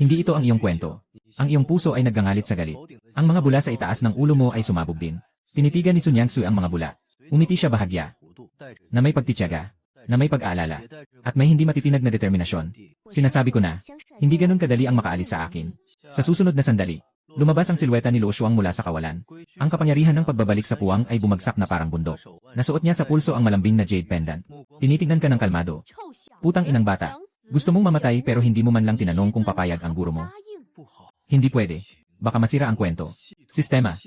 S1: Hindi ito ang iyong kwento. Ang iyong puso ay naggangalit sa galit. Ang mga bula sa itaas ng ulo mo ay sumabog din. Tinitigan ni Sun Yangsu ang mga bula. Umiti siya bahagya. Na may pagtityaga. Na may pag-aalala. At may hindi matitinag na determinasyon. Sinasabi ko na, hindi ganun kadali ang makaalis sa akin. Sa susunod na sandali, lumabas ang silweta ni Lu Shuang mula sa kawalan. Ang kapangyarihan ng pagbabalik sa puwang ay bumagsak na parang bundok. Nasuot niya sa pulso ang malambing na jade pendant. Tinitignan ka ng kalmado. Putang inang bata. Gusto mong mamatay pero hindi mo man lang tinanong kung papayag ang guro mo. Hindi pwede. Baka masira ang kwento. Sistema.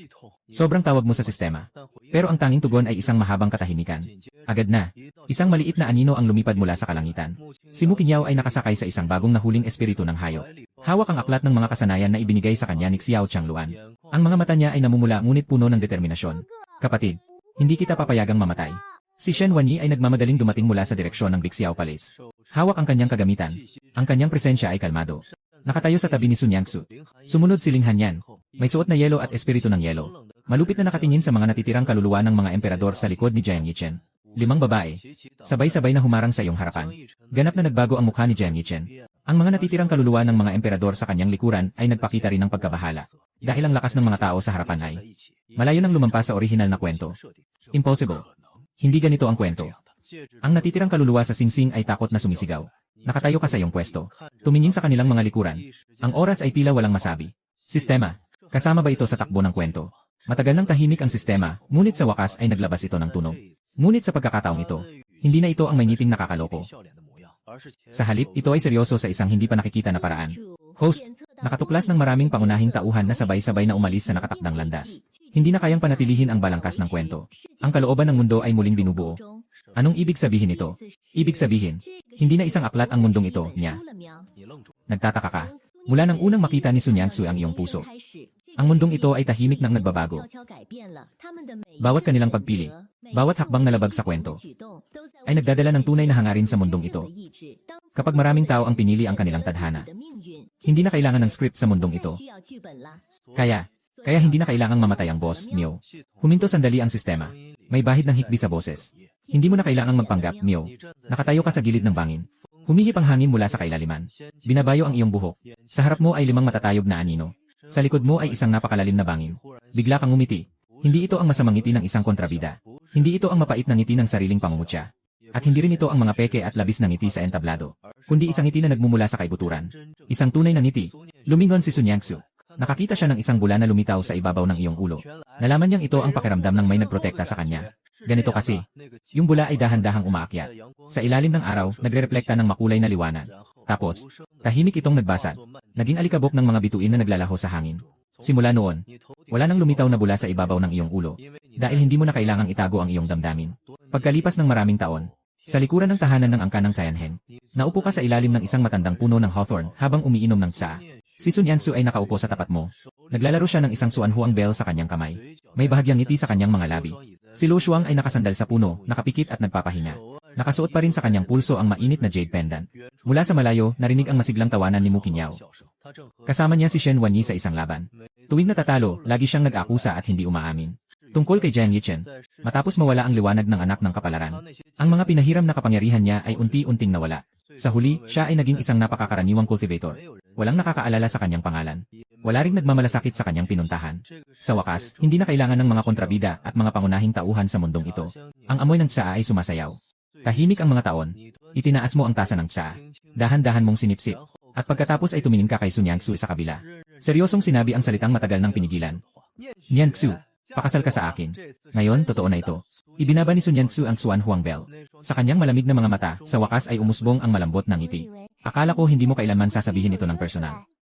S1: Sobrang tawag mo sa sistema. Pero ang tanging tugon ay isang mahabang katahimikan. Agad na. Isang maliit na anino ang lumipad mula sa kalangitan. Si Mu Qingyao ay nakasakay sa isang bagong nahuling espiritu ng hayop. Hawak ang aklat ng mga kasanayan na ibinigay sa kanya ni Xiao Changluan. Ang mga mata niya ay namumula ngunit puno ng determinasyon. Kapatid, hindi kita papayagang mamatay. Si Shen Wanyi ay nagmamadaling dumating mula sa direksyon ng Bixiao Palace. Hawak ang kanyang kagamitan. Ang kanyang presensya ay kalmado. Nakatayo sa tabi ni Sun Yangsu. Sumunod si Ling Hanyan. May suot na yelo at espiritu ng yelo. Malupit na nakatingin sa mga natitirang kaluluwa ng mga emperador sa likod ni Jiang Yichen. 5 babae. Sabay-sabay na humarang sa iyong harapan. Ganap na nagbago ang mukha ni Jiang Yichen. Ang mga natitirang kaluluwa ng mga emperador sa kanyang likuran ay nagpakita rin ng pagkabahala. Dahil ang lakas ng mga tao sa harapan ay malayo nang lumampas sa orihinal na kwento. Impossible. Hindi ganito ang kwento. Ang natitirang kaluluwa sa singsing ay takot na sumisigaw. Nakatayo ka sa iyong pwesto. Tumingin sa kanilang mga likuran. Ang oras ay tila walang masabi. Sistema. Kasama ba ito sa takbo ng kwento? Matagal nang tahimik ang sistema, ngunit sa wakas ay naglabas ito ng tunog. Ngunit sa pagkakataong ito, hindi na ito ang may ngiting nakakaloko. Sa halip, ito ay seryoso sa isang hindi pa nakikita na paraan. Host, nakatuklas ng maraming pangunahing tauhan na sabay-sabay na umalis sa nakatakdang landas. Hindi na kayang panatilihin ang balangkas ng kwento. Ang kalooban ng mundo ay muling binubuo. Anong ibig sabihin ito? Ibig sabihin, hindi na isang aklat ang mundong ito, niya. Nagtataka ka. Mula nang unang makita ni Sun Yangsu ang iyong puso. Ang mundong ito ay tahimik nang nagbabago. Bawat kanilang pagpili, bawat hakbang na labag sa kwento, ay nagdadala ng tunay na hangarin sa mundong ito. Kapag maraming tao ang pinili ang kanilang tadhana, hindi na kailangan ng script sa mundong ito. Kaya hindi na kailangang mamatay ang boss, Mio. Huminto sandali ang sistema. May bahid ng hikbi sa boses. Hindi mo na kailangang magpanggap, Mio. Nakatayo ka sa gilid ng bangin. Humihip ang hangin mula sa kailaliman. Binabayo ang iyong buhok. Sa harap mo ay 5 matatayog na anino. Sa likod mo ay isang napakalalim na bangin. Bigla kang ngumiti. Hindi ito ang masamang ngiti ng isang kontrabida. Hindi ito ang mapait na ngiti ng sariling pangungutya. At hindi rin ito ang mga peke at labis na ngiti sa entablado. Kundi isang ngiti na nagmumula sa kaibuturan. Isang tunay na ngiti. Lumingon si Sun Yangsu. Nakakita siya ng isang bula na lumitaw sa ibabaw ng iyong ulo. Nalaman niyang ito ang pakiramdam ng may nagprotekta sa kanya. Ganito kasi. Yung bula ay dahan-dahang umaakyat. Sa ilalim ng araw, nagre-reflekta ng makulay na liwanag. Tapos, tahimik itong nagbasag. Naging alikabok ng mga bituin na naglalaho sa hangin. Simula noon, wala nang lumitaw na bula sa ibabaw ng iyong ulo. Dahil hindi mo na kailangang itago ang iyong damdamin. Pagkalipas ng maraming taon, sa likuran ng tahanan ng angka ng Tianhen, naupo ka sa ilalim ng isang matandang puno ng hawthorn habang umiinom ng tsaa. Si Sun Yansu ay nakaupo sa tapat mo. Naglalaro siya ng isang Suanhuang bell sa kanyang kamay. May bahagyang ngiti sa kanyang mga labi. Si Lu Shuang ay nakasandal sa puno, nakapikit at nagpapahinga. Nakasuot pa rin sa kanyang pulso ang mainit na jade pendant. Mula sa malayo, narinig ang masiglang tawanan ni Mu Qingyao. Kasama niya si Shen Wanyi sa isang laban. Tuwing natatalo, lagi siyang nag-akusa at hindi umaamin. Tungkol kay Jiang Yichen, matapos mawala ang liwanag ng anak ng kapalaran, ang mga pinahiram na kapangyarihan niya ay unti-unting nawala. Sa huli, siya ay naging isang napakakaraniwang cultivator. Walang nakakaalala sa kanyang pangalan. Wala ring nagmamalasakit sa kanyang pinuntahan. Sa wakas, hindi na kailangan ng mga kontrabida at mga pangunahing tauhan sa mundong ito. Ang amoy ng tsaa ay sumasayaw. Tahimik ang mga taon. Itinaas mo ang tasa ng tsaa. Dahan-dahan mong sinipsip. At pagkatapos ay tumingin ka kay Sun Yangsu sa kabila. Seryosong sinabi ang salitang matagal ng pinigilan. Yangsu, pakasal ka sa akin. Ngayon, totoo na ito. Ibinaba ni Sun Yangsu ang Suanhuang bell. Sa kanyang malamig na mga mata, sa wakas ay umusbong ang malambot na ngiti. Akala ko hindi mo kailanman sasabihin ito ng personal.